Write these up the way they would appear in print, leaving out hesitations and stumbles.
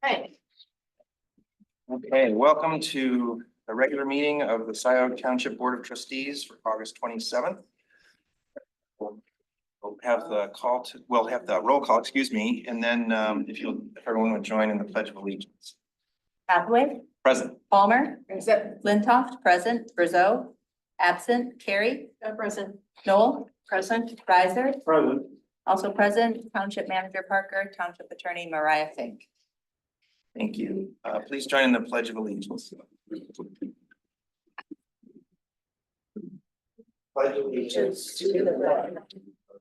Hey. Okay, welcome to the regular meeting of the Scio Township Board of Trustees for August 27th. We'll have the roll call, excuse me, and then if everyone would join in the Pledge of Allegiance. Hathaway. Present. Palmer. Flintoff, present. Brazeau. Absent. Carey. Present. Noel. Present. Riser. Present. Also present. Township Manager Parker. Township Attorney Mariah Fink. Thank you. Please join in the Pledge of Allegiance. Pledge of allegiance to the flag of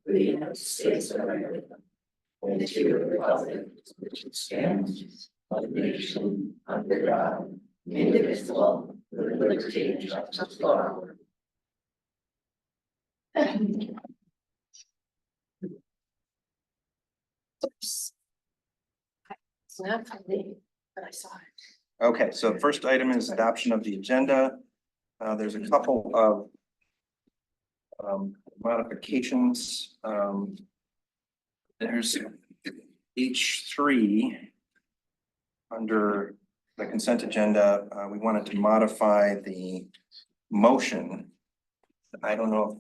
the United States of America, and to the republic which stands one nation under God, indivisible, with liberty and justice for all. It's not for me, but I saw it. Okay, so the first item is adoption of the agenda. There's a couple of modifications. There's H3 under the consent agenda. We wanted to modify the motion. I don't know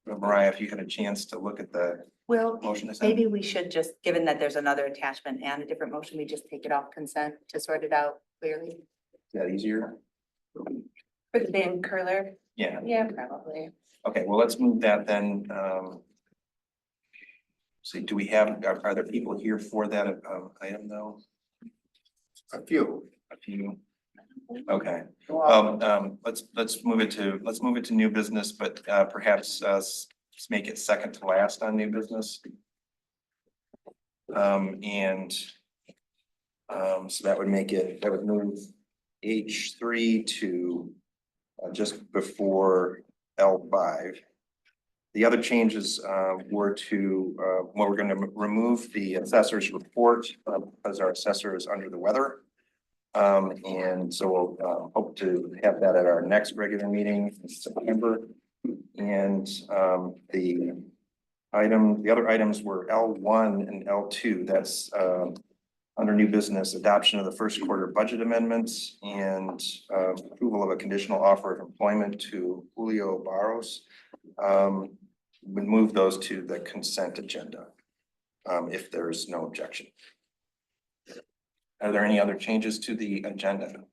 if Mariah, if you had a chance to look at the Well, motion. maybe we should just, given that there's another attachment and a different motion, we just take it off consent to sort it out clearly. Is that easier? For the Dan Curler. Yeah. Yeah, probably. Okay, well, let's move that then. See, do we have, are there people here for that item though? A few. A few. Okay, let's move it to new business, but perhaps let's make it second to last on new business. So that would move H3 to just before L5. The other changes were to, we're going to remove the assessor's report because our assessor is under the weather. And so we'll hope to have that at our next regular meeting in September. And the other items were L1 and L2. That's under new business, adoption of the first quarter budget amendments and approval of a conditional offer of employment to Julio Barros. Would move those to the consent agenda if there's no objection. Are there any other changes to the agenda?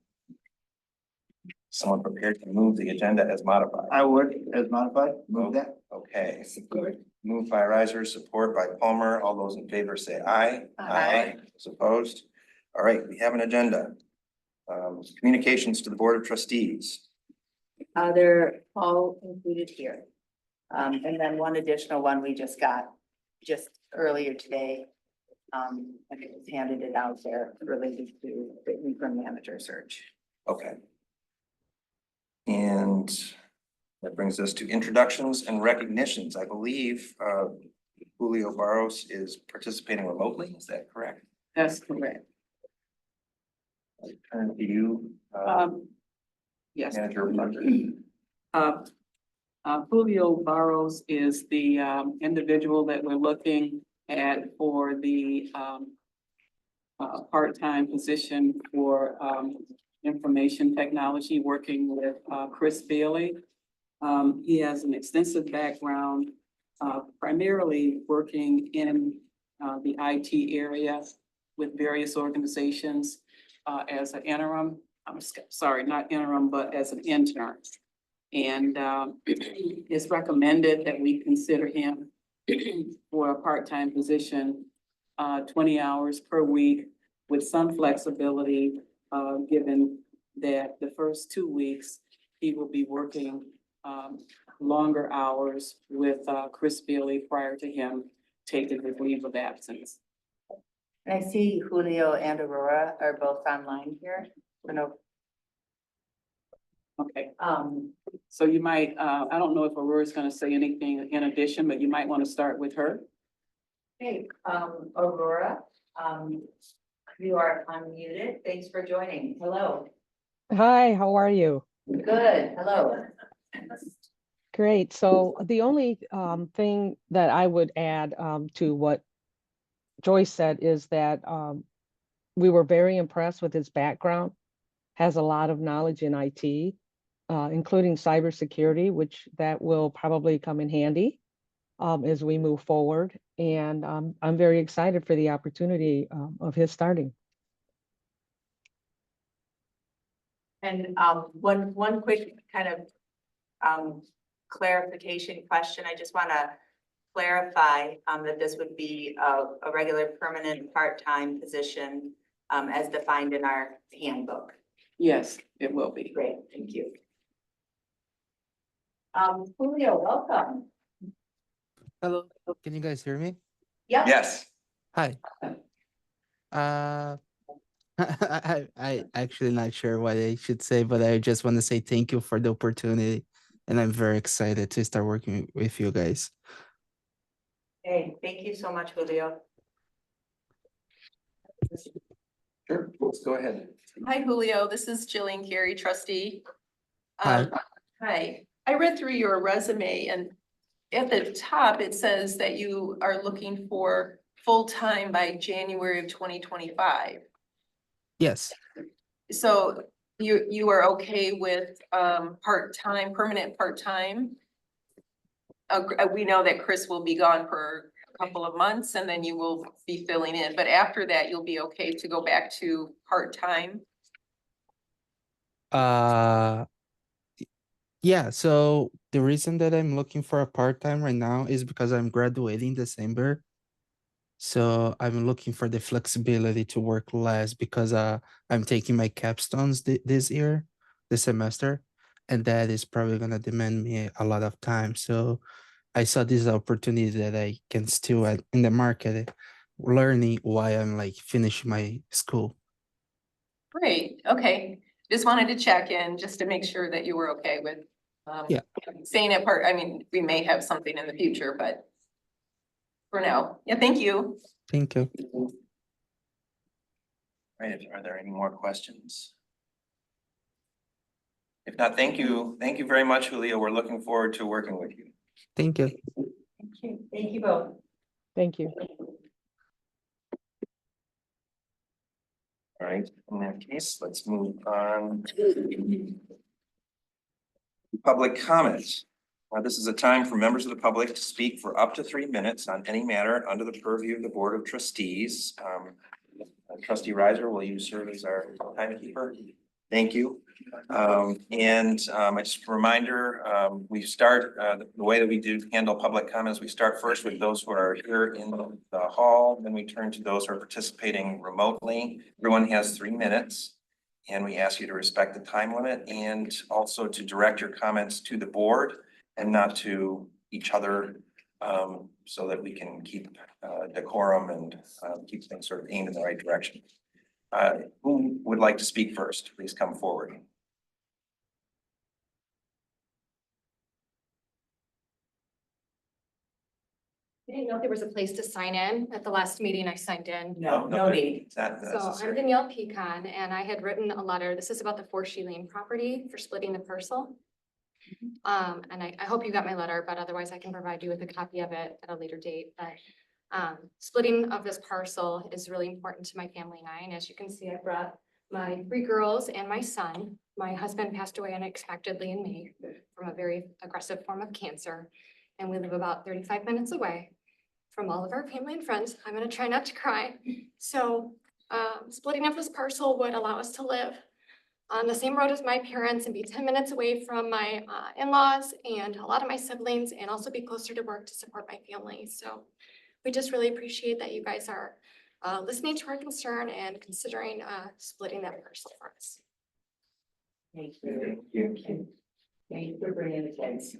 Someone prepared to move the agenda as modified? I would, as modified, move that. Okay, moved by Riser, support by Palmer. All those in favor say aye. Aye. Those opposed? All right, we have an agenda. Communications to the Board of Trustees. They're all included here. And then one additional one we just got earlier today. I just handed it out there related to the interim manager search. Okay. And that brings us to introductions and recognitions. I believe Julio Barros is participating remotely. Is that correct? That's correct. I turn to you. Yes. Manager. Julio Barros is the individual that we're looking at for the part-time position for information technology, working with Chris Bailey. He has an extensive background, primarily working in the IT area with various organizations as an interim. Not interim, but as an intern. And it's recommended that we consider him for a part-time position, 20 hours per week with some flexibility, given that the first 2 weeks he will be working longer hours with Chris Bailey prior to him taking his leave of absence. And I see Julio and Aurora are both online here. I know. Okay, so you might, I don't know if Aurora's gonna say anything in addition, but you might want to start with her. Hey, Aurora, you are unmuted. Thanks for joining. Hello. Hi, how are you? Good. Hello. Great. So the only thing that I would add to what Joyce said is that we were very impressed with his background, has a lot of knowledge in IT, including cybersecurity, which that will probably come in handy as we move forward. And I'm very excited for the opportunity of his starting. And one quick kind of clarification question. I just want to clarify that this would be a regular permanent part-time position as defined in our handbook. Yes, it will be. Great, thank you. Julio, welcome. Hello, can you guys hear me? Yep. Yes. Hi. I actually not sure what I should say, but I just want to say thank you for the opportunity, and I'm very excited to start working with you guys. Hey, thank you so much, Julio. Sure, let's go ahead. Hi, Julio. This is Jillian Carey, trustee. Hi. Hi. I read through your resume and at the top, it says that you are looking for full-time by January of 2025. Yes. So you are okay with part-time, permanent part-time? We know that Chris will be gone for a couple of months and then you will be filling in, but after that, you'll be okay to go back to part-time? Yeah, so the reason that I'm looking for a part-time right now is because I'm graduating December. So I'm looking for the flexibility to work less because I'm taking my capstones this year, this semester, and that is probably gonna demand me a lot of time. So I saw this opportunity that I can still in the market learning while I'm like finishing my school. Great, okay. Just wanted to check in just to make sure that you were okay with Yeah. staying at part. I mean, we may have something in the future, but for now, yeah, thank you. Thank you. Right, are there any more questions? If not, thank you. Thank you very much, Julio. We're looking forward to working with you. Thank you. Thank you both. Thank you. All right, in that case, let's move on. Public comments. This is a time for members of the public to speak for up to 3 minutes on any matter under the purview of the Board of Trustees. Trustee Riser, will you serve as our timekeeper? Thank you. Just a reminder, we start the way that we do handle public comments. We start first with those who are here in the hall, then we turn to those who are participating remotely. Everyone has 3 minutes. And we ask you to respect the time limit and also to direct your comments to the board and not to each other, so that we can keep decorum and keep things sort of aimed in the right direction. Who would like to speak first? Please come forward. I didn't know if there was a place to sign in. At the last meeting, I signed in. No need. It's not So I'm necessary. Danielle Pecan, and I had written a letter. This is about the 4 Lane property for splitting the parcel. And I hope you got my letter, but otherwise I can provide you with a copy of it at a later date. But splitting of this parcel is really important to my family and I. And as you can see, I brought my 3 girls and my son. My husband passed away unexpectedly in May from a very aggressive form of cancer. And we live about 35 minutes away from all of our family and friends. I'm gonna try not to cry. So splitting up this parcel would allow us to live on the same road as my parents and be 10 minutes away from my in-laws and a lot of my siblings, and also be closer to work to support my family. So we just really appreciate that you guys are listening to our concern and considering splitting that parcel for us. Thank you. Thank you for bringing the kids.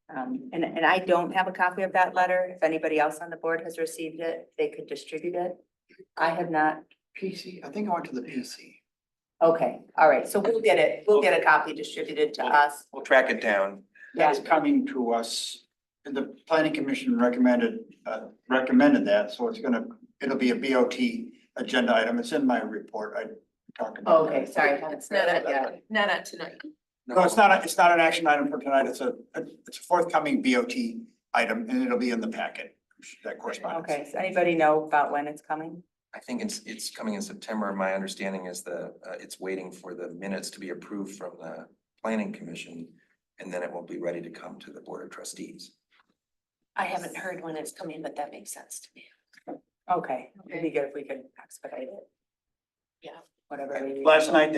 And I don't have a copy of that letter. If anybody else on the board has received it, they could distribute it. I have not. PC, I think I went to the PC. Okay, all right, so we'll get it. We'll get a copy distributed to us. We'll track it down. That's coming to us, and the planning commission recommended that, so it'll be a BOT agenda item. It's in my report. I talked about. Okay, sorry. I haven't It's not read that yet. not on tonight. No, it's not an action item for tonight. It's a forthcoming BOT item, and it'll be in the packet. that correspondence. Okay, does anybody know about when it's coming? I think it's coming in September. My understanding is that it's waiting for the minutes to be approved from the planning commission. And then it will be ready to come to the board of trustees. I haven't heard when it's coming, but that makes sense to me. Okay, it'd be good if we could expedite it. Yeah. Whatever. Last night,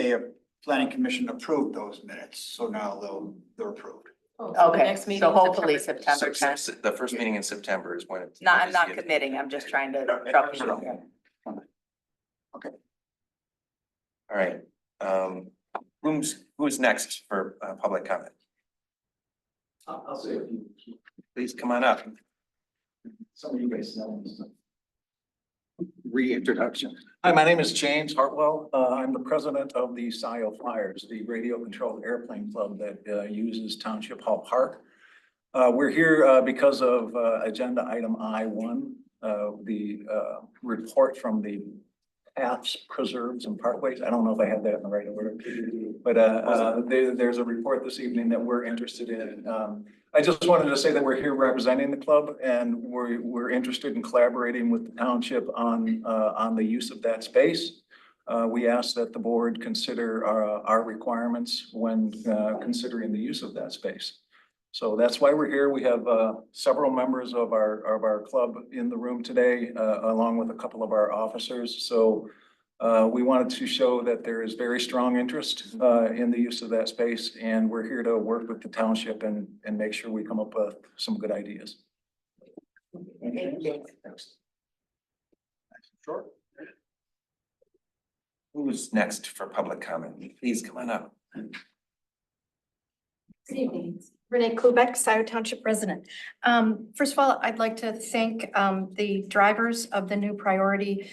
planning commission approved those minutes, so now they're approved. Oh, so the Okay, next meeting so is hopefully September. September 10th. The first meeting in September is when it's. No, I'm not committing, I'm just trying to troubleshoot here. All right, who's next for public comment? I'll say a few. Please come on up. Some of you guys know. Reintroduction. Hi, my name is James Hartwell. I'm the president of the Scio Flyers, the radio controlled airplane club that uses Township Hall Park. We're here because of agenda item I1, the report from the paths, preserves and parkways. I don't know if I have that in the right order, but there's a report this evening that we're interested in. I just wanted to say that we're here representing the club and we're interested in collaborating with the township on the use of that space. We ask that the board consider our requirements when considering the use of that space. So that's why we're here. We have several members of our club in the room today, along with a couple of our officers. So we wanted to show that there is very strong interest in the use of that space, and we're here to work with the township and make sure we come up with some good ideas. Sure. Who's next for public comment? Please come on up. Good evening. Renee Klubeck, Scio Township resident. First of all, I'd like to thank the drivers of the new priority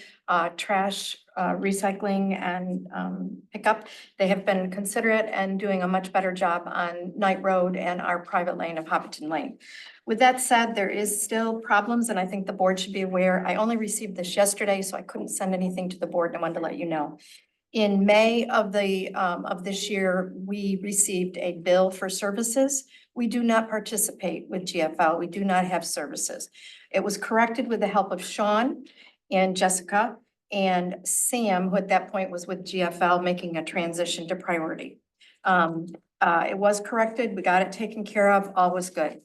trash recycling and pickup. They have been considerate and doing a much better job on Knight Road and our private lane of Hopperton Lane. With that said, there is still problems, and I think the board should be aware. I only received this yesterday, so I couldn't send anything to the board, and I wanted to let you know. In May of this year, we received a bill for services. We do not participate with GFL. We do not have services. It was corrected with the help of Sean and Jessica and Sam, who at that point was with GFL, making a transition to priority. It was corrected. We got it taken care of. All was good.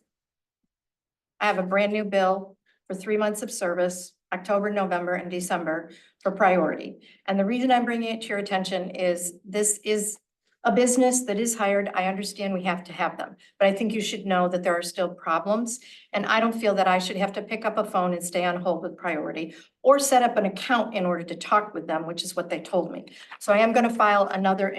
I have a brand new bill for 3 months of service, October, November, and December for priority. And the reason I'm bringing it to your attention is this is a business that is hired. I understand we have to have them, but I think you should know that there are still problems. And I don't feel that I should have to pick up a phone and stay on hold with priority or set up an account in order to talk with them, which is what they told me. So I am going to file another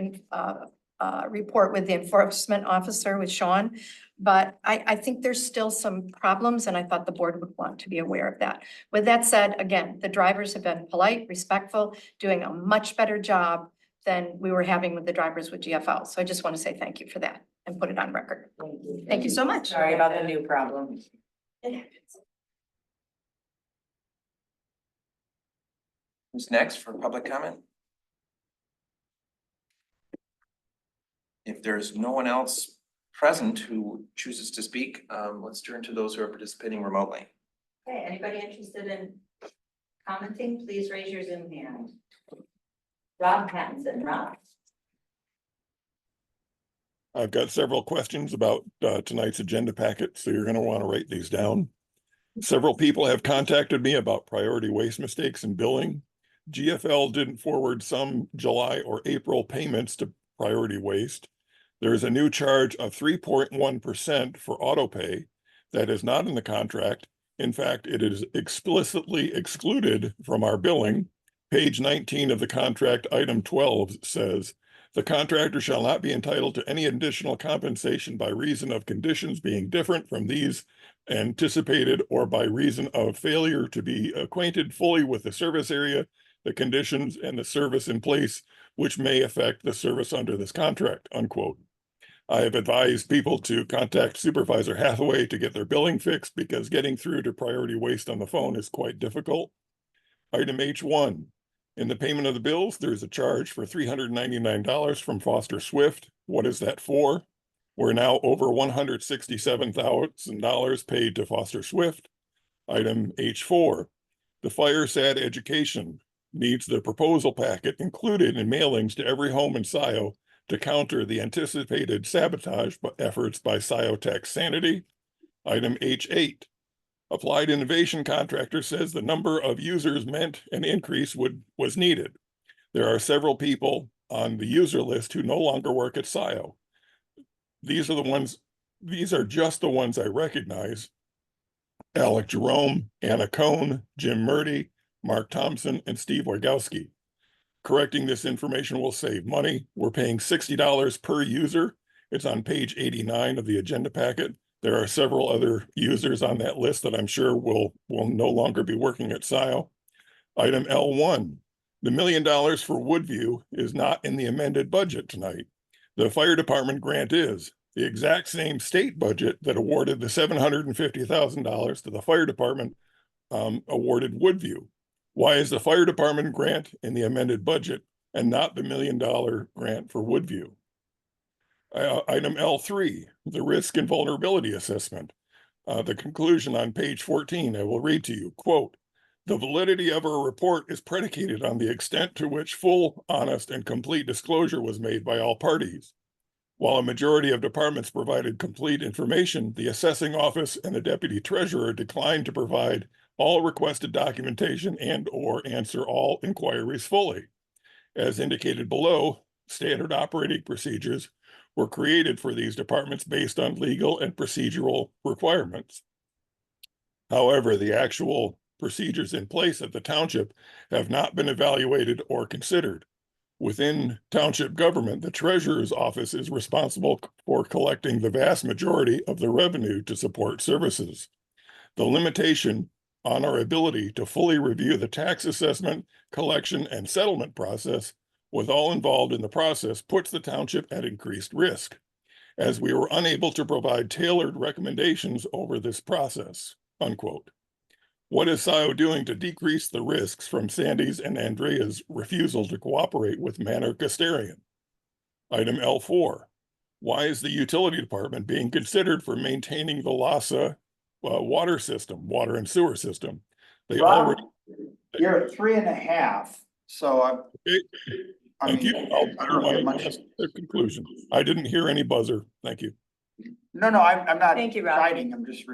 report with the enforcement officer with Sean. But I think there's still some problems, and I thought the board would want to be aware of that. With that said, again, the drivers have been polite, respectful, doing a much better job than we were having with the drivers with GFL. So I just want to say thank you for that and put it on record. Thank you so much. Sorry about the new problem. Who's next for public comment? If there's no one else present who chooses to speak, let's turn to those who are participating remotely. Okay, anybody interested in commenting, please raise your Zoom hand. Rob Pattinson, Rob. I've got several questions about tonight's agenda packet, so you're going to want to write these down. Several people have contacted me about priority waste mistakes in billing. GFL didn't forward some July or April payments to priority waste. There is a new charge of 3.1% for auto pay that is not in the contract. In fact, it is explicitly excluded from our billing. Page 19 of the contract, item 12 says, the contractor shall not be entitled to any additional compensation by reason of conditions being different from these anticipated or by reason of failure to be acquainted fully with the service area, the conditions and the service in place, which may affect the service under this contract, unquote. I have advised people to contact Supervisor Hathaway to get their billing fixed because getting through to priority waste on the phone is quite difficult. Item H1, in the payment of the bills, there's a charge for $399 from Foster Swift. What is that for? We're now over $167,000 paid to Foster Swift. Item H4, the fire SAD education needs the proposal packet included in mailings to every home in Scio to counter the anticipated sabotage efforts by Sciotech Sanity. Item H8, Applied Innovation Contractor says the number of users meant an increase was needed. There are several people on the user list who no longer work at Scio. These are just the ones I recognize. Alec Jerome, Anna Cohn, Jim Murdy, Mark Thompson, and Steve Wojgowski. Correcting this information will save money. We're paying $60 per user. It's on page 89 of the agenda packet. There are several other users on that list that I'm sure will no longer be working at Scio. Item L1, the $1 million for Woodview is not in the amended budget tonight. The fire department grant is the exact same state budget that awarded the $750,000 to the fire department awarded Woodview. Why is the fire department grant in the amended budget and not the $1 million grant for Woodview? Item L3, the risk and vulnerability assessment. The conclusion on page 14, I will read to you, quote, the validity of our report is predicated on the extent to which full, honest, and complete disclosure was made by all parties. While a majority of departments provided complete information, the assessing office and the deputy treasurer declined to provide all requested documentation and/or answer all inquiries fully. As indicated below, standard operating procedures were created for these departments based on legal and procedural requirements. However, the actual procedures in place at the township have not been evaluated or considered. Within township government, the treasurer's office is responsible for collecting the vast majority of the revenue to support services. The limitation on our ability to fully review the tax assessment, collection, and settlement process with all involved in the process puts the township at increased risk, as we were unable to provide tailored recommendations over this process, unquote. What is Scio doing to decrease the risks from Sandy's and Andrea's refusal to cooperate with Manor Custarian? Item L4, why is the utility department being considered for maintaining the LASA water and sewer system? They Rob, already. you're at 3.5, so Okay. I Thank mean, you. I don't know if you have much. The conclusion. I didn't hear any buzzer. Thank you. No, I'm not Thank you, Rob. fighting, I'm just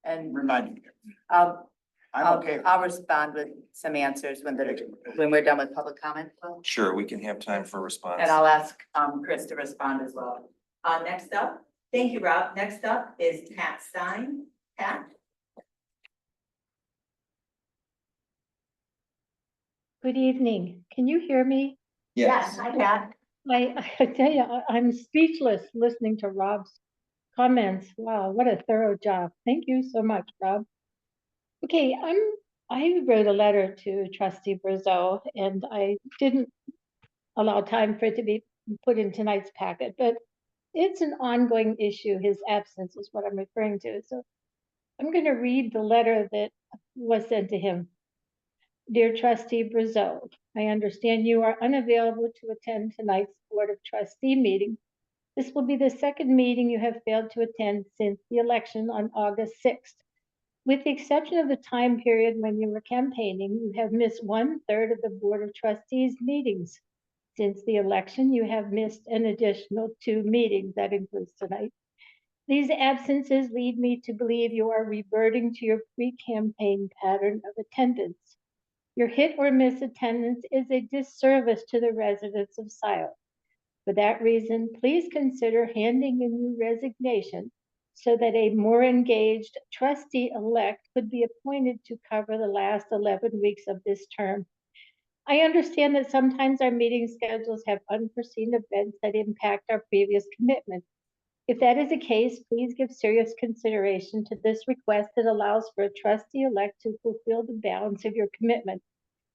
And reminding you. I'll I'm okay. I'll respond with some answers when we're done with public comment. Sure, we can have time for response. And I'll ask Chris to respond as well. Next up, thank you, Rob. Next up is Pat Stein. Pat? Good evening. Can you hear me? Yes. Hi, Pat. I tell you, I'm speechless listening to Rob's comments. Wow, what a thorough job. Thank you so much, Rob. Okay, I wrote a letter to Trustee Brazeau, and I didn't allow time for it to be put in tonight's packet, but it's an ongoing issue. His absence is what I'm referring to. So I'm going to read the letter that was sent to him. Dear Trustee Brazeau, I understand you are unavailable to attend tonight's Board of Trustee meeting. This will be the second meeting you have failed to attend since the election on August 6th. With the exception of the time period when you were campaigning, you have missed 1/3 of the Board of Trustees meetings. Since the election, you have missed an additional 2 meetings, that includes tonight. These absences lead me to believe you are reverting to your pre-campaign pattern of attendance. Your hit or miss attendance is a disservice to the residents of Scio. For that reason, please consider handing in your resignation so that a more engaged trustee-elect could be appointed to cover the last 11 weeks of this term. I understand that sometimes our meeting schedules have unforeseen events that impact our previous commitments. If that is the case, please give serious consideration to this request that allows for a trustee-elect to fulfill the balance of your commitment.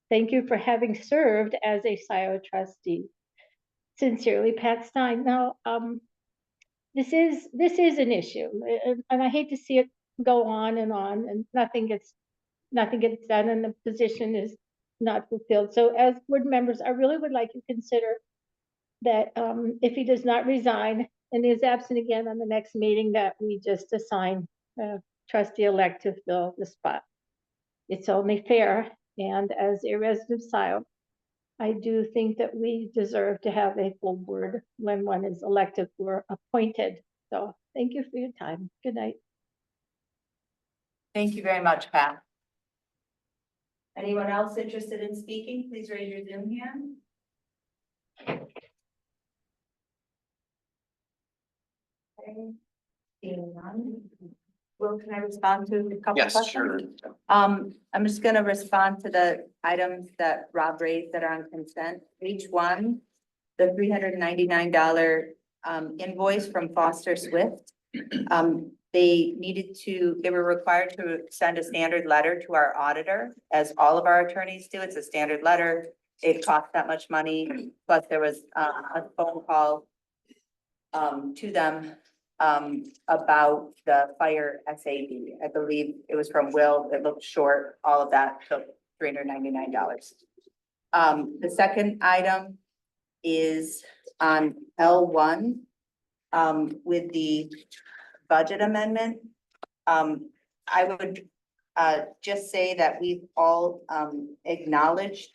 Thank you for having served as a Scio trustee. Sincerely, Pat Stein. Now, this is an issue, and I hate to see it go on, and nothing gets done, and the position is not fulfilled. So, as board members, I really would like you to consider that if he does not resign and is absent again on the next meeting, that we just assign trustee-elect to fill the spot. It's only fair, and as a resident of Scio, I do think that we deserve to have a full board when one is elected or appointed. So thank you for your time. Good night. Thank you very much, Pat. Anyone else interested in speaking, please raise your Zoom hand. Okay. Seeing none. Will, can I respond to a couple Yes, questions? sure. I'm just gonna respond to the items that Rob raised that are on consent. Each one, the $399 invoice from Foster Swift. They were required to send a standard letter to our auditor, as all of our attorneys do. It's a standard letter. It costs that much money, plus there was a phone call to them about the fire SAB. I believe it was from Will. It looked short. All of that took $399. The second item is on L1 with the budget amendment. I would just say that we've all acknowledged,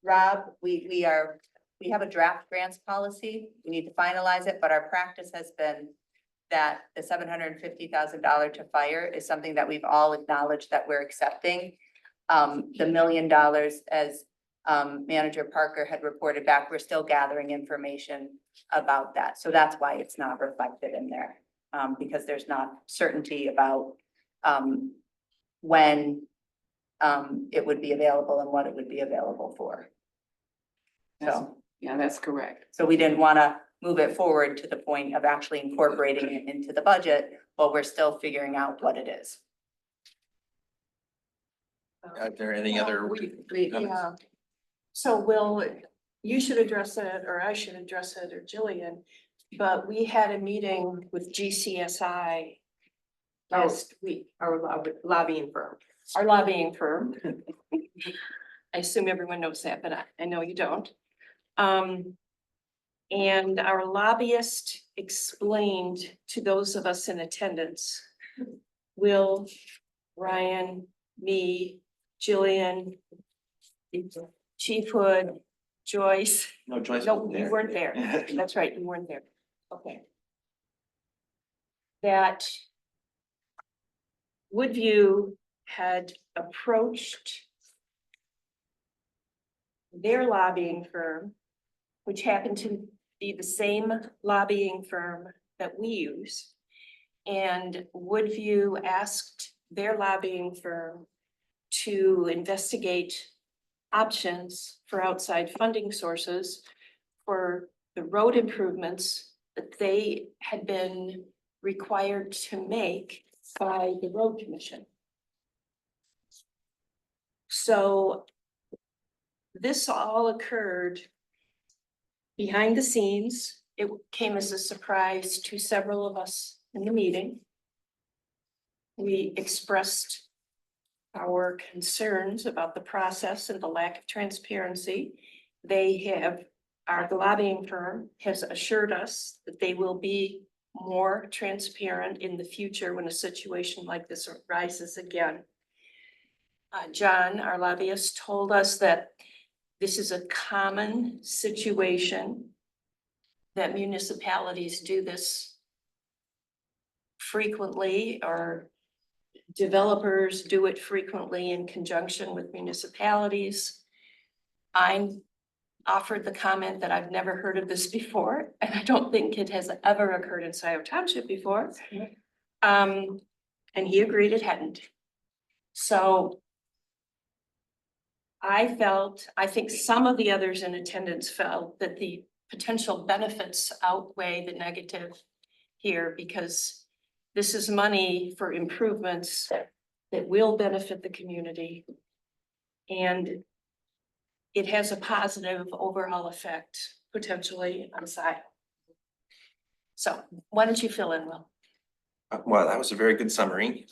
Rob, we have a draft grants policy. We need to finalize it, but our practice has been that the $750,000 to fire is something that we've all acknowledged that we're accepting. The $1 million, as Manager Parker had reported back, we're still gathering information about that. So that's why it's not reflected in there, because there's not certainty about when it would be available and what it would be available for. So, Yeah, that's correct. so we didn't want to move it forward to the point of actually incorporating it into the budget, but we're still figuring out what it is. Are there any other? Yeah. So Will, you should address it, or I should address it, or Jillian, but we had a meeting with GCSI last week, our lobbying firm, I assume everyone knows that, but I know you don't. And our lobbyist explained to those of us in attendance, Will, Ryan, me, Jillian, Chief Hood, Joyce. No, Joyce. No, wasn't you there. weren't there. That's right, you weren't there. Okay. That Woodview had approached their lobbying firm, which happened to be the same lobbying firm that we use. And Woodview asked their lobbying firm to investigate options for outside funding sources for the road improvements that they had been required to make by the road commission. So this all occurred behind the scenes. It came as a surprise to several of us in the meeting. We expressed our concerns about the process and the lack of transparency. Our lobbying firm has assured us that they will be more transparent in the future when a situation like this arises again. John, our lobbyist, told us that this is a common situation, that municipalities do this frequently, or developers do it frequently in conjunction with municipalities. I offered the comment that I've never heard of this before, and I don't think it has ever occurred in Scio Township before. And he agreed it hadn't. So I think some of the others in attendance felt that the potential benefits outweigh the negative here, because this is money for improvements that will benefit the community. And it has a positive overall effect potentially on Scio. So why don't you fill in, Will? Well, that was a very good summary.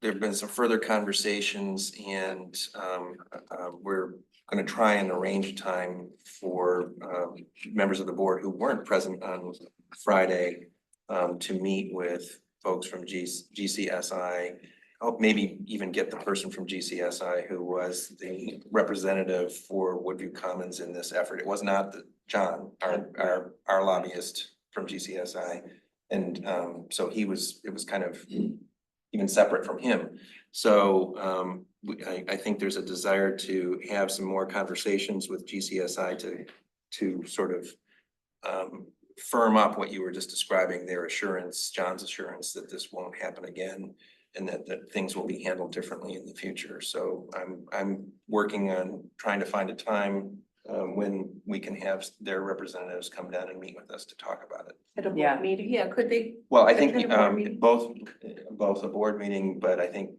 There've been some further conversations, and we're gonna try and arrange a time for members of the board who weren't present on Friday to meet with folks from GCSI. Hope maybe even get the person from GCSI who was the representative for Woodview Commons in this effort. It was not John, our lobbyist from GCSI. And so it was kind of even separate from him. So I think there's a desire to have some more conversations with GCSI to sort of firm up what you were just describing, their assurance, John's assurance that this won't happen again and that things will be handled differently in the future. So I'm working on trying to find a time when we can have their representatives come down and meet with us to talk about it. At a Yeah. board meeting, yeah, could they? Well, I think Attend a board meeting? both a board meeting, but I think,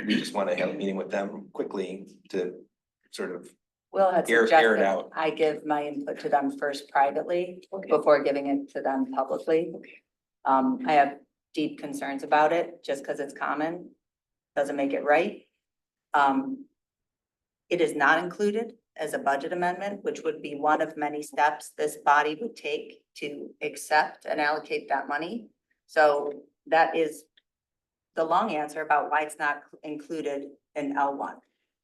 we just want to have a meeting with them quickly to sort of Will had air it suggested out. I give my input to them first privately before giving it to them publicly. I have deep concerns about it, just because it's common, doesn't make it right. It is not included as a budget amendment, which would be one of many steps this body would take to accept and allocate that money. So that is the long answer about why it's not included in L1.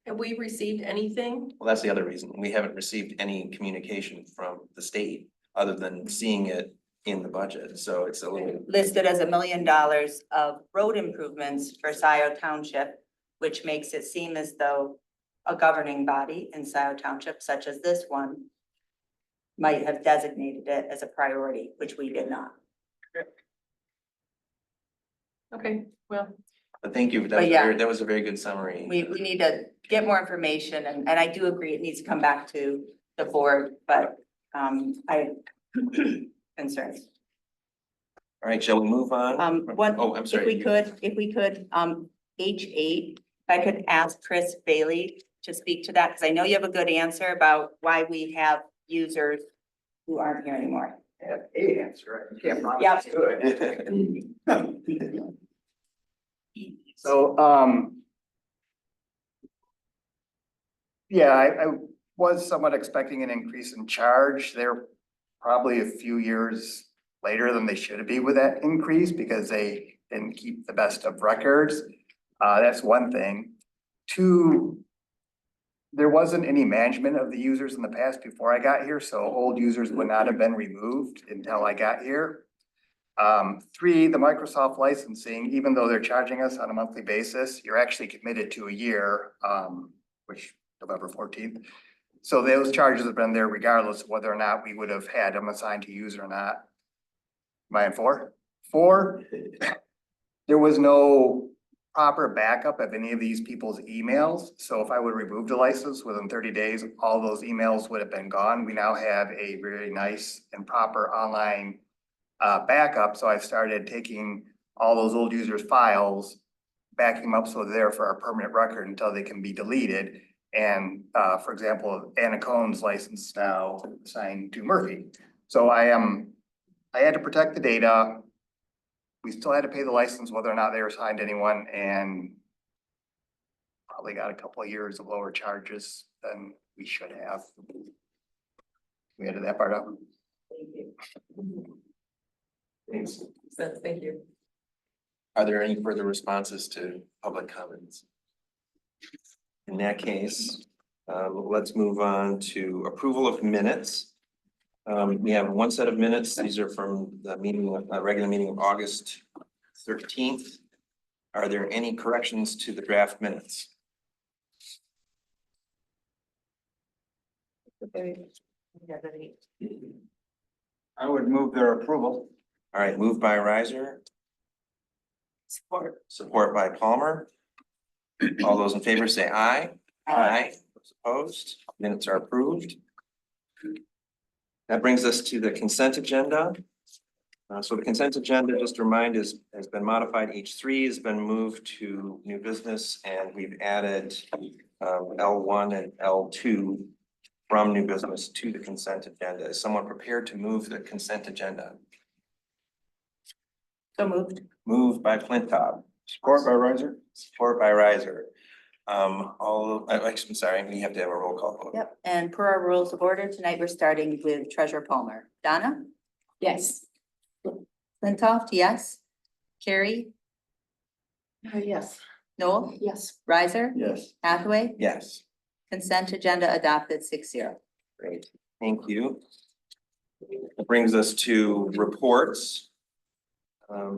Have we received anything? Well, that's the other reason. We haven't received any communication from the state other than seeing it in the budget. So it's a little, Listed as $1 million of road improvements for Scio Township, which makes it seem as though a governing body in Scio Township, such as this one, might have designated it as a priority, which we did not. Okay, well, but thank you. But yeah. That was a very good summary. We need to get more information and I do agree it needs to come back to the board, but I concerns. All right, shall we move on? Oh, I'm sorry. If we could, H8, if I could ask Chris Bailey to speak to that, because I know you have a good answer about why we have users who aren't here anymore. Have a answer, right? Can't promise Yep. good. So, yeah, I was somewhat expecting an increase in charge. They're probably a few years later than they should be with that increase because they didn't keep the best of records. That's one thing. Two, there wasn't any management of the users in the past before I got here, so old users would not have been removed until I got here. Three, the Microsoft licensing, even though they're charging us on a monthly basis, you're actually committed to a year, which November 14th. So those charges have been there regardless of whether or not we would have had them assigned to use or not. Am I in four? Four, there was no proper backup of any of these people's emails. So if I would remove the license within 30 days, all those emails would have been gone. We now have a very nice and proper online backup. So I started taking all those old users' files, backing them up so they're there for our permanent record until they can be deleted. And for example, Anna Cohn's license now assigned to Murphy. So I had to protect the data. We still had to pay the license whether or not they were assigned to anyone, and probably got a couple of years of lower charges than we should have. We added that part up. Thank you. Thanks. thank you. Are there any further responses to public comments? In that case, let's move on to approval of minutes. We have one set of minutes. These are from the meeting, regular meeting of August 13th. Are there any corrections to the draft minutes? I would move their approval. All right, moved by Riser. Support by Palmer. All those in favor say aye. Aye. Those opposed, minutes are approved. That brings us to the consent agenda. So the consent agenda, just to remind, has been modified. H3 has been moved to new business, and we've added L1 and L2 from new business to the consent agenda. Is someone prepared to move the consent agenda? So moved. Moved by Flintoff. Support by Riser. Support by Riser. I'm sorry, we have to have a roll call vote. Yep, and per our rules of order, tonight we're starting with Treasurer Palmer. Donna? Yes. Flintoff, yes. Carrie, Yes. Noel, Yes. Riser, Yes. Hathaway, Yes. consent agenda adopted 6-0. Great, thank you. That brings us to reports.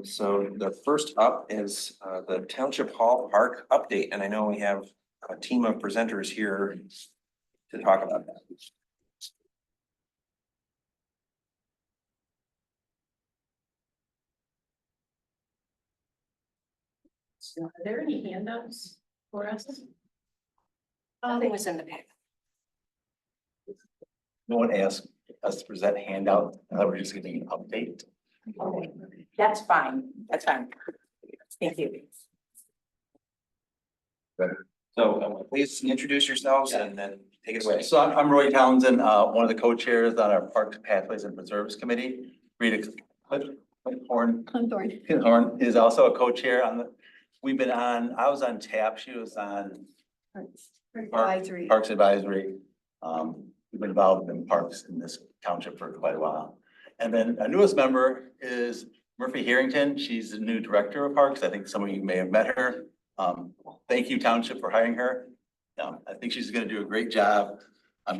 So the first up is the Township Hall Park update, and I know we have a team of presenters here to talk about that. So are there any handouts for us? Nothing was in the packet. No one asked us to present handout, we're just getting an update. That's fine, that's fine. Thank you. So please introduce yourselves and then take it away. So I'm Roy Townsend, one of the co-chairs on our Parks, Pathways and Preserves Committee. Rita Horn is also a co-chair on the, we've been on, I was on TAP, she was on Advisory. Parks Advisory. We've been involved in parks in this township for quite a while. And then our newest member is Murphy Harrington. She's the new director of parks. I think some of you may have met her. Thank you, Township, for hiring her. I think she's gonna do a great job.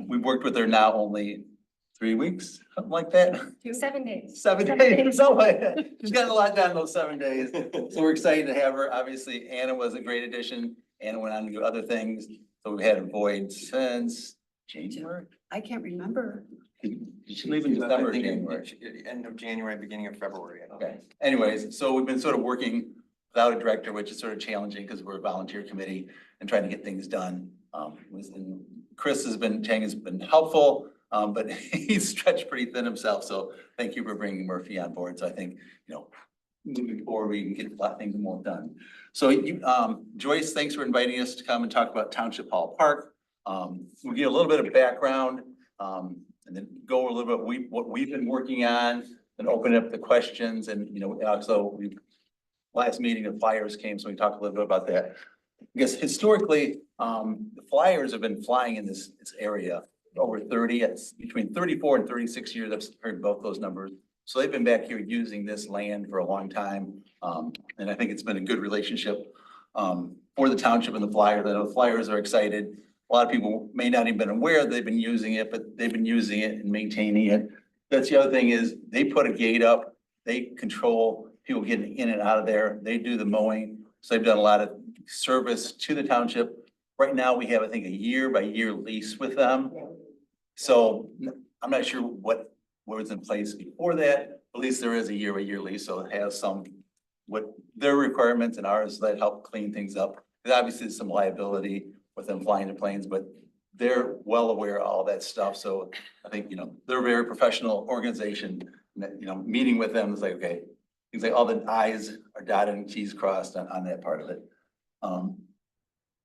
We've worked with her now only 3 weeks, something like that. 7 days. 7 days, something like that. She's gotten a lot done those 7 days. So we're excited to have her. Obviously, Anna was a great addition. Anna went on to do other things. So we've had her void since January. I can't remember. Did she leave in December or I think January? End of January, beginning of February. I don't know. Okay, anyways, so we've been sort of working without a director, which is sort of challenging because we're a volunteer committee and trying to get things done. Chris Chang has been helpful, but he's stretched pretty thin himself. So thank you for bringing Murphy on board. So I think, moving forward, we can get a lot of things more done. So Joyce, thanks for inviting us to come and talk about Township Hall Park. We'll give a little bit of background, and then go a little bit what we've been working on and open up the questions. And, also last meeting of flyers came, so we talked a little bit about that. I guess historically, the flyers have been flying in this area over 30, it's between 34 and 36 years. I've heard both those numbers. So they've been back here using this land for a long time. And I think it's been a good relationship for the township and the Flyers. I know the Flyers are excited. A lot of people may not even been aware they've been using it, but they've been using it and maintaining it. That's the other thing is they put a gate up. They control people getting in and out of there. They do the mowing. So they've done a lot of service to the township. Right now, we have, I think, a year-by-year lease with them. So I'm not sure what was in place before that. At least there is a year-by-year lease, so it has what their requirements and ours that help clean things up. There's obviously some liability with them flying the planes, but they're well aware of all that stuff. So I think, they're a very professional organization. That, meeting with them is like, okay, things like all the I's are dotted and T's crossed on that part of it.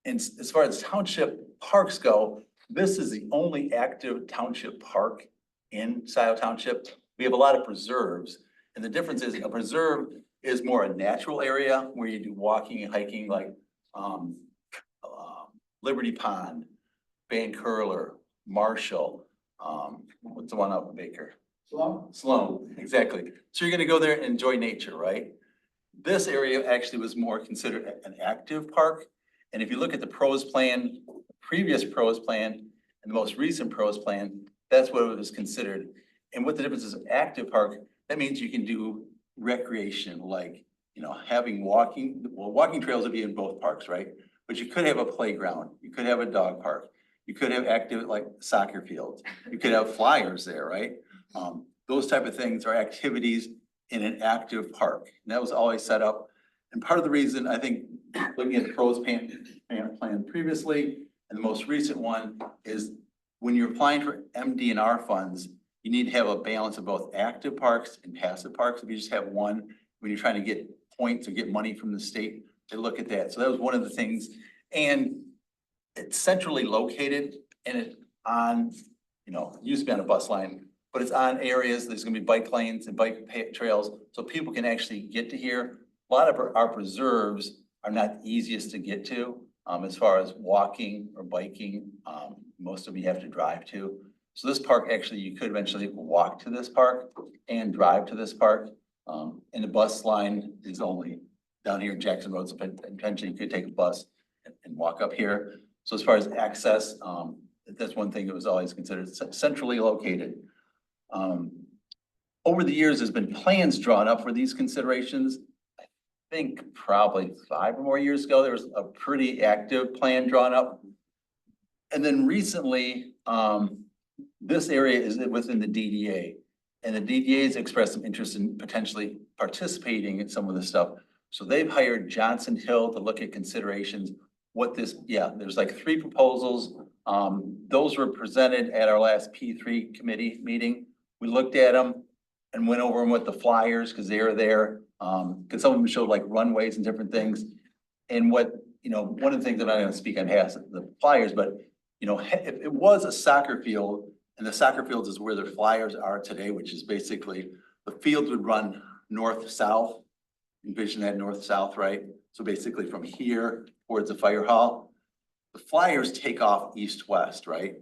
And as far as township parks go, this is the only active township park in Scio Township. We have a lot of preserves, and the difference is a preserve is more a natural area where you do walking and hiking, like Liberty Pond, Van Curler, Marshall, what's the one out in Baker? Sloan, exactly. So you're gonna go there and enjoy nature, right? This area actually was more considered an active park. And if you look at the pros plan, previous pros plan, and the most recent pros plan, that's what it was considered. And what the difference is, active park, that means you can do recreation, like, having walking trails would be in both parks, right? But you could have a playground, you could have a dog park, you could have active, like soccer fields, you could have flyers there, right? Those type of things are activities in an active park. And that was always set up. And part of the reason, I think, looking at the pros plan previously, and the most recent one is when you're applying for MDNR funds, you need to have a balance of both active parks and passive parks. If you just have one, when you're trying to get points or get money from the state, they look at that. So that was one of the things. And it's centrally located and it on, used to be on a bus line, but it's on areas, there's gonna be bike lanes and bike trails, so people can actually get to here. A lot of our preserves are not easiest to get to, as far as walking or biking. Most of them you have to drive to. So this park, actually, you could eventually walk to this park and drive to this park. And the bus line is only down here in Jackson Road, so potentially you could take a bus and walk up here. So as far as access, that's one thing that was always considered centrally located. Over the years, there's been plans drawn up for these considerations. I think probably 5 or more years ago, there was a pretty active plan drawn up. And then recently, this area is within the DDA. And the DDA has expressed some interest in potentially participating in some of this stuff. So they've hired Johnson Hill to look at considerations. There's like 3 proposals. Those were presented at our last P3 committee meeting. We looked at them and went over them with the flyers because they were there. Because some of them showed like runways and different things. And one of the things, I'm not going to speak on behalf of the flyers, but if it was a soccer field, and the soccer fields is where the flyers are today, which is basically the fields would run north-south. Envision that north-south, right? So basically from here towards the fire hall, the flyers take off east-west, right?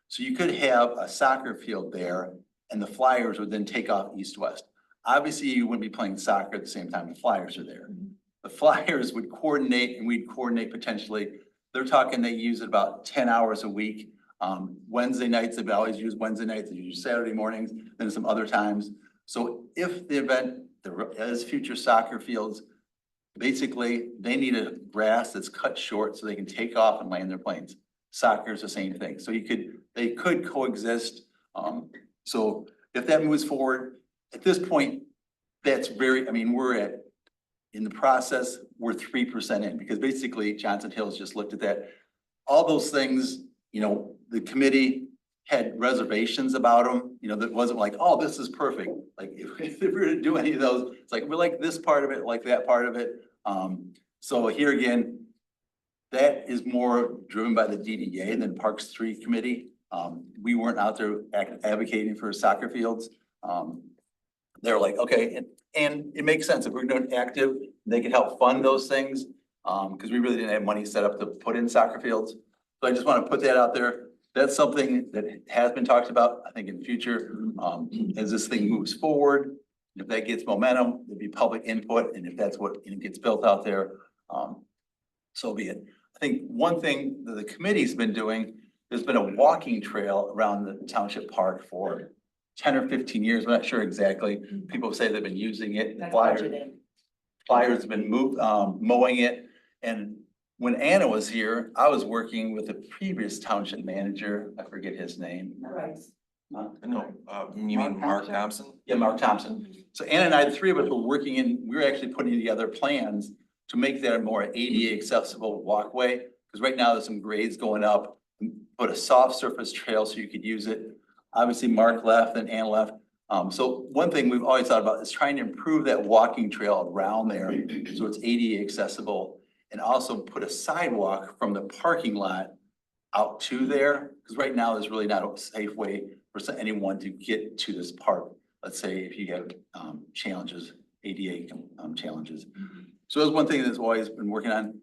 So you could have a soccer field there and the flyers would then take off east-west. Obviously, you wouldn't be playing soccer at the same time the flyers are there. The flyers would coordinate and we'd coordinate potentially. They're talking they use it about 10 hours a week. Wednesday nights, they've always used Wednesday nights, they use Saturday mornings, then some other times. So if the event, there is future soccer fields, basically they need a grass that's cut short so they can take off and land their planes. Soccer is the same thing. So they could coexist. So if that moves forward, at this point, in the process, we're 3% in because basically Johnson Hills just looked at that. All those things, the committee had reservations about them, that wasn't like, oh, this is perfect. Like if we were to do any of those, it's like, we like this part of it, like that part of it. So here again, that is more driven by the DDA than Parks 3 committee. We weren't out there advocating for soccer fields. They're like, okay, and it makes sense if we're doing active, they could help fund those things. Because we really didn't have money set up to put in soccer fields. So I just want to put that out there. That's something that has been talked about, I think in future, as this thing moves forward. If that gets momentum, there'd be public input. And if that's what gets built out there, so be it. I think one thing that the committee's been doing, there's been a walking trail around the township park for 10 or 15 years. I'm not sure exactly. People say they've been using it. That's Flyers budgeted. have been mowing it. And when Anna was here, I was working with the previous township manager. I forget his name. Right. You mean Mark Thompson? Yeah, Mark Thompson. So Anna and I, the 3 of us were working we were actually putting together plans to make that a more ADA accessible walkway. Because right now there's some grades going up, put a soft surface trail so you could use it. Obviously Mark left and Anna left. So one thing we've always thought about is trying to improve that walking trail around there. So it's ADA accessible. And also put a sidewalk from the parking lot out to there. Because right now there's really not a safe way for anyone to get to this park. Let's say if you have challenges, ADA challenges. So that's one thing that's always been working on.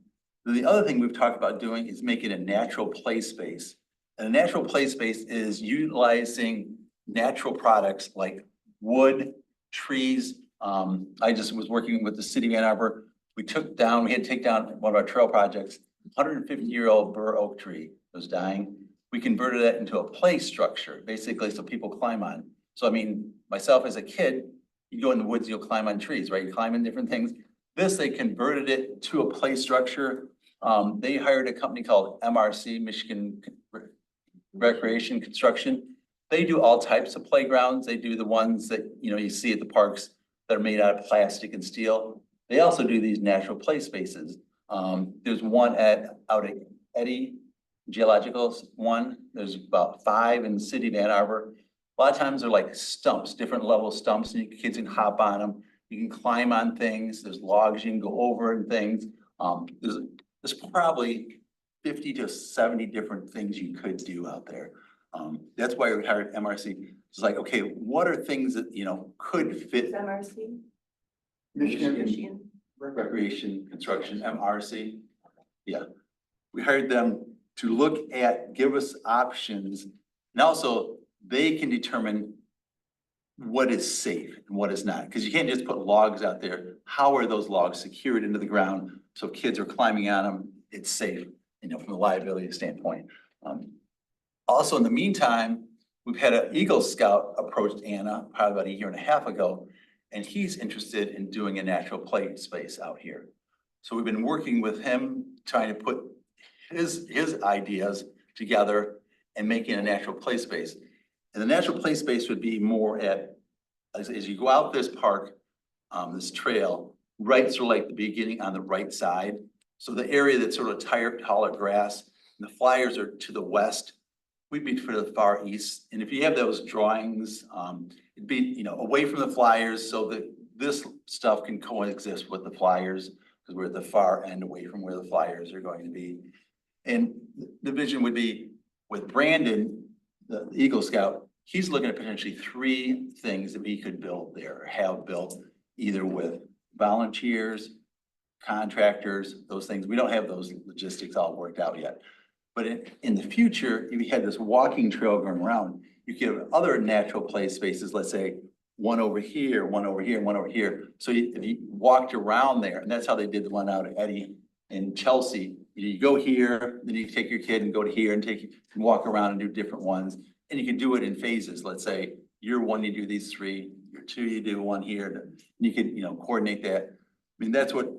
The other thing we've talked about doing is making a natural play space. And a natural play space is utilizing natural products like wood, trees. I just was working with the city of Ann Arbor. We had to take down one of our trail projects, 150-year-old bur oak tree was dying. We converted that into a play structure, basically, so people climb on. So I mean, myself as a kid, you go in the woods, you'll climb on trees, right? You climb in different things. This, they converted it to a play structure. They hired a company called MRC, Michigan Recreation Construction. They do all types of playgrounds. They do the ones that, you see at the parks that are made out of plastic and steel. They also do these natural play spaces. There's one out at Eddy Geological one. There's about 5 in the city of Ann Arbor. A lot of times they're like stumps, different level stumps, and kids can hop on them. You can climb on things. There's logs you can go over and things. There's probably 50 to 70 different things you could do out there. That's why we hired MRC. It's like, okay, what are things that, could fit? MRC? Michigan Recreation Construction, MRC. Yeah, we hired them to look at, give us options. And also they can determine, what is safe and what is not, because you can't just put logs out there. How are those logs secured into the ground? So if kids are climbing on them, it's safe, you know, from a liability standpoint. Also, in the meantime, we've had an Eagle Scout approached Anna probably about a year and a half ago, and he's interested in doing a natural play space out here. So we've been working with him, trying to put his ideas together and making a natural play space. And the natural play space would be more at, as you go out this park, this trail, right sort of like the beginning on the right side. So the area that's sort of taller grass, and the flyers are to the west. We'd be for the far east. And if you have those drawings, it'd be, you know, away from the flyers so that this stuff can coexist with the flyers, because we're at the far end away from where the flyers are going to be. And the vision would be with Brandon, the Eagle Scout, he's looking at potentially 3 things that we could build there, or have built, either with volunteers, contractors, those things. We don't have those logistics all worked out yet. But in the future, if you had this walking trail going around, you could have other natural play spaces, let's say one over here, one over here, one over here. So if you walked around there, and that's how they did the one out at Eddie in Chelsea, you go here, then you take your kid and go to here and and walk around and do different ones. And you can do it in phases. Let's say year 1, you do these 3, year 2, you do 1 here. And you could, you know, coordinate that. I mean, that's what,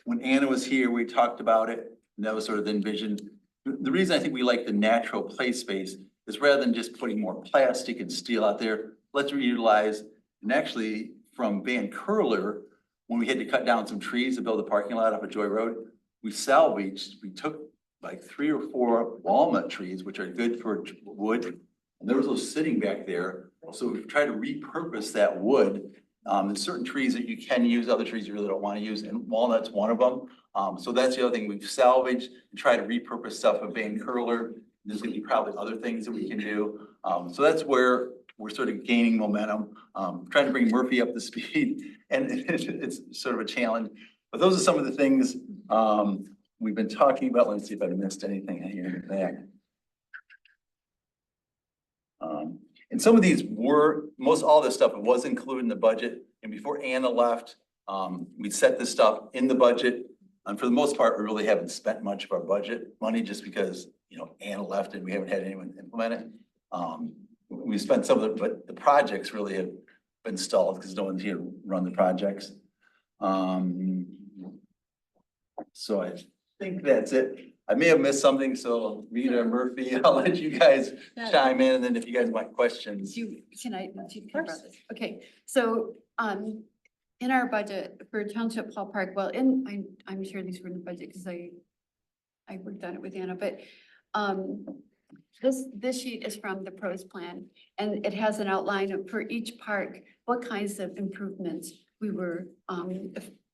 when Anna was here, we talked about it, and that was sort of the envision. The reason I think we like the natural play space is rather than just putting more plastic and steel out there, let's reutilize. And actually, from Van Curler, when we had to cut down some trees to build a parking lot off of Joy Road, we took like 3 or 4 walnut trees, which are good for wood. And there was those sitting back there. So we've tried to repurpose that wood. There's certain trees that you can use, other trees you really don't want to use, and walnut's one of them. So that's the other thing we've salvaged and try to repurpose stuff of Van Curler. There's gonna be probably other things that we can do. So that's where we're sort of gaining momentum, trying to bring Murphy up to speed, and it's sort of a challenge. But those are some of the things we've been talking about. Let's see if I missed anything here in the back. And some of these most all this stuff was included in the budget. And before Anna left, we set this stuff in the budget. And for the most part, we really haven't spent much of our budget money just because, you know, Anna left and we haven't had anyone implement it. We spent some of it, but the projects really have been stalled because no one's here to run the projects. So I think that's it. I may have missed something, so Rita, Murphy, I'll let you guys chime in, and then if you guys want questions. Can I about this? Okay, so, in our budget for Township Hall Park, well, I'm sure these were in the budget because I worked on it with Anna, but, this sheet is from the pros plan, and it has an outline of, for each park, what kinds of improvements we were,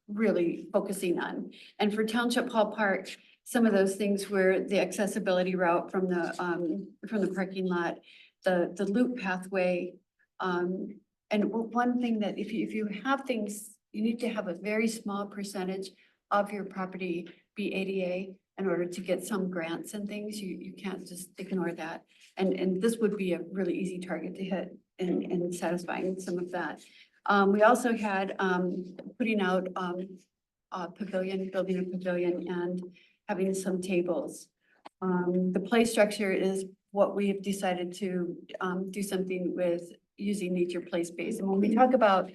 really focusing on. And for Township Hall Park, some of those things were the accessibility route from the parking lot, the loop pathway. And one thing that if you have things, you need to have a very small percentage of your property be ADA in order to get some grants and things. You can't just ignore that. And this would be a really easy target to hit in satisfying some of that. We also had putting out a pavilion, building a pavilion, and having some tables. The play structure is what we have decided to do something with using nature play space. And when we talk about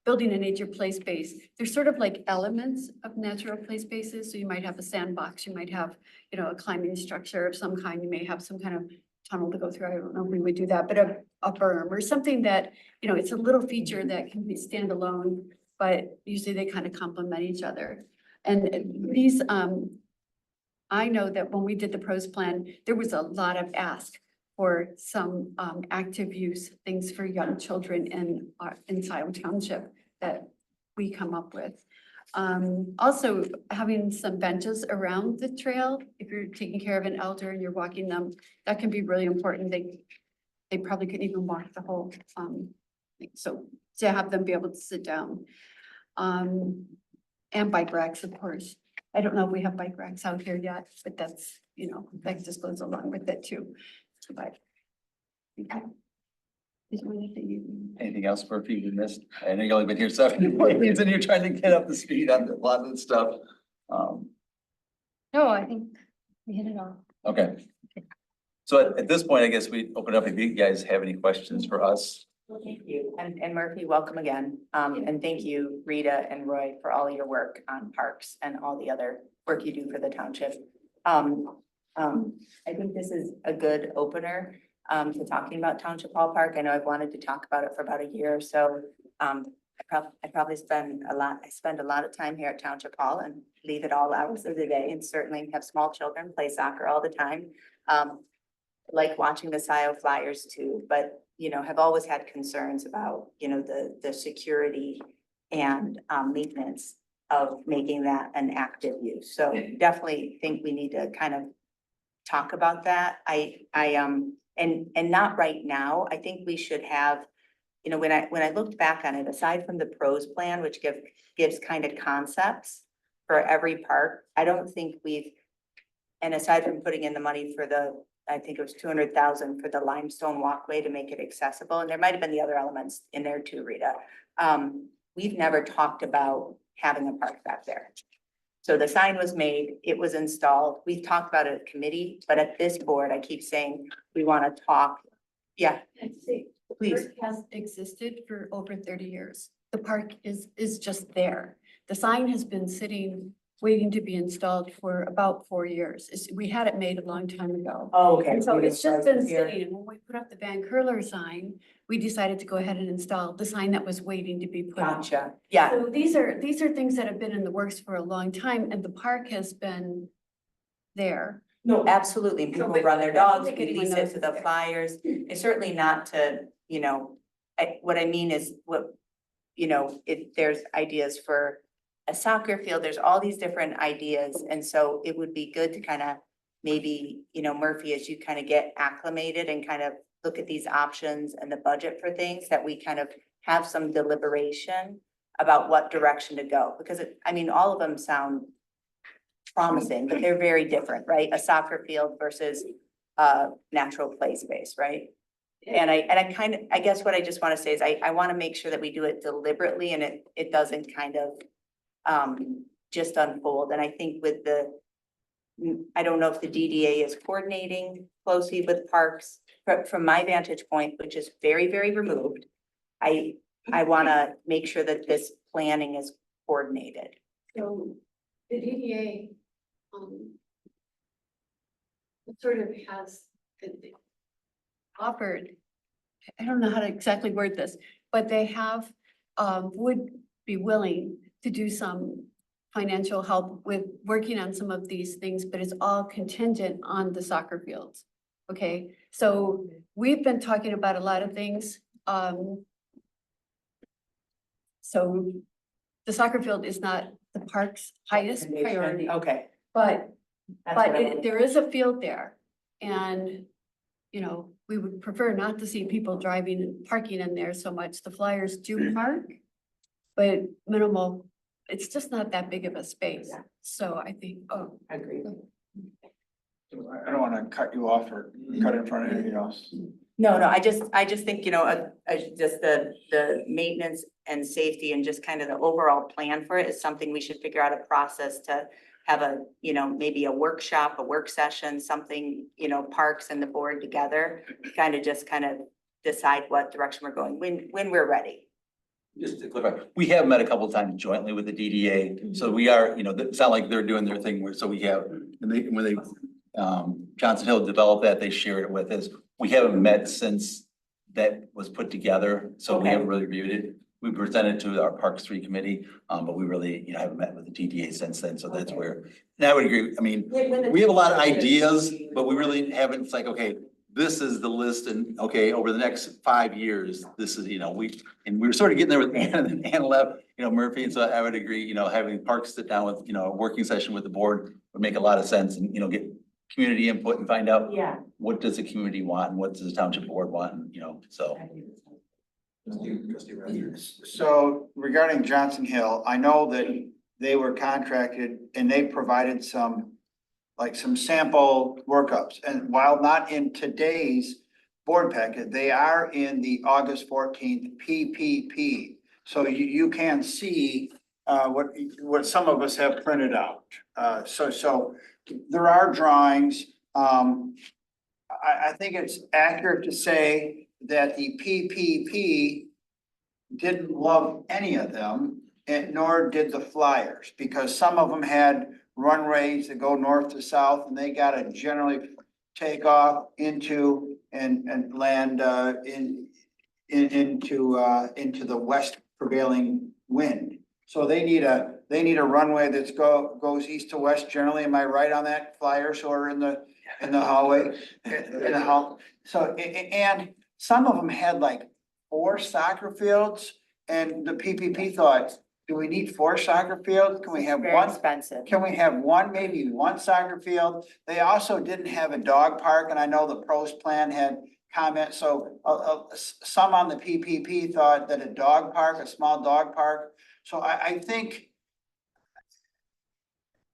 building a nature play space, there's sort of like elements of natural play spaces. So you might have a sandbox, you might have, you know, a climbing structure of some kind, you may have some kind of tunnel to go through. I don't know if we would do that, but a berm or something that, you know, it's a little feature that can be standalone, but usually they kind of complement each other. And these, I know that when we did the pros plan, there was a lot of ask for some active use things for young children in Scio Township that we come up with. Also having some benches around the trail, if you're taking care of an elder and you're walking them, that can be really important. They probably couldn't even walk the whole thing. So to have them be able to sit down. And bike racks, of course. I don't know if we have bike racks out here yet, but that's, you know, that just goes along with it too. But, okay. Anything else for people who missed? I know you've only been here 7 meetings and you're trying to get up to speed on a lot of this stuff. No, I think we hit it all. Okay. So at this point, I guess we open up if you guys have any questions for us. Well, thank you. And Murphy, welcome again. And thank you, Rita and Roy, for all your work on parks and all the other work you do for the township. I think this is a good opener to talking about Township Hall Park. I know I've wanted to talk about it for about a year or so. I probably spend a lot of time here at Township Hall and leave at all hours of the day, and certainly have small children play soccer all the time. Like watching the Scio Flyers too, but have always had concerns about, the security and maintenance of making that an active use. So definitely think we need to kind of talk about that. And not right now. I think we should have, when I looked back on it, aside from the pros plan, which gives kind of concepts for every park, I don't think and aside from putting in the money for I think it was 200,000 for the limestone walkway to make it accessible, and there might have been the other elements in there too, Rita. We've never talked about having a park back there. So the sign was made, it was installed. We've talked about it at committee, but at this board, I keep saying we want to talk. Yeah, please. Park has existed for over 30 years. The park is just there. The sign has been sitting, waiting to be installed for about 4 years. We had it made a long time ago. Oh, okay. And so it's just been sitting, and when we put up the Van Curler sign, we decided to go ahead and install the sign that was waiting to be put up. Gotcha. Yeah. So these are things that have been in the works for a long time, and the park has been there. No, absolutely. People but run their I don't dogs, think we anyone lease knows it it's to the there. flyers. It's certainly not to, what I mean is there's ideas for a soccer field, there's all these different ideas. And so it would be good to kind of maybe, Murphy, as you kind of get acclimated and kind of look at these options and the budget for things, that we kind of have some deliberation about what direction to go. Because all of them sound promising, but they're very different, right? A soccer field versus a natural play space, right? And I guess what I just want to say is I want to make sure that we do it deliberately and it doesn't kind of just unfold. And I think with I don't know if the DDA is coordinating closely with parks, but from my vantage point, which is very, very removed, I want to make sure that this planning is coordinated. So the DDA sort of has offered, I don't know how to exactly word this, but they have would be willing to do some financial help with working on some of these things, but it's all contingent on the soccer fields. Okay, so we've been talking about a lot of things. So the soccer field is not the park's highest priority, Okay. but That's what I wanted. there is a field there. And, we would prefer not to see people driving and parking in there so much. The Flyers do park, but minimal, it's just not that big of a space. Yeah. So I think, I agree. I don't want to cut you off or cut in front of anything else. No, I just think, just the maintenance and safety and just kind of the overall plan for it is something we should figure out a process to have maybe a workshop, a work session, something, parks and the board together, kind of decide what direction we're going when we're ready. Just to clarify, we have met a couple of times jointly with the DDA, so we are, it's not like they're doing their thing so we have, when they Johnson Hill developed that, they shared it with us. We haven't met since that was put together, so we Okay. haven't really reviewed it. We presented to our Parks 3 committee, but we really, haven't met with the DDA since then, so that's where, and I would agree, we have a lot of ideas, but we really haven't, it's like, okay, this is the list and, okay, over the next 5 years, this is, and we were sort of getting there with Anna left, Murphy, and so I would agree, having Parks sit down with, a working session with the board would make a lot of sense and, get community input and find out Yeah. what does the community want and what does the township board want, and, so. So regarding Johnson Hill, I know that they were contracted and they provided some sample workups. And while not in today's board packet, they are in the August 14th PPP. So you can see what some of us have printed out. So there are drawings. I think it's accurate to say that the PPP didn't love any of them, and nor did the flyers, because some of them had runways that go north to south, and they gotta generally take off into and land into the west prevailing wind. So they need a runway that's goes east to west generally. Am I right on that, flyers who are in the hallway? In the hall. So and some of them had like 4 soccer fields, and the PPP thought, do we need 4 soccer fields? Can we have Very one? expensive. Can we have one, maybe one soccer field? They also didn't have a dog park, and I know the pros plan had comments, so some on the PPP thought that a dog park, a small dog park. So I think,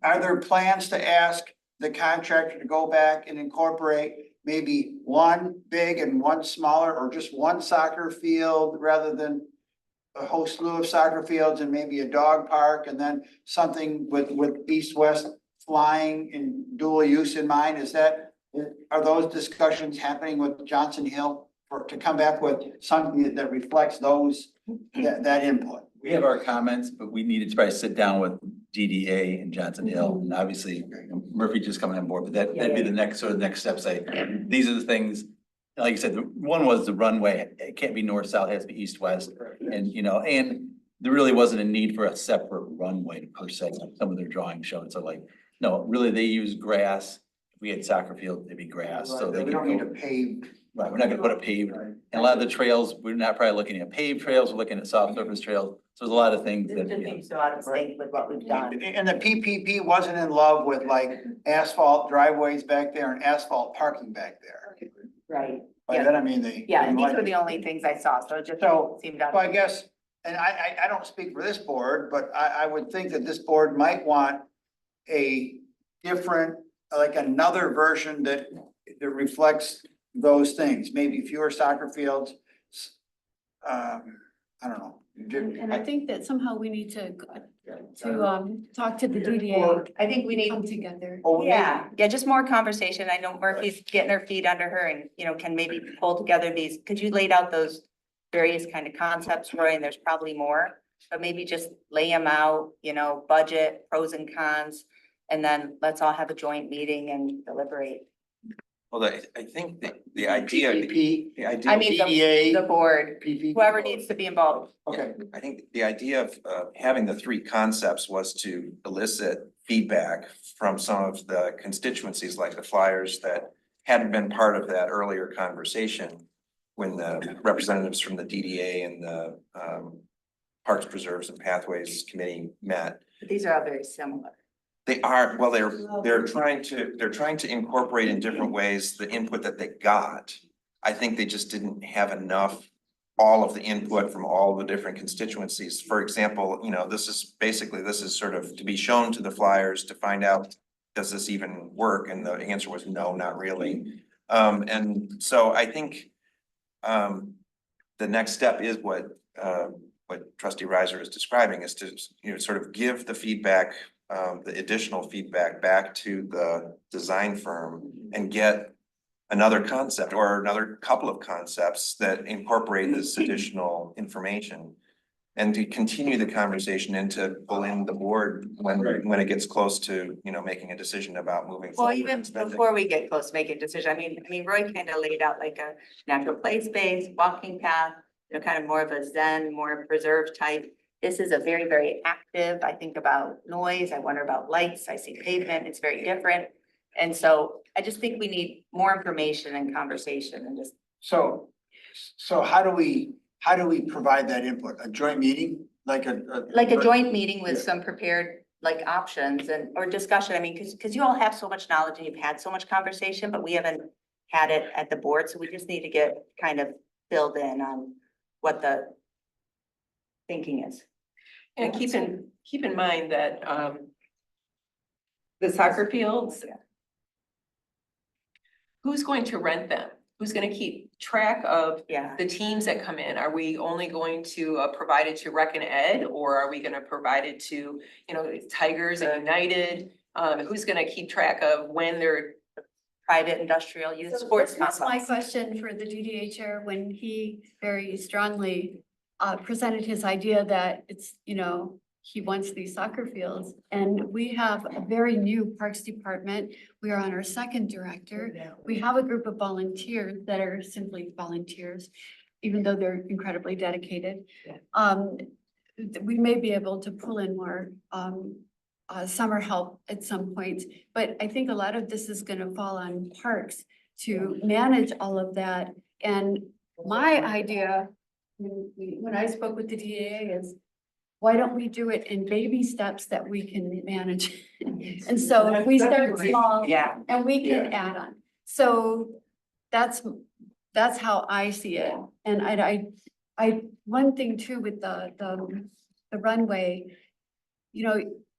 are there plans to ask the contractor to go back and incorporate maybe one big and one smaller, or just one soccer field rather than a whole slew of soccer fields and maybe a dog park, and then something with east-west flying and dual use in mind? Are those discussions happening with Johnson Hill to come back with something that reflects that input? We have our comments, but we needed to probably sit down with DDA and Johnson Hill, and obviously Murphy just coming on board, but that'd be the next steps. These are the things, like you said, one was the runway. It can't be north-south, it has to be east-west. And, and there really wasn't a need for a separate runway per se, like some of their drawings showed. So like, no, really they use grass. If we had soccer field, it'd be grass, so they We don't need a could go. paved. Right, we're not gonna put a paved, and a lot of the trails, we're not probably looking at paved trails, we're looking at soft surface trails. So there's a lot of things This that, just seems so out of sync with what we've done. And the PPP wasn't in love with like asphalt driveways back there and asphalt parking back there. Right. By that I mean they. Yeah, and these were the only things I saw, so it just So, seemed out. So I guess, and I don't speak for this board, but I would think that this board might want a different, like another version that reflects those things, maybe fewer soccer fields. I don't know. And I think that somehow we need to talk to the DDA. I think we need. Come together. Yeah, just more conversation. I know Murphy's getting her feet under her and, can maybe pull together these, could you lay out those various kind of concepts, Roy? And there's probably more, but maybe just lay them out, budget, pros and cons. And then let's all have a joint meeting and deliberate. Well, I think the idea, PPP, the idea. I mean, the board, PPP. whoever needs to be involved. Okay. I think the idea of having the 3 concepts was to elicit feedback from some of the constituencies, like the flyers that hadn't been part of that earlier conversation when the representatives from the DDA and the Parks, Preserves and Pathways Committee met. But these are all very similar. They are, well, they're trying to incorporate in different ways the input that they got. I think they just didn't have enough, all of the input from all the different constituencies. For example, this is sort of to be shown to the flyers to find out, does this even work? And the answer was no, not really. And so I think the next step is what Trustee Reiser is describing, is to, sort of give the feedback, the additional feedback back to the design firm and get another concept or another couple of concepts that incorporate this additional information. And to continue the conversation and to pull in the board when it gets close to, making a decision about moving Well, forward. even before we get close to making a decision, I mean, Roy kind of laid out like a natural play space, walking path, kind of more of a Zen, more preserved type. This is a very, very active. I think about noise. I wonder about lights. I see pavement. It's very different. And so I just think we need more information and conversation and just. So how do we provide that input? A joint meeting, like a joint meeting with some prepared options or discussion. I mean, because you all have so much knowledge and you've had so much conversation, but we haven't had it at the board. So we just need to get kind of filled in on what the thinking is. And keep in mind that the soccer fields, who's going to rent them? who's gonna keep track of Yeah. the teams that come in? Are we only going to provide it to Rec and Ed, or are we gonna provide it to, Tigers and United? Who's gonna keep track of when they're, Private industrial use So sports that's my complex. question for the GDA chair, when he very strongly presented his idea that it's, he wants these soccer fields. And we have a very new Parks Department. We are on our second director. We have a group of volunteers that are simply volunteers, even though they're incredibly dedicated. We may be able to pull in more summer help at some point, but I think a lot of this is gonna fall on parks to manage all of that. And my idea, when I spoke with the DAA, is why don't we do it in baby steps that we can manage? And so if we start small Yeah. and we can add on. So that's how I see it. And one thing too with the runway,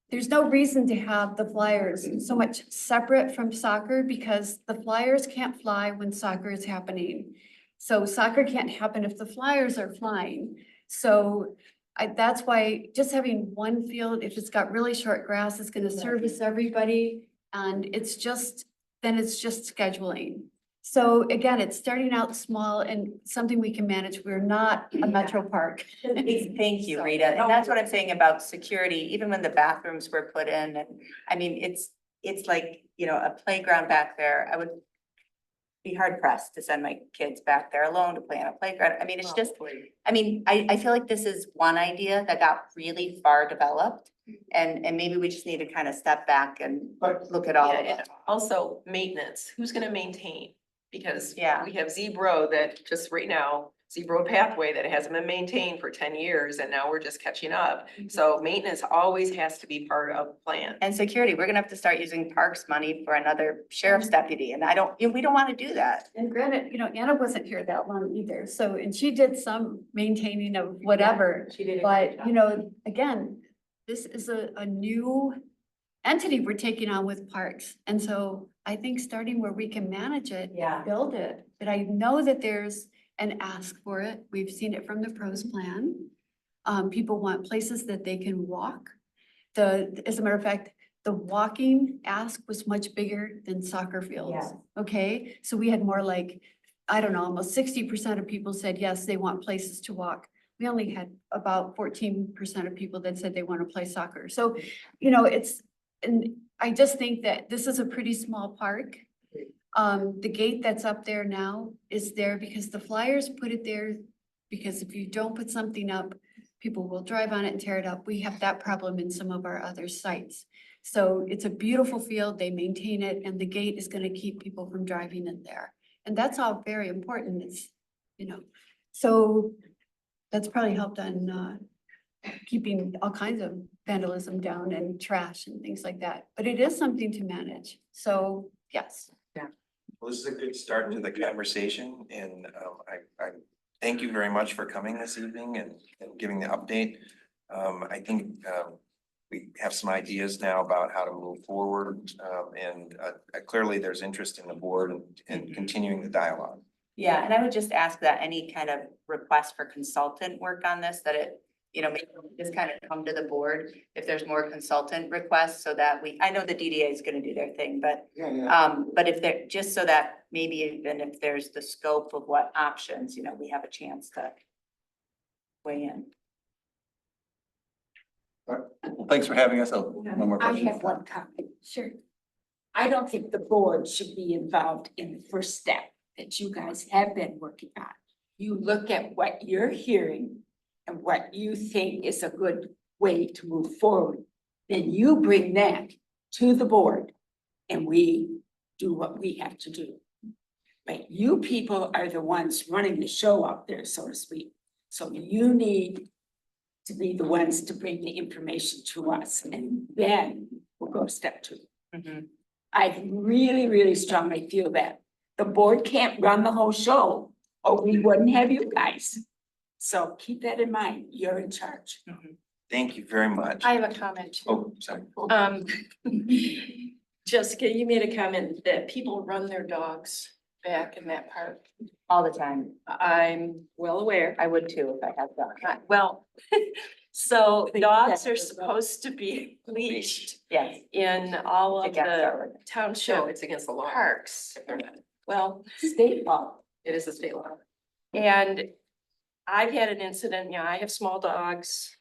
there's no reason to have the Flyers so much separate from soccer, because the Flyers can't fly when soccer is happening. So soccer can't happen if the Flyers are flying. So that's why just having one field, if it's got really short grass, it's gonna service everybody. And then it's just scheduling. So again, it's starting out small and something we can manage. We're not a metro park. Thank you, Rita. And that's what I'm saying about security, even when the bathrooms were put in. And I mean, it's like, a playground back there. I would be hard pressed to send my kids back there alone to play on a playground. I mean, it's just, I feel like this is one idea that got really far developed. And maybe we just need to kind of step back and look at all of and it. also maintenance? Who's gonna maintain? Because Yeah. we have Zebro that just right now, Zebro pathway that hasn't been maintained for 10 years, and now we're just catching up. So maintenance always has to be part of the plan. And security, we're gonna have to start using parks money for another sheriff's deputy. And we don't want to do that. And granted, Anna wasn't here that long either, so, and she did some maintaining of whatever. She did. But, again, this is a new entity we're taking on with parks. And so I think starting where we can manage it, Yeah. build it. But I know that there's an ask for it. We've seen it from the pros plan. People want places that they can walk. As a matter of fact, the walking ask was much bigger than soccer fields. Yes. Okay, so we had more like, I don't know, almost 60% of people said, yes, they want places to walk. We only had about 14% of people that said they want to play soccer. So, and I just think that this is a pretty small park. The gate that's up there now is there because the Flyers put it there, because if you don't put something up, people will drive on it and tear it up. We have that problem in some of our other sites. So it's a beautiful field, they maintain it, and the gate is gonna keep people from driving in there. And that's all very important, so that's probably helped on keeping all kinds of vandalism down and trash and things like that. But it is something to manage, so yes. Well, this is a good start to the conversation, and I thank you very much for coming this evening and giving the update. I think we have some ideas now about how to move forward, and clearly there's interest in the board and continuing the dialogue. Yeah, and I would just ask that any kind of request for consultant work on this, that it, maybe just kind of come to the board if there's more consultant requests, so that I know the DDA is gonna do their thing, but but if they're, just so that maybe even if there's the scope of what options, we have a chance to weigh in. Well, thanks for having us. Oh, one more I question. have one comment. Sure. I don't think the board should be involved in the first step that you guys have been working on. You look at what you're hearing and what you think is a good way to move forward. Then you bring that to the board and we do what we have to do. But you people are the ones running the show out there, so to speak. So you need to be the ones to bring the information to us, and then we'll go to step 2. I really, really strongly feel that the board can't run the whole show, or we wouldn't have you guys. So keep that in mind. You're in charge. Thank you very much. I have a comment too. Oh, sorry. Jessica, you made a comment that people run their dogs back in that park. All the time. I'm well aware. I would too if I had dogs. Well, so dogs are supposed to be leashed Yes. in all of Against our the ordinance. township It's against the law. parks. If they're not. Well, state law. It is a state law. And I've had an incident, you know, I have small dogs.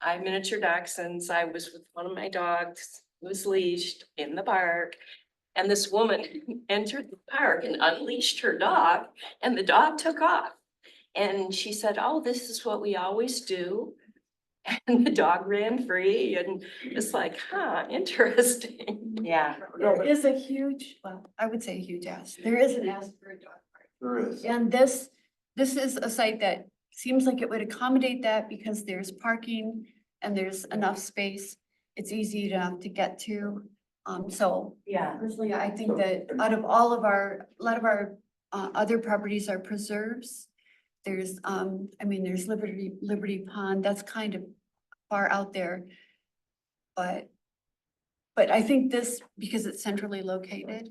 I have miniature dachshunds. I was with one of my dogs who was leashed in the park. And this woman entered the park and unleashed her dog and the dog took off. And she said, oh, this is what we always do. And the dog ran free and it's like, huh, interesting. Yeah. There is a huge, well, I would say a huge ask. There is an ask for a dog park. There is. And this is a site that seems like it would accommodate that because there's parking and there's enough space. It's easy to get to. So Yeah. personally, I think that out of all of our, a lot of our other properties are preserves. There's, I mean, there's Liberty Pond, that's kind of far out there. But I think this, because it's centrally located,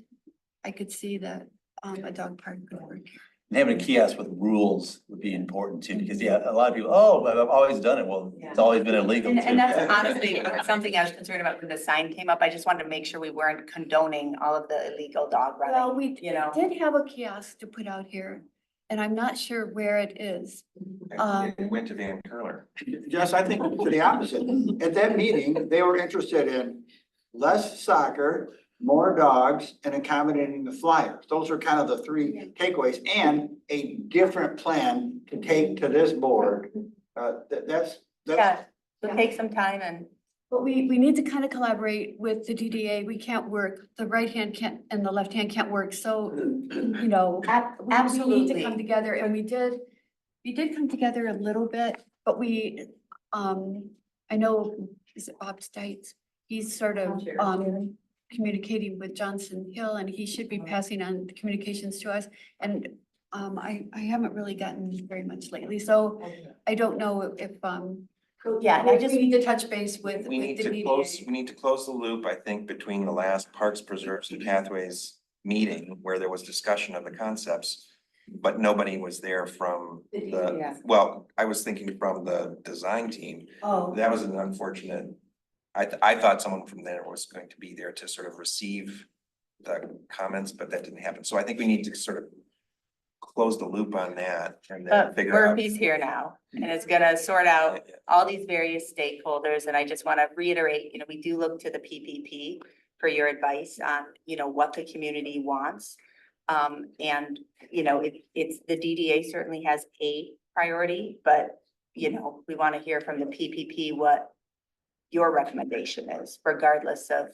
I could see that a dog park could work. And having a kiosk with rules would be important too, because yeah, a lot of people, oh, but I've always done it. Well, it's always been illegal. And too. that's honestly something I was concerned about when the sign came up. I just wanted to make sure we weren't condoning all of the illegal dog Well, running, we you know? did have a kiosk to put out here, and I'm not sure where it is. It went to Van Curler. Jess, I think to the opposite. At that meeting, they were interested in less soccer, more dogs, and accommodating the flyers. Those are kind of the three takeaways, and a different plan to take to this board. That's. Yeah, so take some time and. But we need to kind of collaborate with the DDA. We can't work, the right hand can't, and the left hand can't work, so, you know. We need to Absolutely. come together, and we did come together a little bit, but we, I know, is it Bob Stites? He's sort of, communicating with Johnson Hill, and he should be passing on the communications to us. And, I haven't really gotten very much lately, so I don't know if, Yeah, and I just. we need to touch base with We need the to close, DDA. we need to close the loop, I think, between the last Parks, Preserves and Pathways meeting where there was discussion of the concepts. But nobody was there from Yeah. well, I was thinking from the design team. Oh. That was an unfortunate. I thought someone from there was going to be there to sort of receive the comments, but that didn't happen. So I think we need to sort of close the loop on that and then But figure out. Murphy's here now and it's gonna sort out all these various stakeholders. And I just want to reiterate, you know, we do look to the PPP for your advice on, you know, what the community wants. And, you know, it's the DDA certainly has a priority, but, you know, we want to hear from the PPP what your recommendation is, regardless of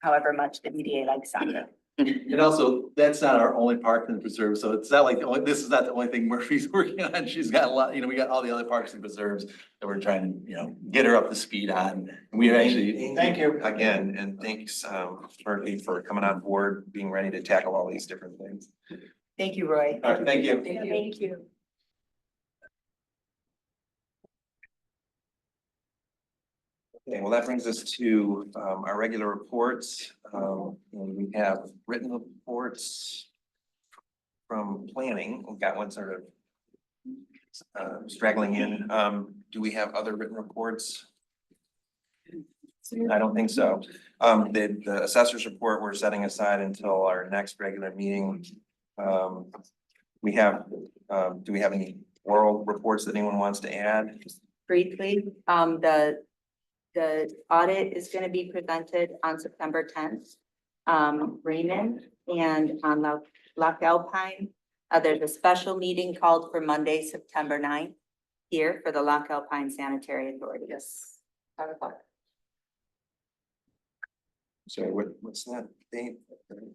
however much the DDA likes soccer. And also, that's not our only park in the preserve, so it's not like this is not the only thing Murphy's working on. She's got a lot, you know, we got all the other parks and preserves that we're trying to, you know, get her up to speed on. And we actually. Thank you again, and thanks, Murphy, for coming on board, being ready to tackle all these different things. Thank you, Roy. All right, thank you. Thank you. Okay, well, that brings us to our regular reports. And we have written reports from planning. We've got one sort of straggling in. Do we have other written reports? I don't think so. The assessor's report we're setting aside until our next regular meeting. We have, do we have any oral reports that anyone wants to add? Briefly, the audit is gonna be presented on September 10th. Raymond and on Loch Alpine. There's a special meeting called for Monday, September 9th here for the Loch Alpine Sanitary Authority. Yes. 5 o'clock. So what's that date?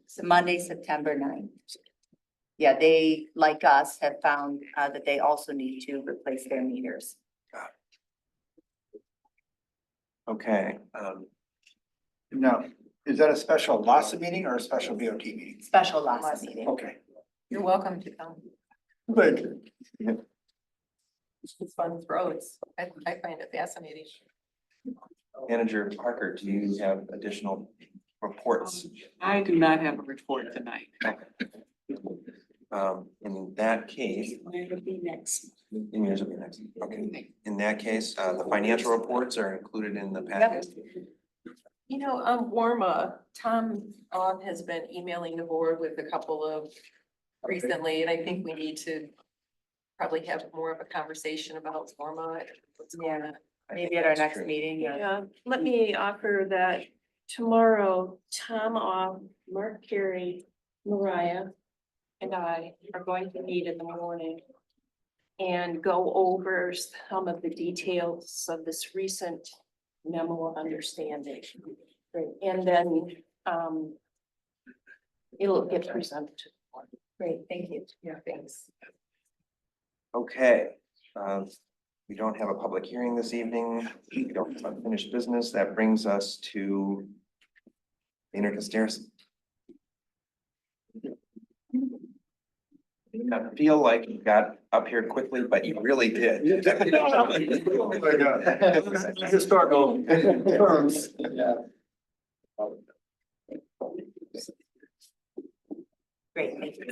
So Monday, September 9th. Yeah, they, like us, have found that they also need to replace their meters. Okay, No, is that a special LASA meeting or a special BOT meeting? Special last meeting. Okay, You're welcome to come. good. It's fun with roads. I find it fascinating. Manager Parker, do you have additional reports? I do not have a report tonight. In that case, Mine would be next. in yours will be next, okay. In that case, the financial reports are included in the packet. You know, Tom has been emailing the board with a couple of recently, and I think we need to probably have more of a conversation about Warma. What's going on. Maybe at our next meeting. Yeah, let me offer that tomorrow, Tom off, Mark Carey, Mariah, and I are going to meet in the morning and go over some of the details of this recent memo of understanding. And then, it'll get presented to the board. Great, thank you. Yeah, thanks. Okay, we don't have a public hearing this evening. We don't have unfinished business. That brings us to Maynard Casteris. I feel like you got up here quickly, but you really did. Historical terms. Yeah. Great, thank you.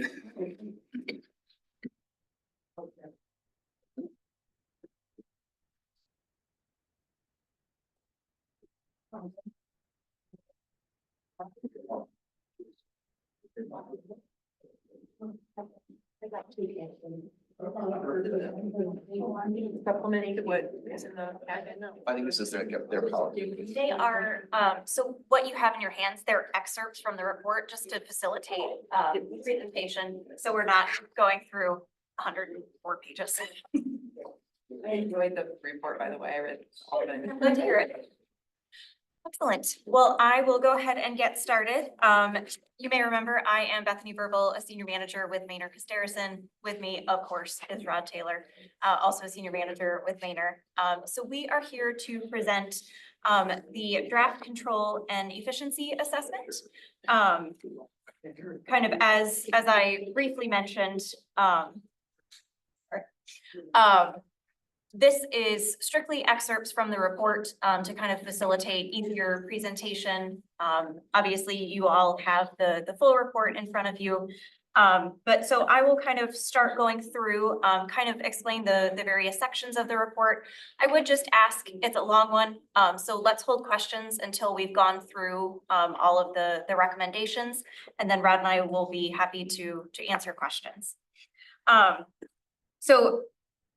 Supplementing what is in the packet now. I think this is their policy. They are, so what you have in your hands, they're excerpts from the report just to facilitate the presentation. So we're not going through 104 pages. I enjoyed the report, by the way. I read all of it. I'm glad to hear it. Excellent. Well, I will go ahead and get started. You may remember I am Bethany Verbal, a senior manager with Maynard Casterison. With me, of course, is Rod Taylor, also a senior manager with Maynard. So we are here to present the draft control and efficiency assessment. Kind of as I briefly mentioned, this is strictly excerpts from the report to kind of facilitate easier presentation. Obviously, you all have the full report in front of you. But so I will kind of start going through, kind of explain the various sections of the report. I would just ask, it's a long one, so let's hold questions until we've gone through all of the recommendations, and then Rod and I will be happy to answer questions. So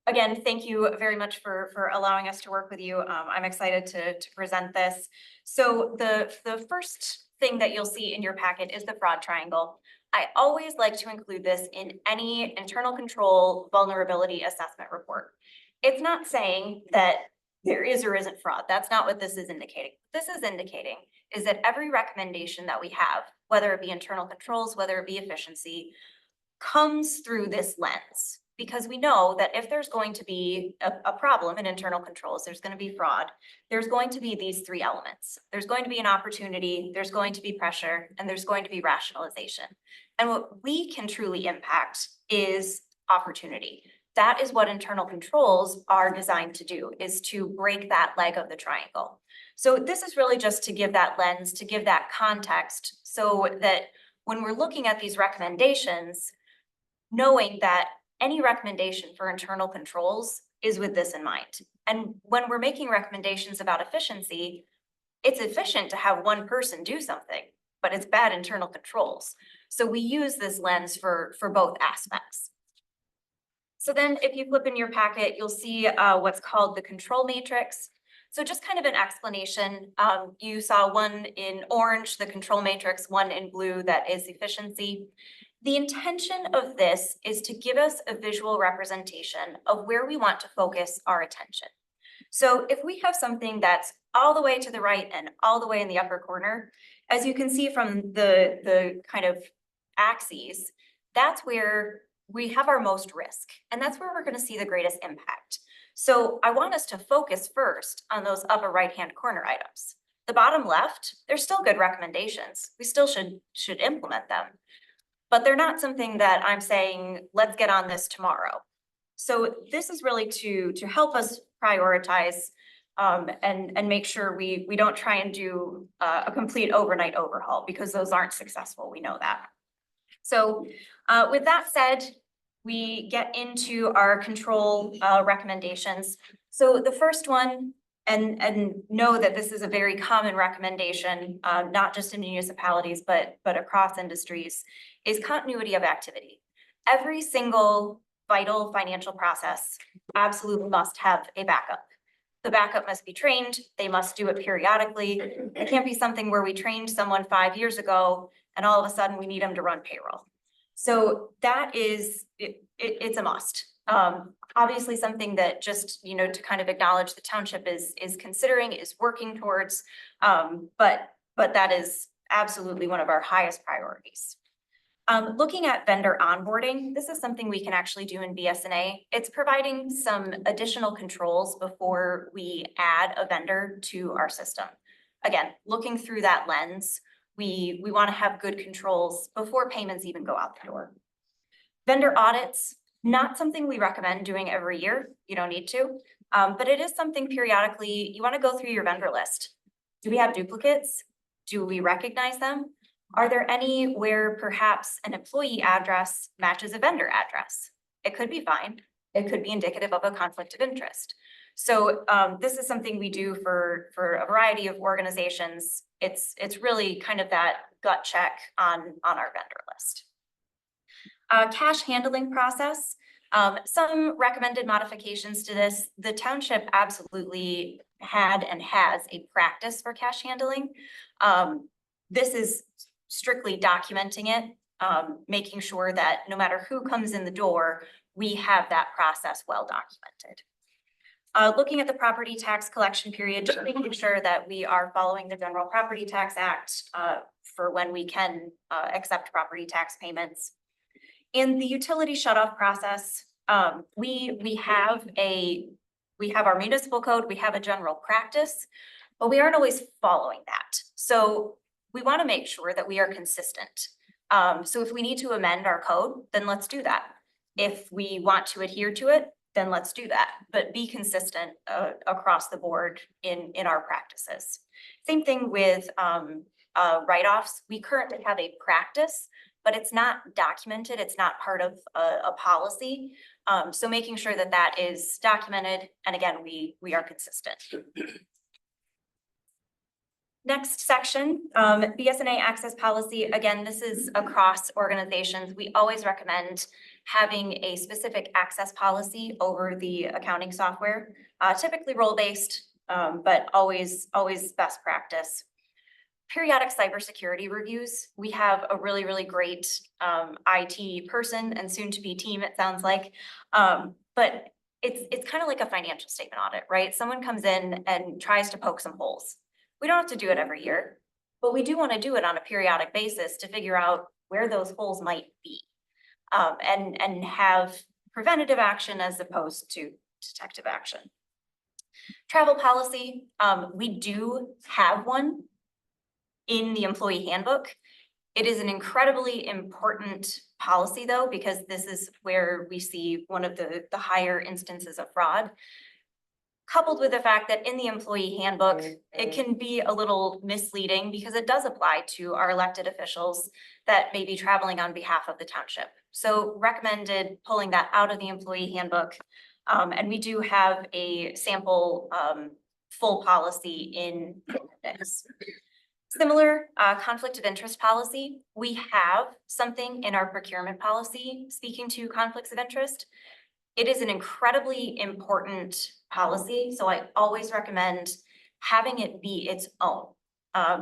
again, thank you very much for allowing us to work with you. I'm excited to present this. So the first thing that you'll see in your packet is the fraud triangle. I always like to include this in any internal control vulnerability assessment report. It's not saying that there is or isn't fraud. That's not what this is indicating. What this is indicating is that every recommendation that we have, whether it be internal controls, whether it be efficiency, comes through this lens. Because we know that if there's going to be a problem in internal controls, there's going to be fraud, there's going to be these three elements. There's going to be an opportunity, there's going to be pressure, and there's going to be rationalization. And what we can truly impact is opportunity. That is what internal controls are designed to do, is to break that leg of the triangle. So this is really just to give that lens, to give that context, so that when we're looking at these recommendations, knowing that any recommendation for internal controls is with this in mind. And when we're making recommendations about efficiency, it's efficient to have one person do something, but it's bad internal controls. So we use this lens for both aspects. So then if you flip in your packet, you'll see what's called the control matrix. So just kind of an explanation. You saw one in orange, the control matrix, one in blue, that is efficiency. The intention of this is to give us a visual representation of where we want to focus our attention. So if we have something that's all the way to the right and all the way in the upper corner, as you can see from the kind of axes, that's where we have our most risk, and that's where we're going to see the greatest impact. So I want us to focus first on those upper right-hand corner items. The bottom left, they're still good recommendations. We still should implement them. But they're not something that I'm saying, let's get on this tomorrow. So this is really to help us prioritize and make sure we don't try and do a complete overnight overhaul, because those aren't successful. We know that. So with that said, we get into our control recommendations. So the first one, and know that this is a very common recommendation, not just in municipalities, but across industries, is continuity of activity. Every single vital financial process absolutely must have a backup. The backup must be trained. They must do it periodically. It can't be something where we trained someone 5 years ago and all of a sudden we need them to run payroll. So that is, it's a must. Obviously something that just, to kind of acknowledge the township is considering, is working towards, but that is absolutely one of our highest priorities. Looking at vendor onboarding, this is something we can actually do in BSNA. It's providing some additional controls before we add a vendor to our system. Again, looking through that lens, we want to have good controls before payments even go out the door. Vendor audits, not something we recommend doing every year. You don't need to, but it is something periodically you want to go through your vendor list. Do we have duplicates? Do we recognize them? Are there any where perhaps an employee address matches a vendor address? It could be fine. It could be indicative of a conflict of interest. So this is something we do for a variety of organizations. It's really kind of that gut check on our vendor list. Cash handling process. Some recommended modifications to this. The township absolutely had and has a practice for cash handling. This is strictly documenting it, making sure that no matter who comes in the door, we have that process well documented. Looking at the property tax collection period, just making sure that we are following the General Property Tax Act for when we can accept property tax payments. In the utility shutoff process, we have our municipal code, we have a general practice, but we aren't always following that. So we want to make sure that we are consistent. So if we need to amend our code, then let's do that. If we want to adhere to it, then let's do that, but be consistent across the board in our practices. Same thing with write-offs. We currently have a practice, but it's not documented. It's not part of a policy. So making sure that that is documented. And again, we are consistent. Next section, BSNA access policy. Again, this is across organizations. We always recommend having a specific access policy over the accounting software, typically role-based, but always best practice. Periodic cybersecurity reviews. We have a really, really great IT person and soon to be team, it sounds like. But it's kind of like a financial statement audit, right? Someone comes in and tries to poke some holes. We don't have to do it every year, but we do want to do it on a periodic basis to figure out where those holes might be, and have preventative action as opposed to detective action. Travel policy, we do have one in the employee handbook. It is an incredibly important policy though, because this is where we see one of the higher instances of fraud. Coupled with the fact that in the employee handbook, it can be a little misleading because it does apply to our elected officials that may be traveling on behalf of the township. So recommended pulling that out of the employee handbook. And we do have a sample full policy in this. Similar conflict of interest policy. We have something in our procurement policy speaking to conflicts of interest. It is an incredibly important policy, so I always recommend having it be its own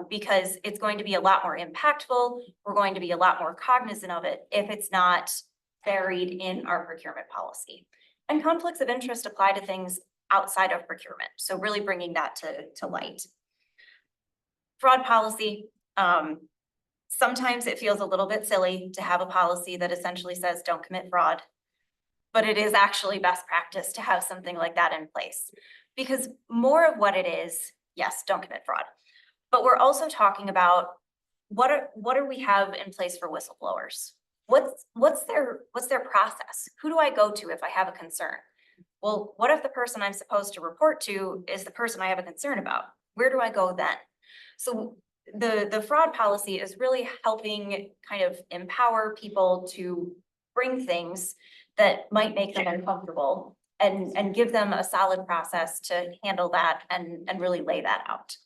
because it's going to be a lot more impactful. We're going to be a lot more cognizant of it if it's not buried in our procurement policy. And conflicts of interest apply to things outside of procurement, so really bringing that to light. Fraud policy. Sometimes it feels a little bit silly to have a policy that essentially says don't commit fraud. But it is actually best practice to have something like that in place because more of what it is, yes, don't commit fraud, but we're also talking about what do we have in place for whistleblowers? What's their process? Who do I go to if I have a concern? Well, what if the person I'm supposed to report to is the person I have a concern about? Where do I go then? So the fraud policy is really helping kind of empower people to bring things that might make them uncomfortable and give them a solid process to handle that and really lay that out.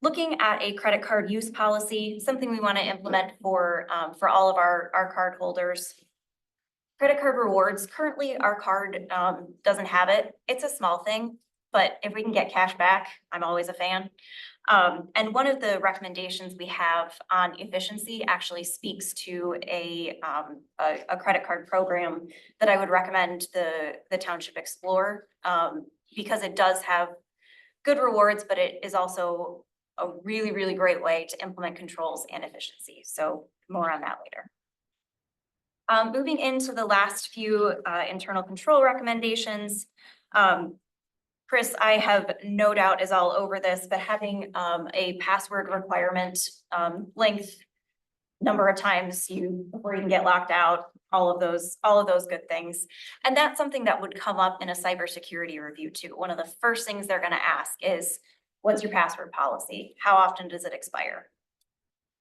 Looking at a credit card use policy, something we want to implement for all of our card holders. Credit card rewards, currently our card doesn't have it. It's a small thing, but if we can get cash back, I'm always a fan. And one of the recommendations we have on efficiency actually speaks to a credit card program that I would recommend the township explore, because it does have good rewards, but it is also a really, really great way to implement controls and efficiency. So more on that later. Moving into the last few internal control recommendations. Chris, I have no doubt is all over this, but having a password requirement, length, number of times before you can get locked out, all of those good things. And that's something that would come up in a cybersecurity review too. One of the first things they're going to ask is, what's your password policy? How often does it expire?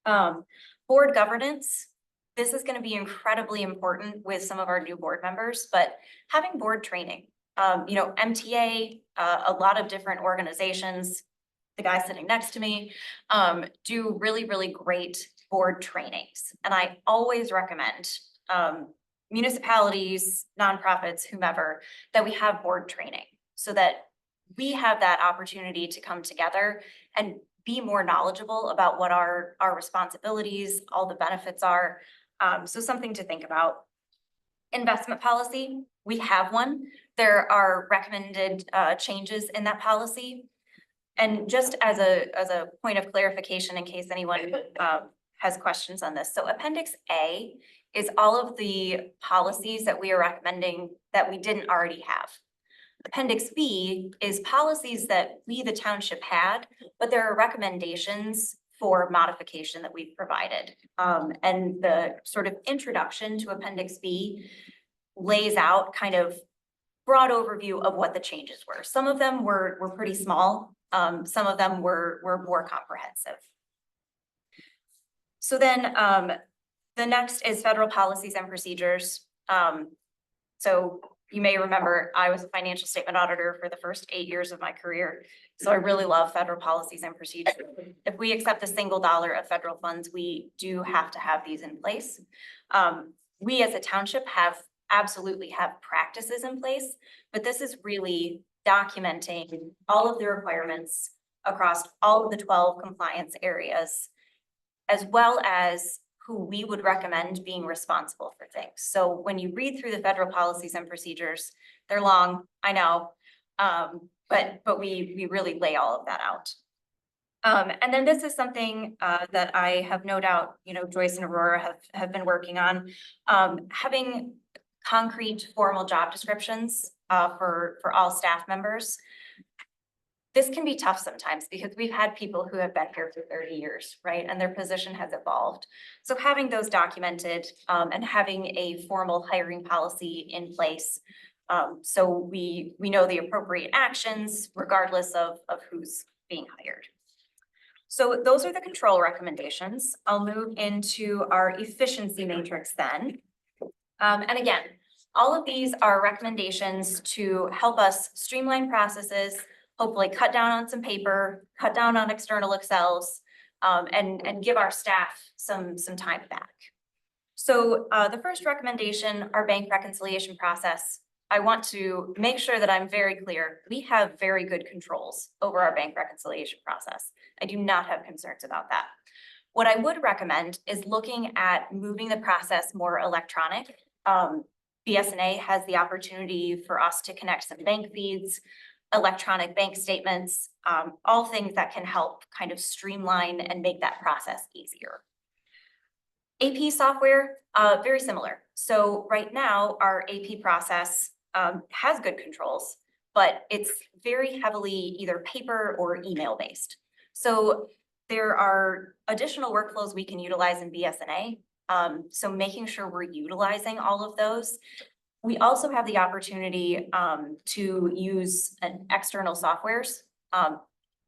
Board governance. This is going to be incredibly important with some of our new board members, but having board training. MTA, a lot of different organizations, the guy sitting next to me, do really, really great board trainings. And I always recommend municipalities, nonprofits, whomever, that we have board training so that we have that opportunity to come together and be more knowledgeable about what our responsibilities, all the benefits are. So something to think about. Investment policy, we have one. There are recommended changes in that policy. And just as a point of clarification, in case anyone has questions on this. So Appendix A is all of the policies that we are recommending that we didn't already have. Appendix B is policies that we, the township, had, but there are recommendations for modification that we've provided. And the sort of introduction to Appendix B lays out kind of broad overview of what the changes were. Some of them were pretty small. Some of them were more comprehensive. So then the next is federal policies and procedures. So you may remember I was a financial statement auditor for the first 8 years of my career. So I really love federal policies and procedures. If we accept a single dollar of federal funds, we do have to have these in place. We as a township absolutely have practices in place, but this is really documenting all of the requirements across all of the 12 compliance areas, as well as who we would recommend being responsible for things. So when you read through the federal policies and procedures, they're long, I know, but we really lay all of that out. And then this is something that I have no doubt, Joyce and Aurora have been working on, having concrete formal job descriptions for all staff members. This can be tough sometimes because we've had people who have been here for 30 years, right? And their position has evolved. So having those documented and having a formal hiring policy in place, so we know the appropriate actions regardless of who's being hired. So those are the control recommendations. I'll move into our efficiency matrix then. And again, all of these are recommendations to help us streamline processes, hopefully cut down on some paper, cut down on external Excels, and give our staff some time back. So the first recommendation, our bank reconciliation process. I want to make sure that I'm very clear. We have very good controls over our bank reconciliation process. I do not have concerns about that. What I would recommend is looking at moving the process more electronic. BSNA has the opportunity for us to connect some bank feeds, electronic bank statements, all things that can help kind of streamline and make that process easier. AP software, very similar. So right now, our AP process has good controls, but it's very heavily either paper or email based. So there are additional workflows we can utilize in BSNA. So making sure we're utilizing all of those. We also have the opportunity to use external softwares.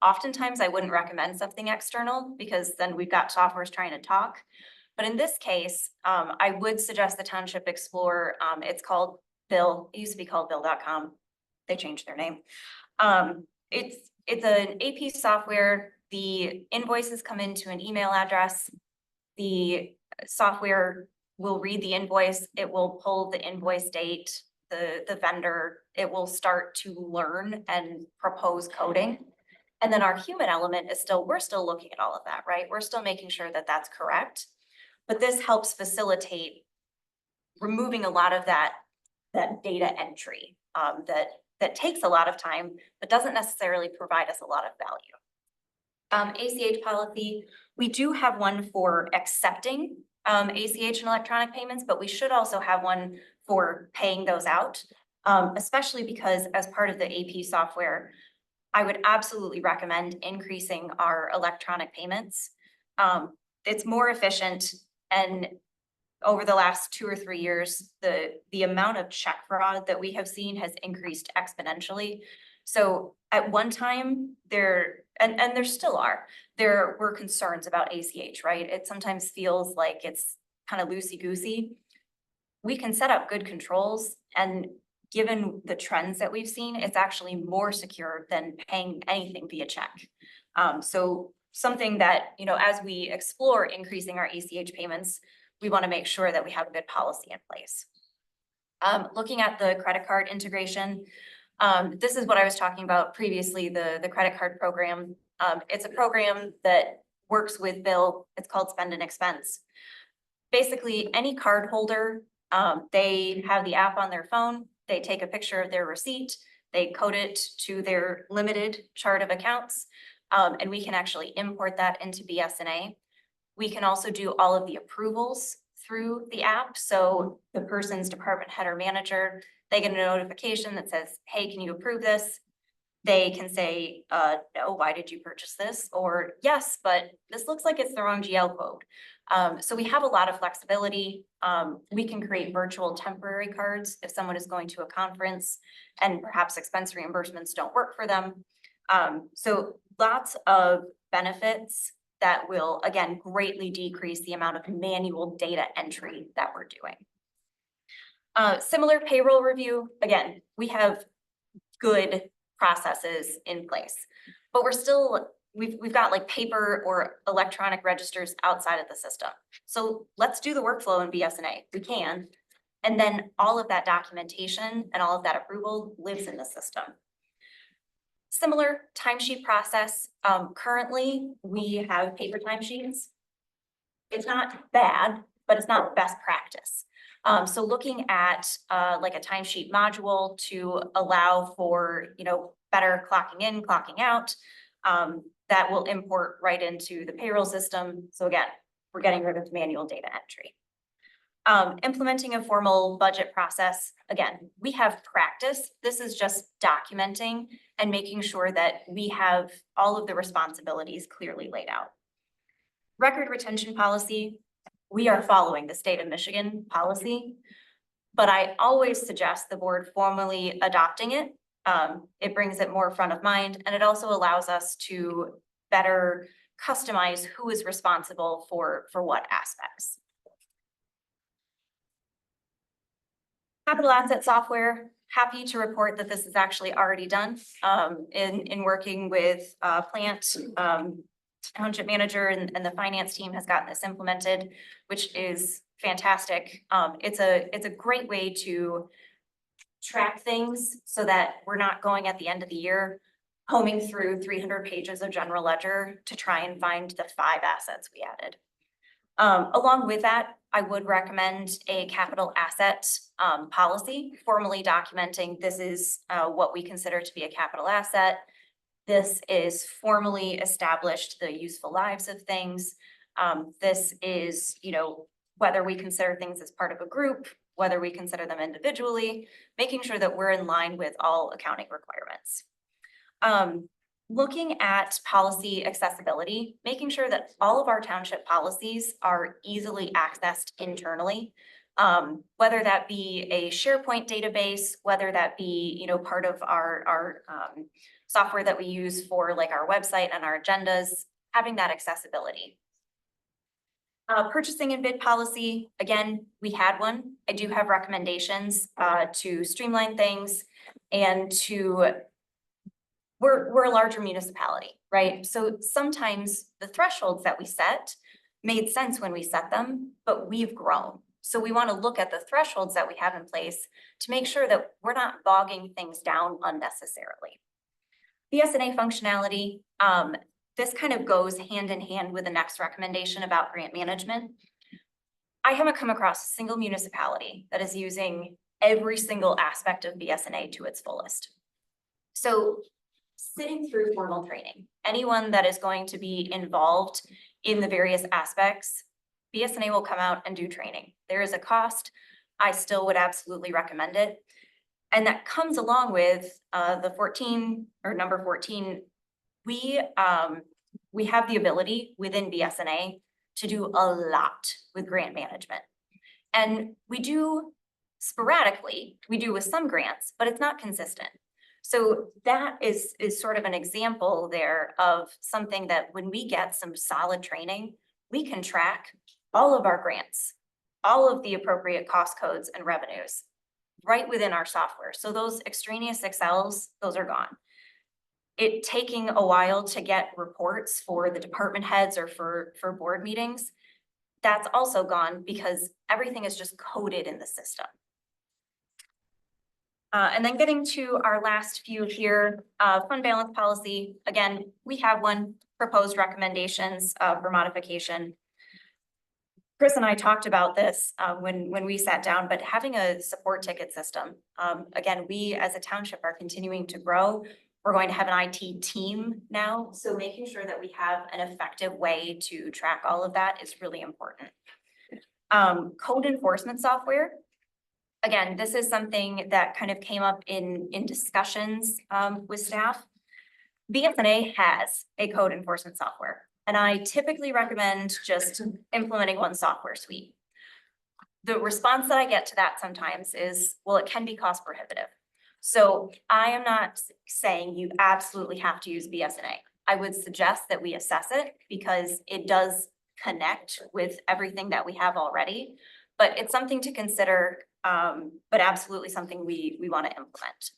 Oftentimes, I wouldn't recommend something external because then we've got softwares trying to talk. But in this case, I would suggest the township explore, it's called Bill, it used to be called Bill.com. They changed their name. It's an AP software. The invoices come into an email address. The software will read the invoice. It will pull the invoice date, the vendor. It will start to learn and propose coding. And then our human element is we're still looking at all of that, right? We're still making sure that that's correct. But this helps facilitate removing a lot of that data entry that takes a lot of time, but doesn't necessarily provide us a lot of value. ACH policy, we do have one for accepting ACH and electronic payments, but we should also have one for paying those out, especially because as part of the AP software, I would absolutely recommend increasing our electronic payments. It's more efficient, and over the last 2 or 3 years, the amount of check fraud that we have seen has increased exponentially. So at one time there still there were concerns about ACH, right? It sometimes feels like it's kind of loosey-goosey. We can set up good controls, and given the trends that we've seen, it's actually more secure than paying anything via check. So something that, you know, as we explore increasing our ACH payments, we want to make sure that we have a good policy in place. Looking at the credit card integration, this is what I was talking about previously, the credit card program. It's a program that works with Bill. It's called Spend and Expense. Basically, any card holder, they have the app on their phone. They take a picture of their receipt. They code it to their limited chart of accounts, and we can actually import that into BS&A. We can also do all of the approvals through the app. So the person's department head or manager, they get a notification that says, hey, can you approve this? They can say, no, why did you purchase this? Or yes, but this looks like it's the wrong GL code. So we have a lot of flexibility. We can create virtual temporary cards if someone is going to a conference and perhaps expense reimbursements don't work for them. So lots of benefits that will, again, greatly decrease the amount of manual data entry that we're doing. Similar payroll review, again, we have good processes in place, but we've got like paper or electronic registers outside of the system. So let's do the workflow in BS&A. We can, and then all of that documentation and all of that approval lives in the system. Similar timesheet process. Currently, we have paper timesheets. It's not bad, but it's not best practice. So looking at like a timesheet module to allow for, you know, better clocking in, clocking out, that will import right into the payroll system. So again, we're getting rid of manual data entry. Implementing a formal budget process. Again, we have practice. This is just documenting and making sure that we have all of the responsibilities clearly laid out. Record retention policy. We are following the state of Michigan policy, but I always suggest the board formally adopting it. It brings it more front of mind, and it also allows us to better customize who is responsible for what aspects. Capital asset software, happy to report that this is actually already done in working with Plant. Township manager and the finance team has gotten this implemented, which is fantastic. It's a great way to track things so that we're not going at the end of the year combing through 300 pages of general ledger to try and find the 5 assets we added. Along with that, I would recommend a capital asset policy, formally documenting this is what we consider to be a capital asset. This is formally established the useful lives of things. This is, you know, whether we consider things as part of a group, whether we consider them individually, making sure that we're in line with all accounting requirements. Looking at policy accessibility, making sure that all of our township policies are easily accessed internally. Whether that be a SharePoint database, whether that be, you know, part of our software that we use for like our website and our agendas, having that accessibility. Purchasing and bid policy, again, we had one. I do have recommendations to streamline things and we're a larger municipality, right? So sometimes the thresholds that we set made sense when we set them, but we've grown. So we want to look at the thresholds that we have in place to make sure that we're not bogging things down unnecessarily. BSNA functionality, this kind of goes hand in hand with the next recommendation about grant management. I haven't come across a single municipality that is using every single aspect of BSNA to its fullest. So sitting through formal training, anyone that is going to be involved in the various aspects, BSNA will come out and do training. There is a cost. I still would absolutely recommend it. And that comes along with the 14 or number 14. We have the ability within BSNA to do a lot with grant management. And we do sporadically, we do with some grants, but it's not consistent. So that is sort of an example there of something that when we get some solid training, we can track all of our grants, all of the appropriate cost codes and revenues right within our software. So those extraneous Excels, those are gone. It taking a while to get reports for the department heads or for board meetings, that's also gone because everything is just coded in the system. And then getting to our last few here, fund balance policy. Again, we have one proposed recommendations for modification. Chris and I talked about this when we sat down, but having a support ticket system. Again, we as a township are continuing to grow. We're going to have an IT team now. So making sure that we have an effective way to track all of that is really important. Code enforcement software. Again, this is something that kind of came up in discussions with staff. BSNA has a code enforcement software, and I typically recommend just implementing one software suite. The response that I get to that sometimes is, well, it can be cost prohibitive. So I am not saying you absolutely have to use BSNA. I would suggest that we assess it because it does connect with everything that we have already, but it's something to consider. But absolutely something we want to implement.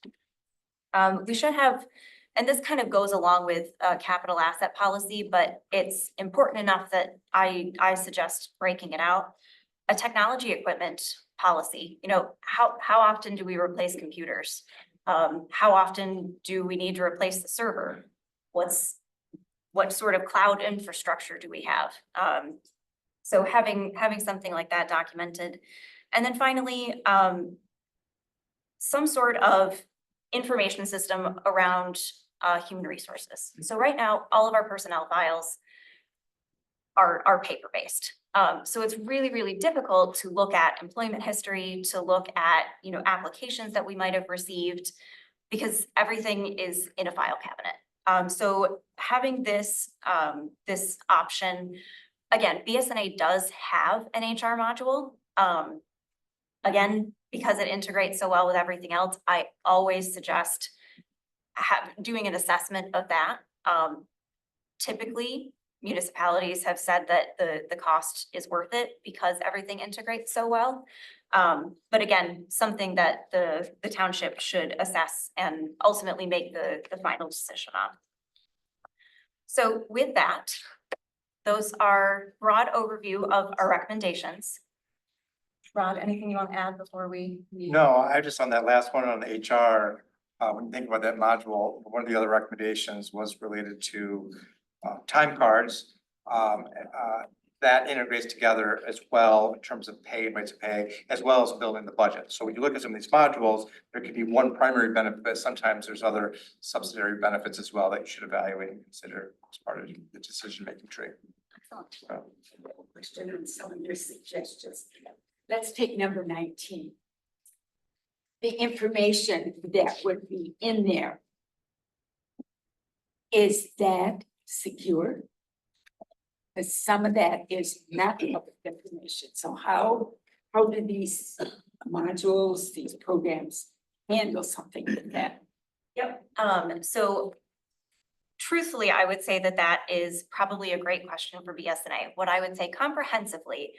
We should have, and this kind of goes along with capital asset policy, but it's important enough that I suggest breaking it out. A technology equipment policy, you know, how often do we replace computers? How often do we need to replace the server? What sort of cloud infrastructure do we have? So having something like that documented. And then finally, some sort of information system around human resources. So right now, all of our personnel files are paper-based. So it's really, really difficult to look at employment history, to look at, you know, applications that we might have received, because everything is in a file cabinet. So having this option, again, BSNA does have an HR module. Again, because it integrates so well with everything else, I always suggest doing an assessment of that. Typically, municipalities have said that the cost is worth it because everything integrates so well. But again, something that the township should assess and ultimately make the final decision on. So with that, those are broad overview of our recommendations. Rod, anything you want to add before we? No, I just on that last one on the HR, when you think about that module, one of the other recommendations was related to time cards. That integrates together as well in terms of pay, rates of pay, as well as building the budget. So when you look at some of these modules, there could be one primary benefit, but sometimes there's other subsidiary benefits as well that you should evaluate and consider as part of the decision-making tree. Question on some of your suggestions. Let's take number 19. The information that would be in there, is that secure? Because some of that is not public information. So how how do these modules, these programs handle something like that? Yep, so truthfully, I would say that that is probably a great question for BSNA. What I would say comprehensively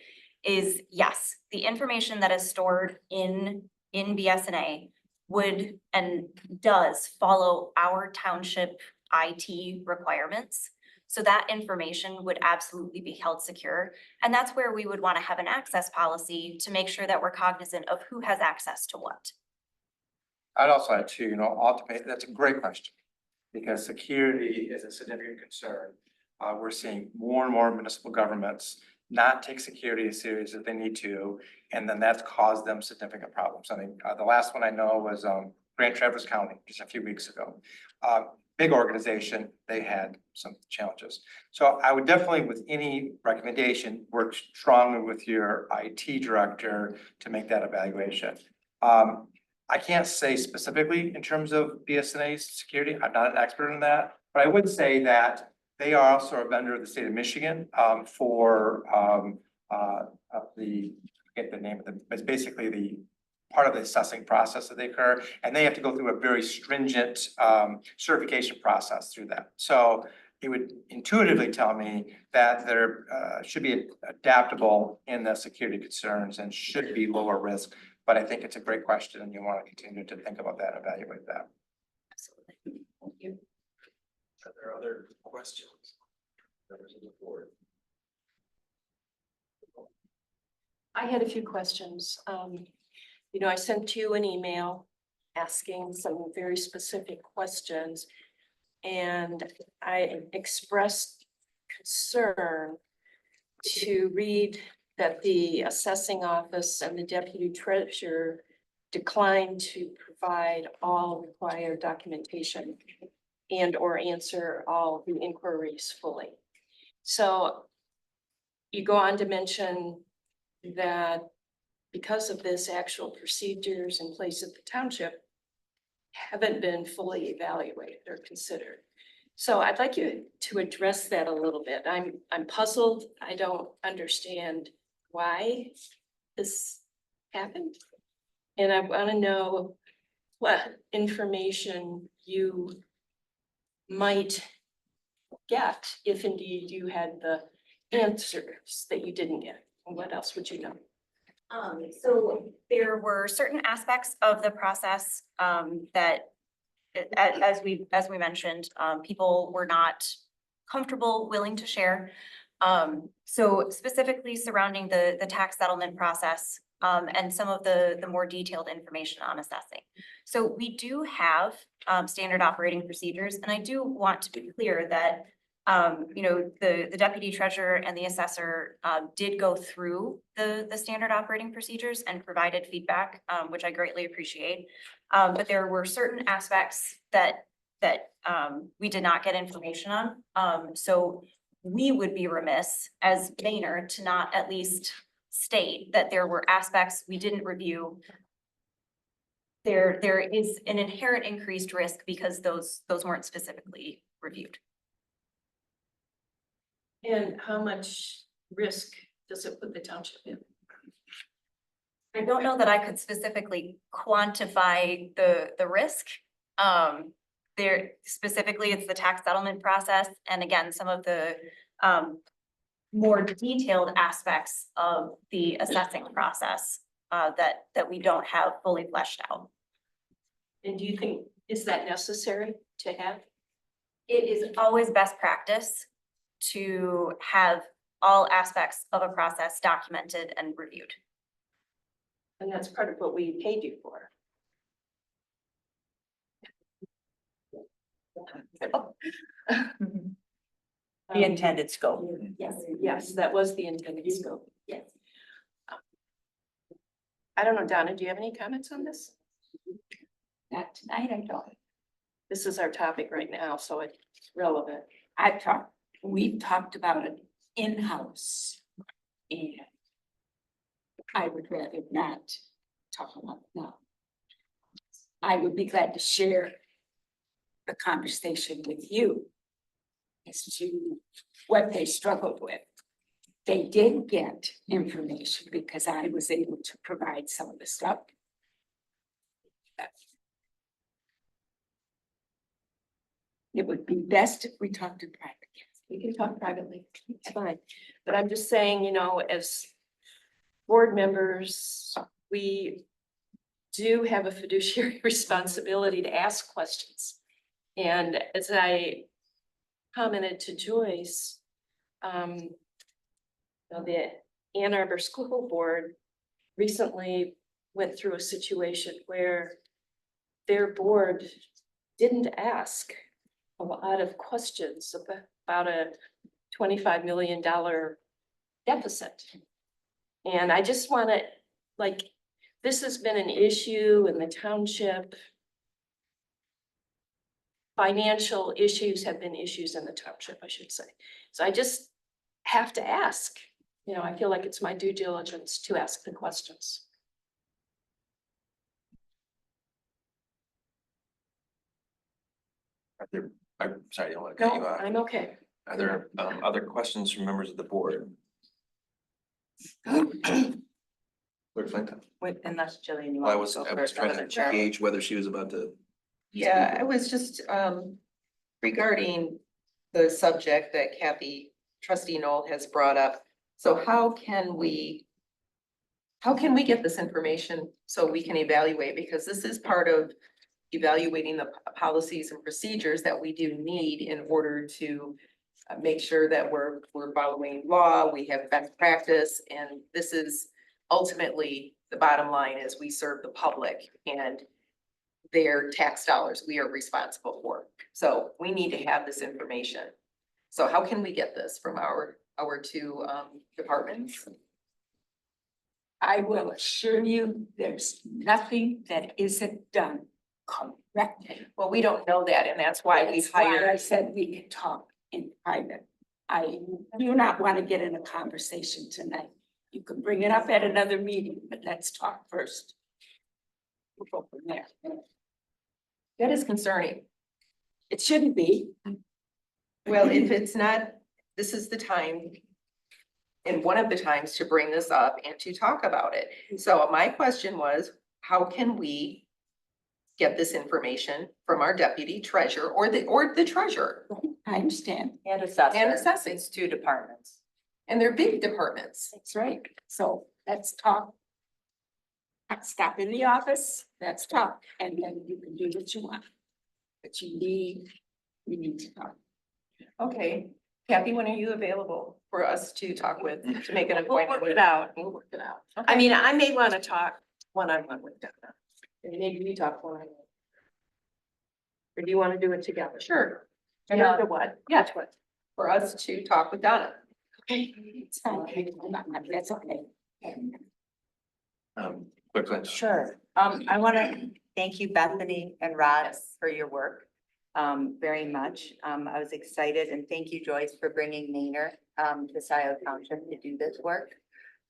is yes, the information that is stored in BSNA would and does follow our township IT requirements. So that information would absolutely be held secure. And that's where we would want to have an access policy to make sure that we're cognizant of who has access to what. I'd also add too, ultimately, that's a great question. Because security is a significant concern. We're seeing more and more municipal governments not take security as serious as they need to. And then that's caused them significant problems. I mean, the last one I know was Grand Traverse County just a few weeks ago. Big organization, they had some challenges. So I would definitely, with any recommendation, work strongly with your IT director to make that evaluation. I can't say specifically in terms of BSNA's security. I'm not an expert in that, but I would say that they are also a vendor of the state of Michigan for I forget the name of the, it's basically the part of the assessing process that they occur, and they have to go through a very stringent certification process through that. So it would intuitively tell me that there should be adaptable in the security concerns and should be lower risk. But I think it's a great question and you want to continue to think about that, evaluate that. Absolutely. Thank you. Are there other questions? Members of the board? I had a few questions. I sent you an email asking some very specific questions. And I expressed concern to read that the assessing office and the deputy treasurer declined to provide all required documentation and or answer all the inquiries fully. So you go on to mention that because of this, actual procedures in place at the township haven't been fully evaluated or considered. So I'd like you to address that a little bit. I'm puzzled. I don't understand why this happened. And I want to know what information you might get if indeed you had the answers that you didn't get. And what else would you know? So there were certain aspects of the process that, as we mentioned, people were not comfortable, willing to share. So specifically surrounding the tax settlement process and some of the more detailed information on assessing. So we do have standard operating procedures, and I do want to be clear that the deputy treasurer and the assessor did go through the standard operating procedures and provided feedback, which I greatly appreciate. But there were certain aspects that we did not get information on. So we would be remiss as Boehner to not at least state that there were aspects we didn't review. There is an inherent increased risk because those weren't specifically reviewed. And how much risk does it put the township in? I don't know that I could specifically quantify the risk. There specifically, it's the tax settlement process. And again, some of the more detailed aspects of the assessing process that we don't have fully fleshed out. And do you think, is that necessary to have? It is always best practice to have all aspects of a process documented and reviewed. And that's part of what we paid you for. The intended scope. Yes, that was the intended scope. Yes. I don't know, Donna, do you have any comments on this? Not tonight, I don't. This is our topic right now, so it's relevant. We've talked about it in-house. And I would rather not talk about it now. I would be glad to share the conversation with you as to what they struggled with. They did get information because I was able to provide some of the stuff. It would be best if we talked in private. We can talk privately, it's fine, but I'm just saying, you know, as board members, we do have a fiduciary responsibility to ask questions. And as I commented to Joyce, you know, the Ann Arbor School Board recently went through a situation where their board didn't ask a lot of questions about a $25 million deficit. And I just want to, like, this has been an issue in the township. Financial issues have been issues in the township, I should say. So I just have to ask, you know, I feel like it's my due diligence to ask the questions. I'm sorry, I don't want to cut you No, off. I'm okay. Are there other questions from members of the board? Clerk Flintoff? Wait, unless Jillian, you Well, I want was, to go I was first, I trying wasn't to sure. gauge whether she was about to. Yeah, I was just regarding the subject that Kathy, trustee Noel has brought up. So how can we get this information so we can evaluate? Because this is part of evaluating the policies and procedures that we do need in order to make sure that we're following law, we have best practice, and this is ultimately the bottom line is we serve the public and their tax dollars we are responsible for. So we need to have this information. So how can we get this from our two departments? I will assure you, there's nothing that isn't done correctly. Well, we don't know that, and that's why we That's why I hired. said we could talk in private. I do not want to get in a conversation tonight. You can bring it up at another meeting, but let's talk first. We'll go from there. That is concerning. It shouldn't be. Well, if it's not, this is the time and one of the times to bring this up and to talk about it. So my question was, how can we get this information from our deputy treasurer or the treasurer? I understand. And assessor. And assessing. It's two departments. And they're big departments. That's right. So let's talk. Let's stop in the office, let's talk, and then you can do what you want. But we need to talk. Okay, Kathy, when are you available for us to talk with, to make an appointment? We'll work it out. We'll work it out. I mean, I may want to talk one-on-one with Donna. And maybe you talk one-on-one. Or do you want to do it together? Sure. Yeah. Sure to what? Yeah, to what? For us to talk with Donna. Okay, it's fine. That's okay. Clerk Flintoff? Sure. I want to thank you, Bethany and Rod, for your work. Very much. I was excited, and thank you, Joyce, for bringing Maynard to Scio Township to do this work.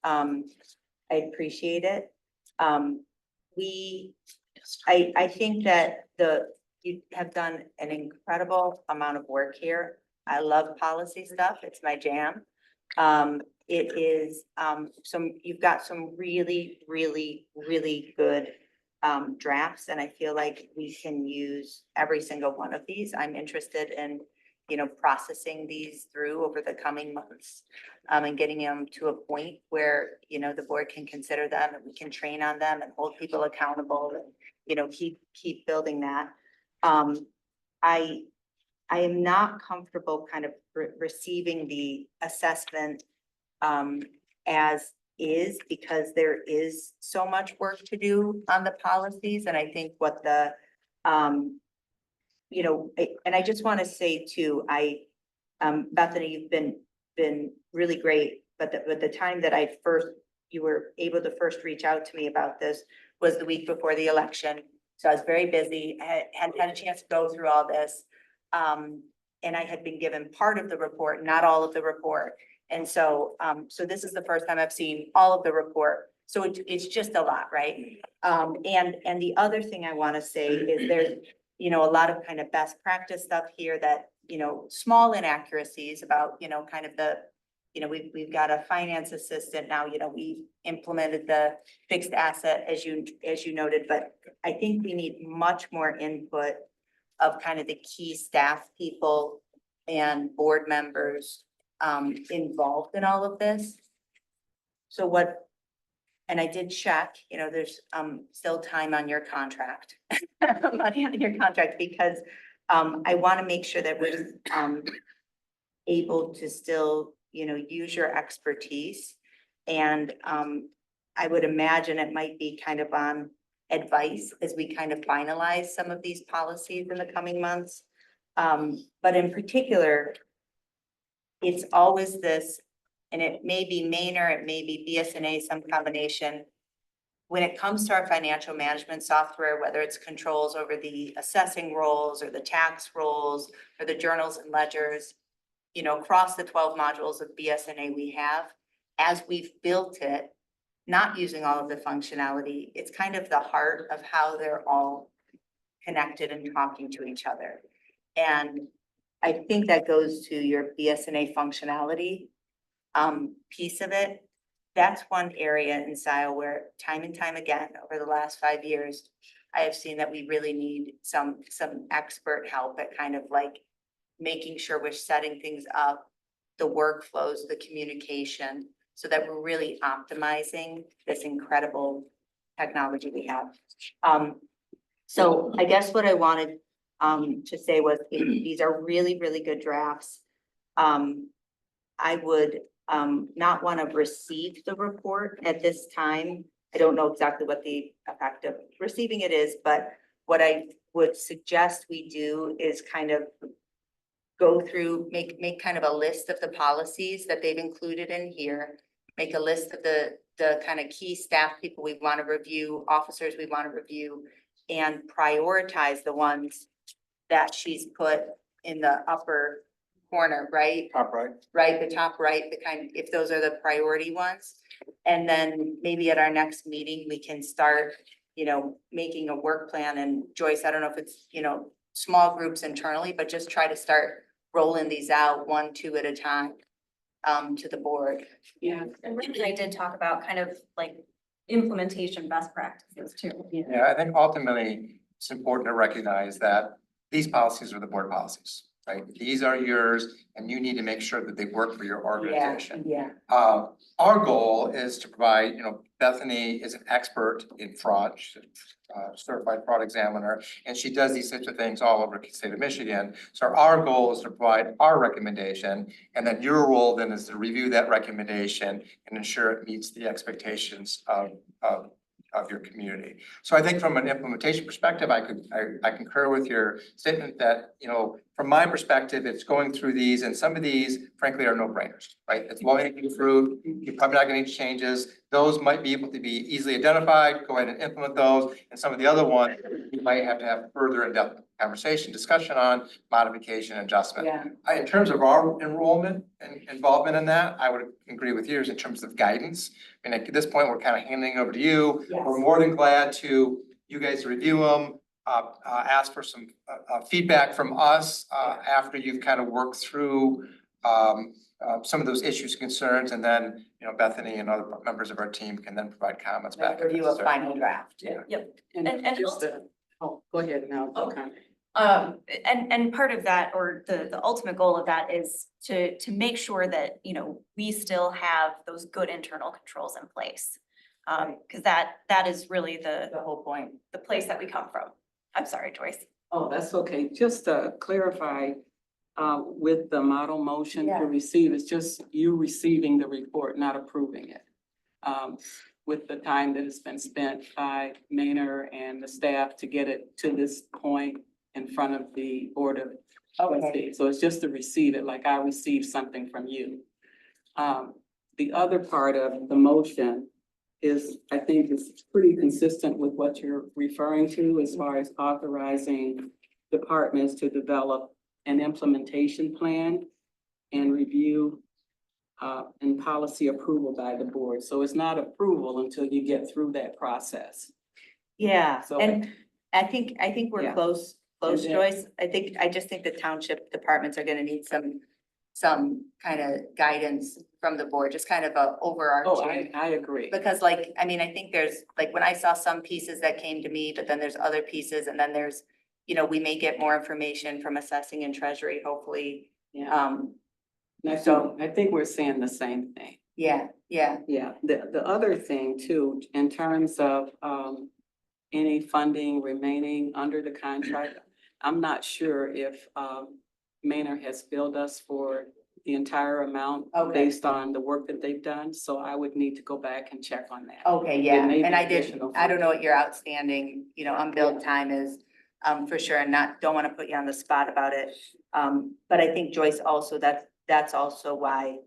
I appreciate it. I think that you have done an incredible amount of work here. I love policy stuff. It's my jam. It is, you've got some really, really, really good drafts, and I feel like we can use every single one of these. I'm interested in, processing these through over the coming months, and getting them to a point where, the board can consider them and we can train on them and hold people accountable and, keep building that. I am not comfortable kind of receiving the assessment as is, because there is so much work to do on the policies. And I think what the, and I just want to say too, Bethany, you've been really great, but the time that you were able to first reach out to me about this was the week before the election. So I was very busy, hadn't had a chance to go through all this. And I had been given part of the report, not all of the report. And so, this is the first time I've seen all of the report. So it's just a lot, right? And the other thing I want to say is there's, a lot of kind of best practice stuff here that, small inaccuracies about, kind of the, we've got a finance assistant now, we implemented the fixed asset as you noted, but I think we need much more input of kind of the key staff people and board members involved in all of this. So and I did check, there's still time on your contract, money on your contract, because I want to make sure that we're able to still, use your expertise. And I would imagine it might be kind of on advice as we kind of finalize some of these policies in the coming months. But in particular, it's always this, and it may be Mainer, it may be BSNA, some combination. When it comes to our financial management software, whether it's controls over the assessing roles or the tax roles or the journals and ledgers, across the 12 modules of BSNA we have, as we've built it, not using all of the functionality, it's kind of the heart of how they're all connected and talking to each other. And I think that goes to your BSNA functionality piece of it. That's one area in Scio where time and time again, over the last 5 years, I have seen that we really need some expert help at kind of like making sure we're setting things up, the workflows, the communication, so that we're really optimizing this incredible technology we have. So I guess what I wanted to say was these are really, really good drafts. I would not want to receive the report at this time. I don't know exactly what the effect of receiving it is, but what I would suggest we do is kind of go through, make kind of a list of the policies that they've included in here, make a list of the kind of key staff people we want to review, officers we want to review, and prioritize the ones that she's put in the upper corner, right? Top right. Right, the top right, the kind, if those are the priority ones. And then maybe at our next meeting, we can start, making a work plan. And Joyce, I don't know if it's, small groups internally, but just try to start rolling these out 1, 2 at a time to the board. Yeah. And really, I did talk about kind of like implementation best practices too. Yeah, I think ultimately it's important to recognize that these policies are the board policies, right? These are yours and you need to make sure that they work for your organization. Yeah. Our goal is to provide, Bethany is an expert in fraud, she's a certified fraud examiner, and she does these types of things all over the state of Michigan. So our goal is to provide our recommendation, and then your role then is to review that recommendation and ensure it meets the expectations of your community. So I think from an implementation perspective, I concur with your statement that, from my perspective, it's going through these, and some of these frankly are no-brainers, right? It's low-hanging fruit. You're probably not going to need changes. Those might be able to be easily identified. Go ahead and implement those. And some of the other ones, you might have to have further in-depth conversation, discussion on modification, adjustment. Yeah. In terms of our enrollment and involvement in that, I would agree with yours in terms of guidance. And at this point, we're kind of handing over to you. Yes. We're more than glad to you guys review them, ask for some feedback from us after you've kind of worked through some of those issues, concerns, and then, Bethany and other members of our team can then provide comments back. Review a final draft. Yeah. Yep. And And just go ahead now. Okay. Okay. And part of that, or the ultimate goal of that is to make sure that, we still have those good internal controls in place. Because that is really The whole point. the place that we come from. I'm sorry, Joyce. Oh, that's okay. Just to clarify, with the model motion Yeah. to receive, it's just you receiving the report, not approving it. With the time that has been spent by Maynard and the staff to get it to this point in front of the Board of Trustees. So it's just to receive it, like I received something from you. The other part of the motion is, I think, is pretty consistent with what you're referring to as far as authorizing departments to develop an implementation plan and review and policy approval by the board. So it's not approval until you get through that process. Yeah, So- and I think we're Yeah. close, And then- Joyce. I just think the township departments are gonna need some some kind of guidance from the board, just kind of a Oh, overarching. I agree. Because like, I mean, I think there's, like, when I saw some pieces that came to me, but then there's other pieces, and then there's, you know, we may get more information from assessing and treasury, hopefully. Yeah. And I think we're saying the same thing. Yeah. Yeah, the other thing too, in terms of any funding remaining under the contract, I'm not sure if Maynard has billed us for the entire amount Okay. based on the work that they've done, so I would need to go back and check on that. Okay, It yeah, may and be I did, additional I don't know funding. what your outstanding, you know, unbilled time is, for sure, and don't want to put you on the spot about it. But I think Joyce also, that's also why,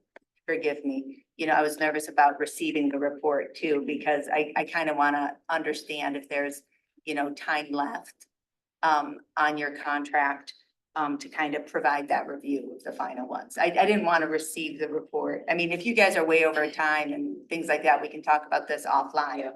forgive me, you know, I was nervous about receiving the report too, because I kind of want to understand if there's, you know, time left on your contract, to kind of provide that review of the final ones. I didn't want to receive the report. I mean, if you guys are way over time and things like that, we can talk about this offline.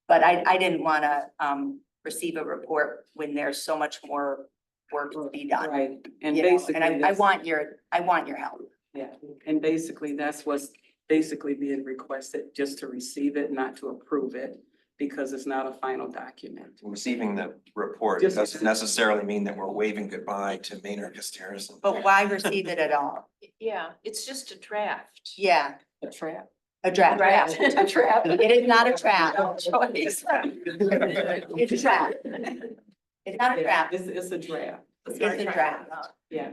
But I didn't want to receive a report when there's so much more work to be done. Right, and you know, basically. And I that's- want your help. Yeah, and basically that's what's basically being requested, just to receive it, not to approve it, because it's not a final document. Receiving the report Just- doesn't necessarily mean that we're waving goodbye to Maynard Casteres. But why receive it at all? Yeah, it's just a draft. Yeah, A trap. a draft. A trap. It is not a trap. Choice. It's a trap. It's not a trap. It's a draft, It's a draft. yeah.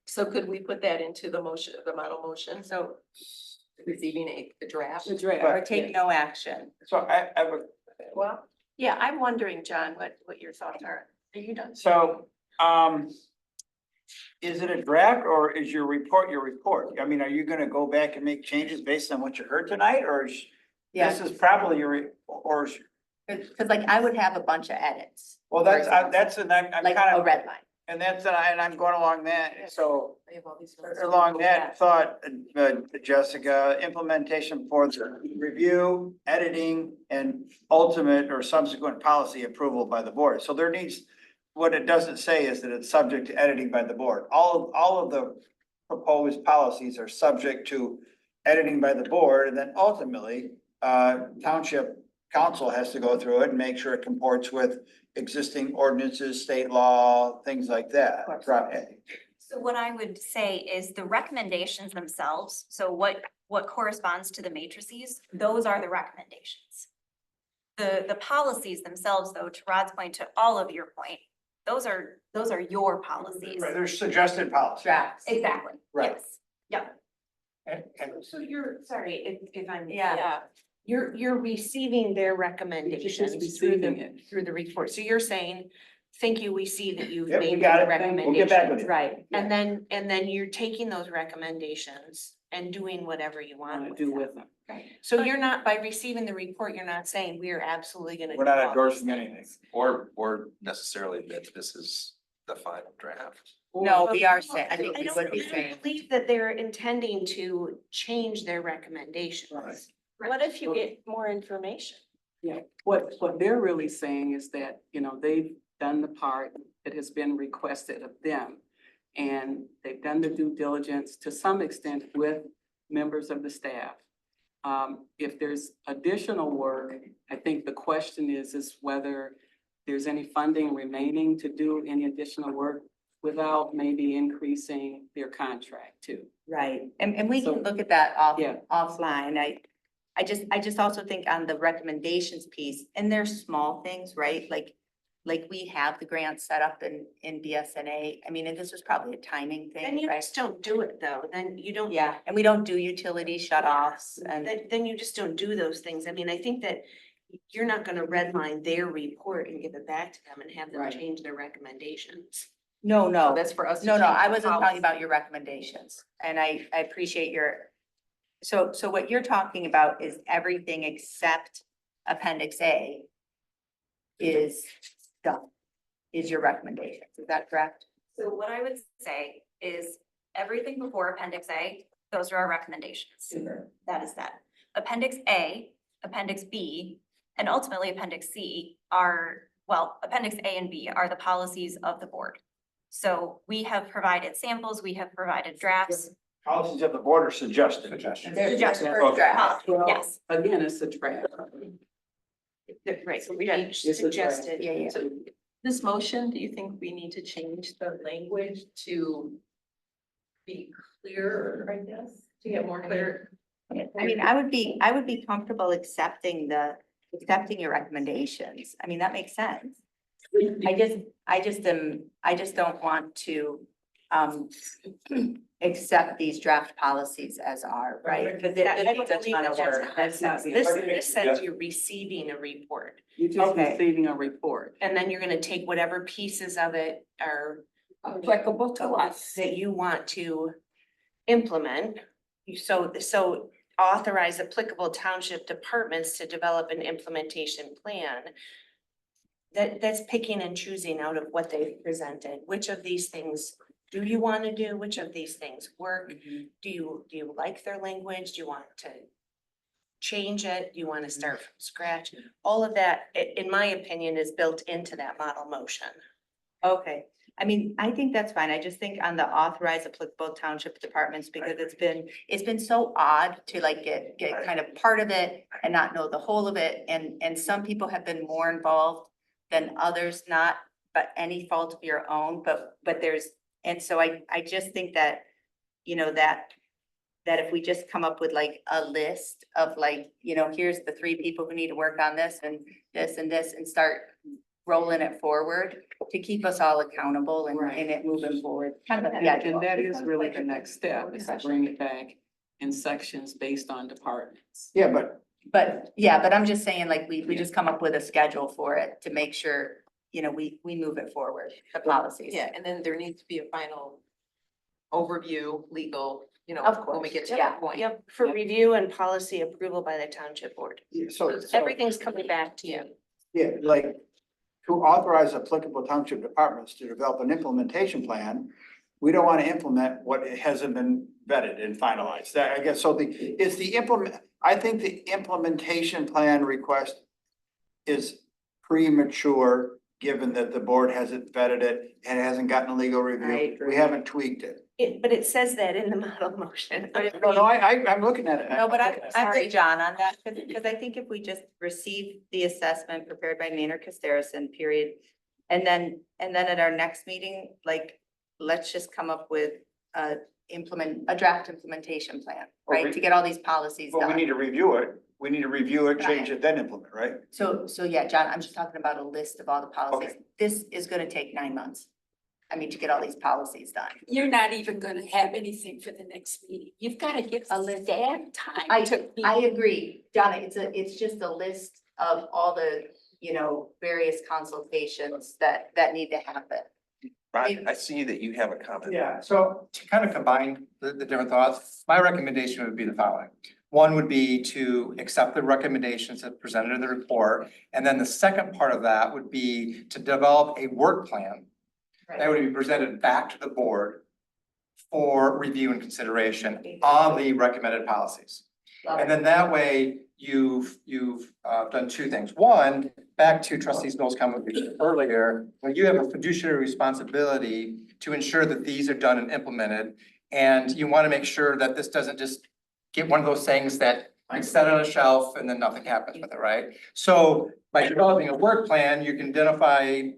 So could we put that into the motion, the model motion? So receiving a draft? A draft. Or take no action. So I have a, Well, yeah, I'm wondering, John, what your thoughts are. Are you done? so, is it a draft or is your report your report? I mean, are you gonna go back and make changes based on what you heard tonight, or is Yeah, this is probably or is, because like I would have a bunch of edits. well, for example. and I'm Like kind a of, red line. and and I'm going along that, so. I have all these notes. Along that thought, Jessica, implementation for the review, editing, and ultimate or subsequent policy approval by the board. So there needs, what it doesn't say is that it's subject to editing by the board. All of the proposed policies are subject to editing by the board, and then ultimately, township council has to go through it and make sure it comports with existing ordinances, state law, things like that. Right. So what I would say is the recommendations themselves, so what corresponds to the matrices, those are the recommendations. The policies themselves, though, to Rod's point, to all of your point, those are your policies. Right, there's suggested policy. Drafts. Exactly, Right. yes, yep. So you're, sorry, if I'm. Yeah. You're receiving their recommendations through receiving it. through the report. So you're saying, thank you, we see that you've Yep, we made got the it. recommendations. We'll get back with you. Right, and then you're taking those recommendations and doing whatever you want Want with to do them. with them. Right, so you're not, by receiving the report, you're not saying we are absolutely gonna. We're do not all these endorsing anything. things. Or necessarily that this is the final draft. No, But we are saying, I think I we don't, would be I saying. don't believe that they're intending to change their recommendations. What if you get more information? Yeah, what they're really saying is that, you know, they've done the part that has been requested of them. And they've done the due diligence to some extent with members of the staff. If there's additional work, I think the question is whether there's any funding remaining to do any additional work without maybe increasing their contract too. Right, and we So- can look at that Yeah. offline. I just also think on the recommendations piece, and they're small things, right? Like we have the grant set up in BSNA. I mean, and this was probably a timing Then thing, you right? just don't do it though, then you don't. Yeah, and we don't do utility shut-offs and, Then you just don't do those things. I mean, I think that you're not gonna redline their report and give it back to them and have them Right. change their recommendations. no, That's for us to No, change I the wasn't policy. talking about your recommendations, and I appreciate your, so what you're talking about is everything except Appendix A is done, is your recommendations, is that correct? So what I would say is everything before Appendix A, those are our recommendations. That is that. Appendix A, Appendix B, and ultimately Appendix C are, well, Appendix A and B are the policies of the board. So we have provided samples, we have provided drafts. Policies of the board are suggested. Suggested Okay. draft, Well, yes. Again, it's a draft. Right, so we Yeah, each it's a draft. suggested. Yeah, yeah. So this motion, do you think we need to change the language to be clearer, I guess, to get more clear? I mean, I would be comfortable accepting your recommendations. I mean, that makes sense. I just don't want to, accept these draft policies as are, right? Because it I don't takes a believe ton that of that's work. That's not the- This says you're receiving a report. You're just Okay. receiving a report. And then you're gonna take whatever pieces of it are Applicable to us. that you want to implement. So authorize applicable township departments to develop an implementation plan. That's picking and choosing out of what they've presented. Which of these things do you want to do? Which of these things work? Do you like their language? Do you want to change it? Do you want to start from scratch? All of that, in my opinion, is built into that model motion. Okay, I mean, I think that's fine. I just think on the authorized applicable township departments, because it's been so odd to like get kind of part of it and not know the whole of it. And some people have been more involved than others, not, but any fault of your own, but there's, and so I just think that, you know, that if we just come up with like a list of like, you know, here's the 3 people who need to work on this and this and start rolling it forward to keep us all accountable and it moving forward. Kind of, yeah. And that is really the next step, is to bring it back in sections based on departments. Yeah, but But I'm just saying, like, we just come up with a schedule for it to make sure, you know, we move it forward, the policies. Yeah, and then there needs to be a final overview, legal, you know, Of when we course, get to yeah. that point. Yep, for review and policy approval by the township board. so. Everything's coming back to you. Yeah, like to authorize applicable township departments to develop an implementation plan. We don't want to implement what hasn't been vetted and finalized. That, I guess, so I think the implementation plan request is premature, given that the board hasn't vetted it and it hasn't gotten a legal I review. agree. We haven't tweaked it. But it says that in the model motion. No, I'm looking at it. No, but I'm Sorry. with John on that, because I think if we just receive the assessment prepared by Maynard Casterison, period. And then at our next meeting, like, let's just come up with a draft implementation plan, right? To get all these policies Well, we need done. to review it. We need to review it, change it, then implement, right? So yeah, John, I'm just talking about a list of all the policies. This is gonna take 9 months. I mean, to get all these policies done. You're not even gonna have anything for the next meeting. You've gotta give A a list. staff time I to. agree, Donna, it's just a list of all the, you know, various consultations that need to happen. Ron, I see that you have a comment. Yeah, so to kind of combine the different thoughts, my recommendation would be the following. One would be to accept the recommendations that presented in the report. And then the second part of that would be to develop a work plan that would be presented back to the board for review and consideration of the recommended policies. And then that way you've done 2 things. One, back to Trustees Knowles' comment earlier, when you have a fiduciary responsibility to ensure that these are done and implemented. And you want to make sure that this doesn't just get one of those things that you set on a shelf and then nothing happens with it, right? So by developing a work plan, you can identify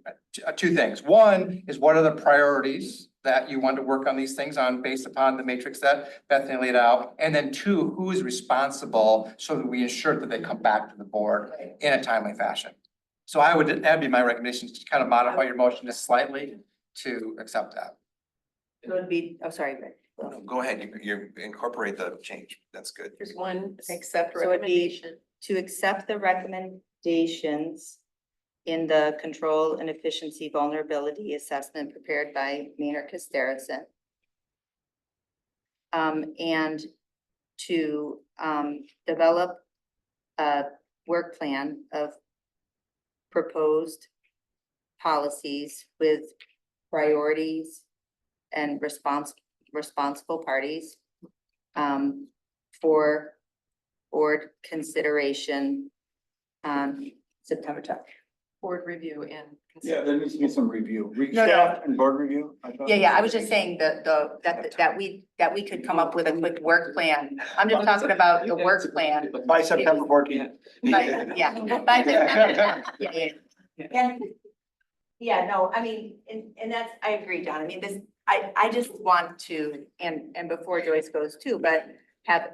2 things. One is what are the priorities that you want to work on these things on based upon the matrix that Bethany laid out? And then 2, who is responsible so that we ensure that they come back to the board in a timely fashion? So that'd be my recommendation, to kind of modify your motion just slightly to accept that. It would be, oh, sorry, Rick. No, go ahead, you incorporate the change. That's good. There's one Accept, so it'd be to accept the recommendations in the control and efficiency vulnerability assessment prepared by Maynard Casterison. And to develop a work plan of proposed policies with priorities and responsible parties for board consideration on September 12th. board review and. Yeah, there needs to be some review, No, no. staff and board review. I thought. Yeah, I was just saying that we could come up with a quick work plan. I'm just talking about the work plan. By September 14th. Yeah, by September. Yeah. Yeah, No, I mean, and that's, I agree, John. I mean, I just want to, and before Joyce goes too, but have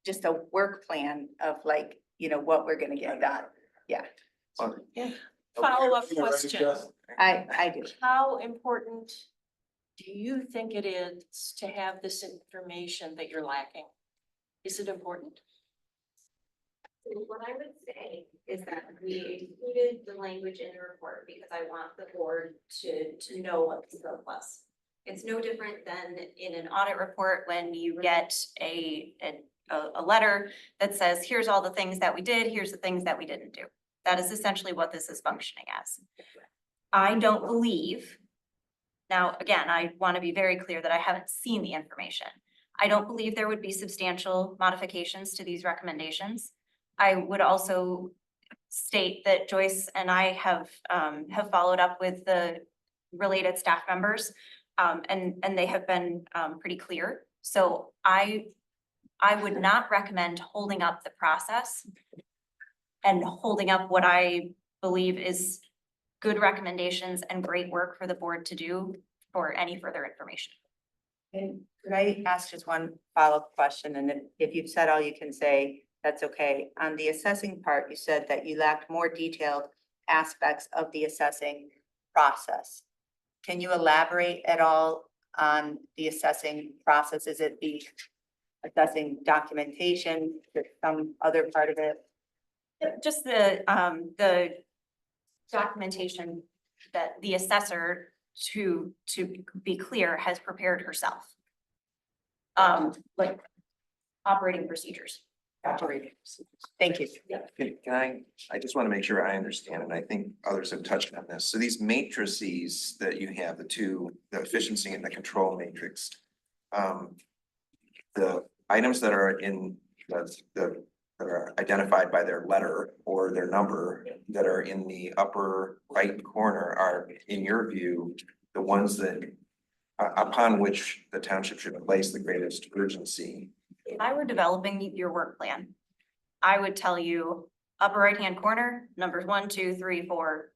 just a work plan of like, what we're gonna get done. Yeah, Follow-up question. I do. How important do you think it is to have this information that you're lacking? Is it important? What I would say is that we included the language in the report because I want the board to know what the scope was. It's no different than in an audit report when you get a letter that says, here's all the things that we did, here's the things that we didn't do. That is essentially what this is functioning as. I don't believe, now, again, I want to be very clear that I haven't seen the information. I don't believe there would be substantial modifications to these recommendations. I would also state that Joyce and I have followed up with the related staff members, and they have been pretty clear. So I would not recommend holding up the process and holding up what I believe is good recommendations and great work for the board to do for any further information. And could I ask just one follow-up question? And if you've said all you can say, that's okay. On the assessing part, you said that you lacked more detailed aspects of the assessing process. Can you elaborate at all on the assessing process? Is it the assessing documentation, or some other part of it? Just the documentation that the assessor, to be clear, has prepared herself. Like operating procedures. Thank you. Can I just want to make sure I understand, and I think others have touched on this. So these matrices that you have, the efficiency and the control matrix. The items that are in that are identified by their letter or their number that are in the upper right corner are, in your view, the ones that upon which the township should place the greatest urgency. If I were developing your work plan, I would tell you upper right-hand corner, numbers 1, 2, 3, 4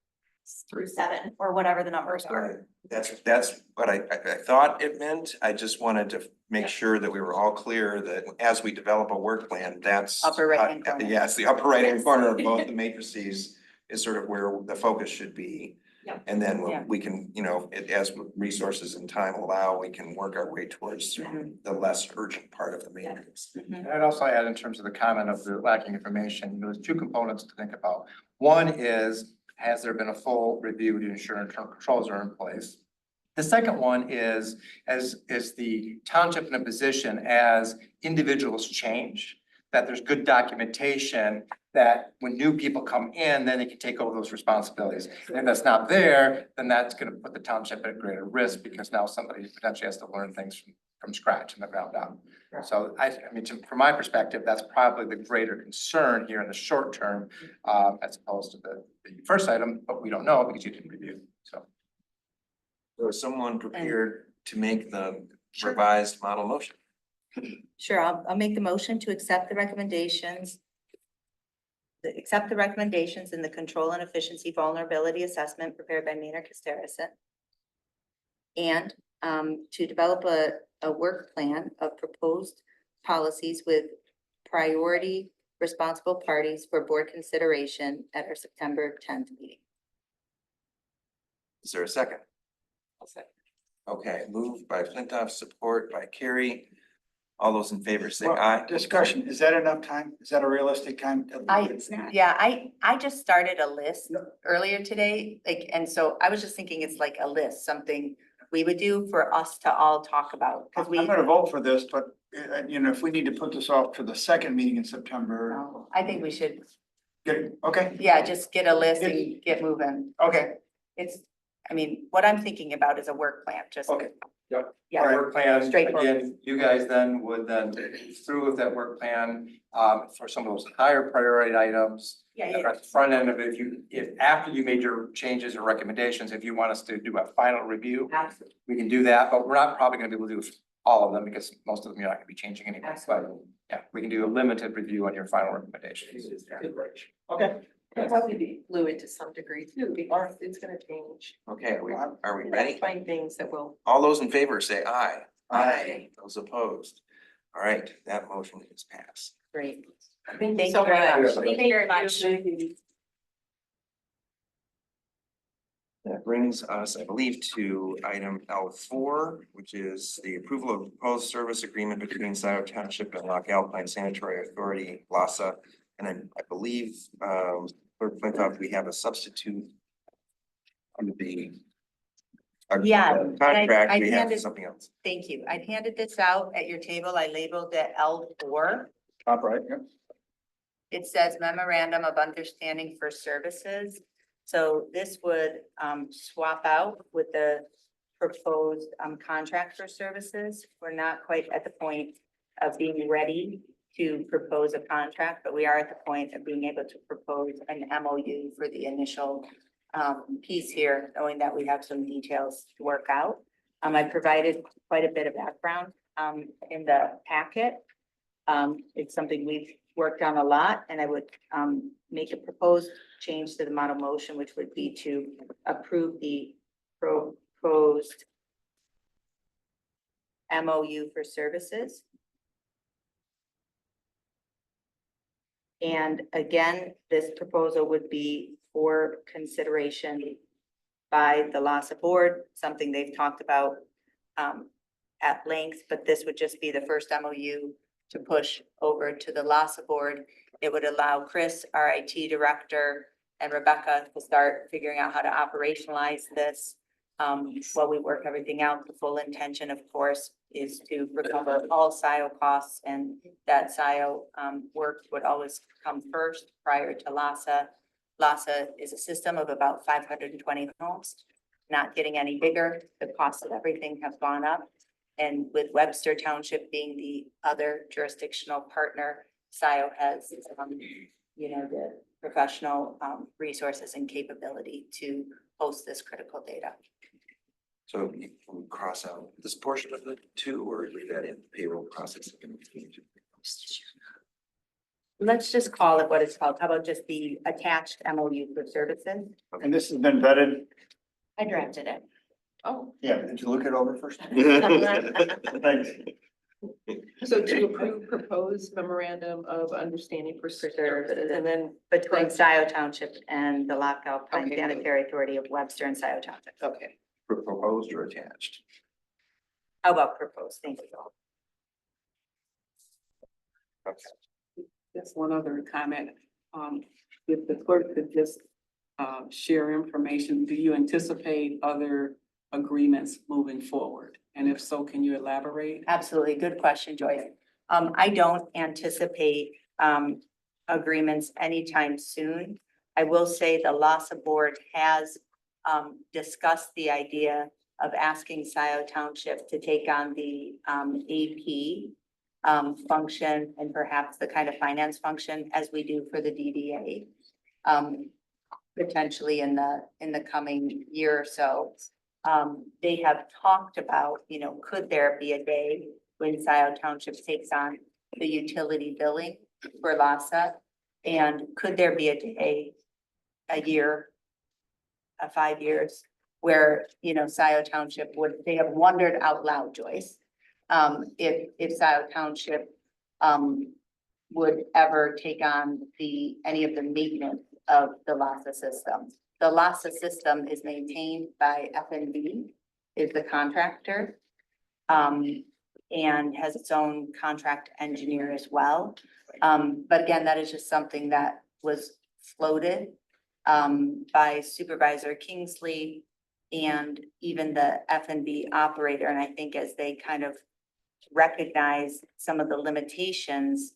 through 7, or whatever the numbers are. That's what I thought it meant. I just wanted to make sure that we were all clear that as we develop a work plan, that's. Upper right-hand corner. Yes, the upper right-hand corner of both the matrices is sort of where the focus should be. Yep. And then Yeah. we can, as resources and time allow, we can work our way towards the less urgent part of the matrix. And I'd also add in terms of the comment of the lacking information, there's two components to think about. One is, has there been a full review to ensure internal controls are in place? The second one is the township in a position as individuals change, that there's good documentation that when new people come in, then they can take over those responsibilities. And if that's not there, then that's gonna put the township at greater risk because now somebody potentially has to learn things from scratch and the ground up. So I mean, from my perspective, that's probably the greater concern here in the short term, as opposed to the first item, but we don't know because you didn't review, so. So is someone prepared to make the revised model motion? Sure, I'll make the motion to accept the recommendations. Accept the recommendations in the control and efficiency vulnerability assessment prepared by Maynard Casterison. And to develop a work plan of proposed policies with priority responsible parties for board consideration at our September 10th meeting. Is there a second? Okay, moved by Flintoff, support by Carrie. All those in favor say Well, aye. Discussion, is that enough time? Is that a realistic time? I just started a list earlier today, and so I was just thinking it's like a list, something we would do for us to all talk about, because I'm gonna vote for this, but if we need to put this off for the second meeting in September. I think we should, Okay, just get a list and get moving. okay. It's I mean, what I'm thinking about is a work plan, just. Okay, yep. Yeah. Our work plan, Straightforward. again, you guys then would then take through with that work plan, for some of those higher priority items. Yeah, that are at the front end of it, if after you made your changes or recommendations, if you want us to do a final review, Absolutely. we can do that, but we're not probably gonna be able to do all of them because most of them you're not gonna be changing anyway. But Absolutely. yeah, we can do a limited review on your final recommendations. Okay. It'll probably be fluid to some degree too, because it's gonna change. Okay, are we We're ready? gonna Find things that will. All those in favor say aye. Aye. Those opposed. All right, that motion is passed. Great. Thank Thank so you very much. much. Thank you very much. That brings us, I believe, to item L4, which is the approval of proposed service agreement between Scio Township and Loch Alpine Sanitary Authority, LASA. And I believe, Clerk Flintoff, we have a substitute under the Yeah, contract, I we have handed- something else. Thank you. I handed this out at your table. I labeled it L4. Top right, yeah. It says memorandum of understanding for services. So this would swap out with the proposed contract for services. We're not quite at the point of being ready to propose a contract, but we are at the point of being able to propose an MOU for the initial piece here, knowing that we have some details to work out. I provided quite a bit of background in the packet. It's something we've worked on a lot, and I would make a proposed change to the model motion, which would be to approve the proposed MOU for services. And again, this proposal would be for consideration by the LASA board, something they've talked about at length, but this would just be the first MOU to push over to the LASA board. It would allow Chris, our IT director, and Rebecca to start figuring out how to operationalize this while we work everything out. The full intention, of course, is to recover all Scio costs, and that Scio work would always come first prior to LASA. LASA is a system of about 520 homes, not getting any bigger. The costs of everything have gone up. And with Webster Township being the other jurisdictional partner, Scio has, the professional resources and capability to host this critical data. So you can cross out this portion of the two or leave that in payroll processing. Let's just call it what it's called. How about just the attached MOU for services? And this has been vetted. I drafted it. Oh, Yeah, did you look it over first? Thanks. so to approve proposed memorandum of understanding for services and then. Between Scio Township and the Loch Alpine Okay. Sanitary Authority of Webster and Scio Township. Okay. Proposed or attached? How about proposed? Thank you. Okay. Just one other comment. If the clerk could just share information, do you anticipate other agreements moving forward? And if so, can you elaborate? Absolutely. Good question, Joyce. I don't anticipate agreements anytime soon. I will say the LASA board has discussed the idea of asking Scio Township to take on the AP function and perhaps the kind of finance function as we do for the DDA. Potentially in the coming year or so. They have talked about, could there be a day when Scio Township takes on the utility billing for LASA? And could there be a day, a year, 5 years, where, Scio Township they have wondered out loud, Joyce, if Scio Township would ever take on any of the maintenance of the LASA system. The LASA system is maintained by FNB, is the contractor, and has its own contract engineer as well. But again, that is just something that was floated by Supervisor Kingsley and even the FNB operator. And I think as they kind of recognize some of the limitations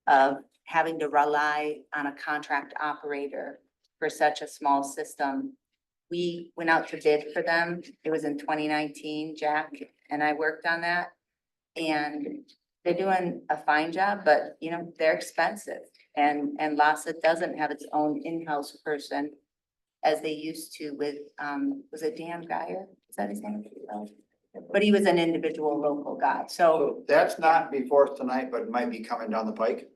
of having to rely on a contract operator for such a small system, we went out to bid for them. It was in 2019, Jack and I worked on that. And they're doing a fine job, but you know, they're expensive. And LASA doesn't have its own in-house person as they used to with, was it Dan Geyer? Is that his name? But he was an individual local guy. So So that's not before us tonight, but it might be coming down the pike.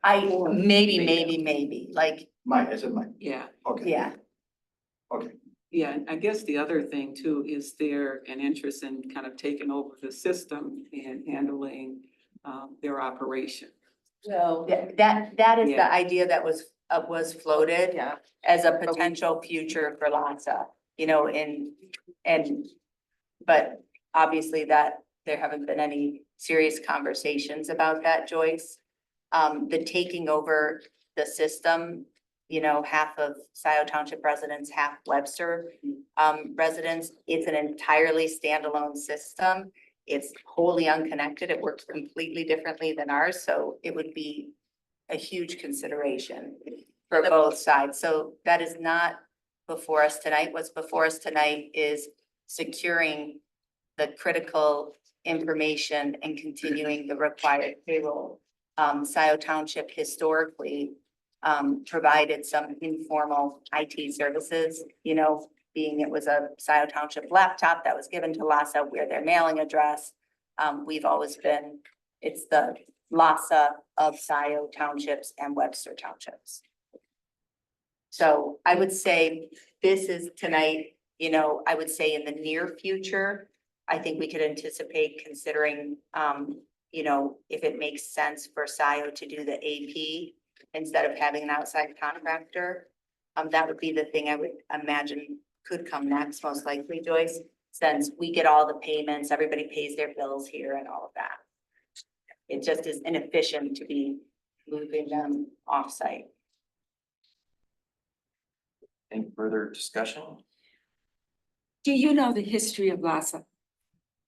maybe, like, Is it might? Yeah. Okay. yeah. Okay. Yeah, and I guess the other thing too, is there an interest in kind of taking over the system and handling their operation? Well, That is Yeah. the idea that was floated yeah, as a potential future for LASA, you know, but obviously that there haven't been any serious conversations about that, Joyce. The taking over the system, you know, half of Scio Township residents, half Webster residents, it's an entirely standalone system. It's wholly unconnected. It works completely differently than ours, so it would be a huge consideration for both sides. So that is not before us tonight. What's before us tonight is securing the critical information and continuing the required payroll. Scio Township historically provided some informal IT services, you know, being it was a Scio Township laptop that was given to LASA where their mailing address. We've always been, it's the LASA of Scio Townships and Webster Townships. So I would say this is tonight, you know, I would say in the near future, I think we could anticipate considering, you know, if it makes sense for Scio to do the AP instead of having an outside contractor. That would be the thing I would imagine could come next, most likely, Joyce, since we get all the payments, everybody pays their bills here and all of that. It just is inefficient to be moving them offsite. Any further discussion? Do you know the history of LASA?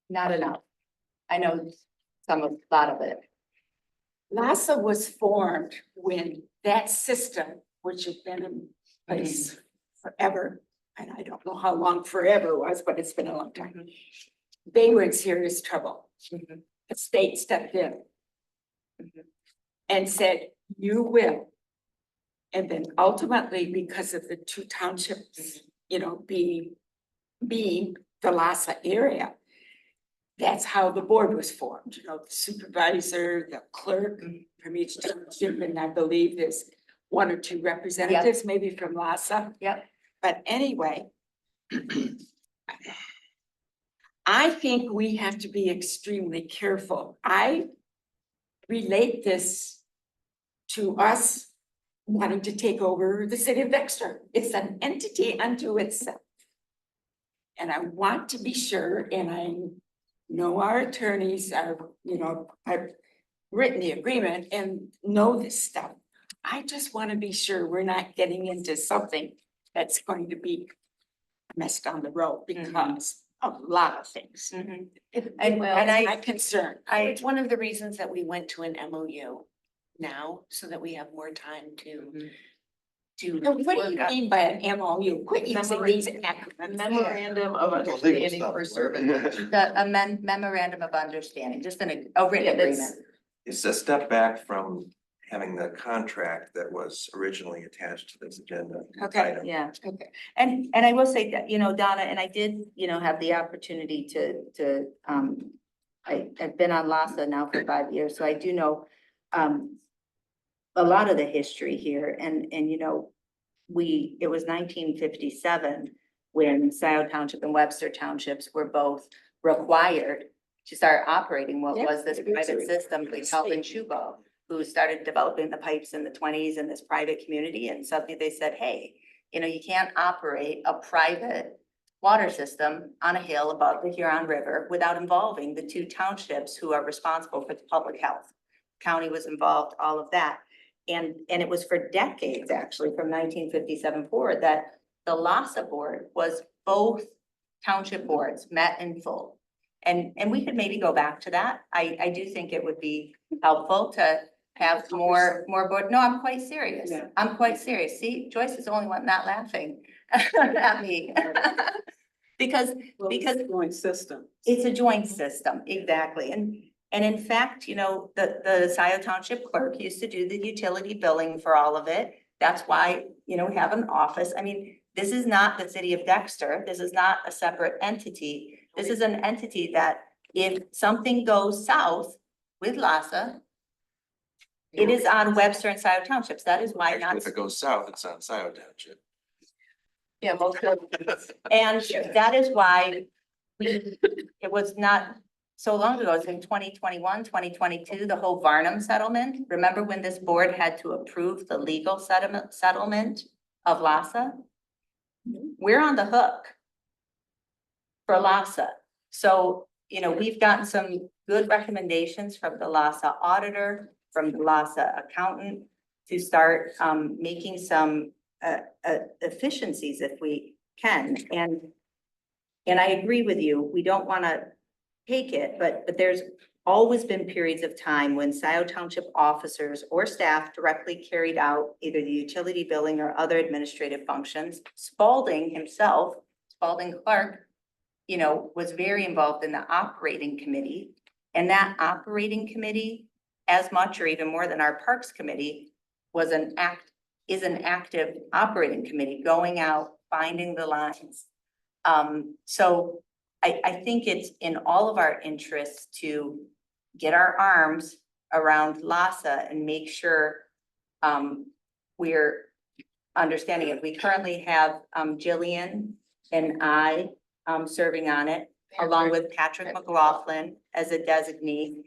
Not enough. I know a lot of it. LASA was formed when that system, which had been in place forever, and I don't know how long forever was, but it's been a long time. They were in serious trouble. The state stepped in and said, you will. And then ultimately, because of the two townships, you know, being the LASA area, that's how the board was formed, you know, the supervisor, the clerk from each township, and I believe there's one or two representatives, maybe from LASA. Yep. But anyway, I think we have to be extremely careful. I relate this to us wanting to take over the city of Dexter. It's an entity unto itself. And I want to be sure, and I know our attorneys are, you know, I've written the agreement and know this stuff. I just want to be sure we're not getting into something that's going to be a mess down the road because of a lot of things. And I'm concerned. It's one of the reasons that we went to an MOU now, so that we have more time to. Now, what do you mean by an MOU? Quit using these acronyms. Memorandum of understanding for service. The memorandum of understanding, just a written agreement. It's a step back from having the contract that was originally attached to this agenda. Okay, item. Yeah. Okay. And I will say that, you know, Donna, and I did, you know, have the opportunity I've been on LASA now for 5 years, so I do know a lot of the history here and, you know, it was 1957 when Scio Township and Webster Townships were both required to start operating what was this private system, like Health and Shubo, who started developing the pipes in the 20s in this private community. And suddenly they said, hey, you know, you can't operate a private water system on a hill above the Huron River without involving the two townships who are responsible for the public health. County was involved, all of that. And it was for decades, actually, from 1957 forward, that the LASA board was both township boards met in full. And we could maybe go back to that. I do think it would be helpful to have more board. No, I'm quite serious. Yeah. I'm quite serious. See, Joyce is the only one not laughing. Not me. Because Joint system. it's a joint system, exactly. And in fact, you know, the Scio Township clerk used to do the utility billing for all of it. That's why, you know, we have an office. I mean, this is not the city of Dexter. This is not a separate entity. This is an entity that if something goes south with LASA, it is on Webster and Scio Townships. That is why Actually, not. if it goes south, it's on Scio Township. Yeah, most of. And that is why it was not so long ago, it's in 2021, 2022, the whole Varnum settlement. Remember when this board had to approve the legal settlement of LASA? We're on the hook for LASA. So, you know, we've gotten some good recommendations from the LASA auditor, from the LASA accountant to start making some efficiencies if we can. And I agree with you, we don't want to take it, but there's always been periods of time when Scio Township officers or staff directly carried out either the utility billing or other administrative functions. Spalding himself, Spalding Clark, you know, was very involved in the operating committee. And that operating committee, as much or even more than our Parks Committee, is an active operating committee going out, finding the lines. So I think it's in all of our interests to get our arms around LASA and make sure we're understanding it. We currently have Jillian and I serving on it, along with Patrick McLaughlin as a designee,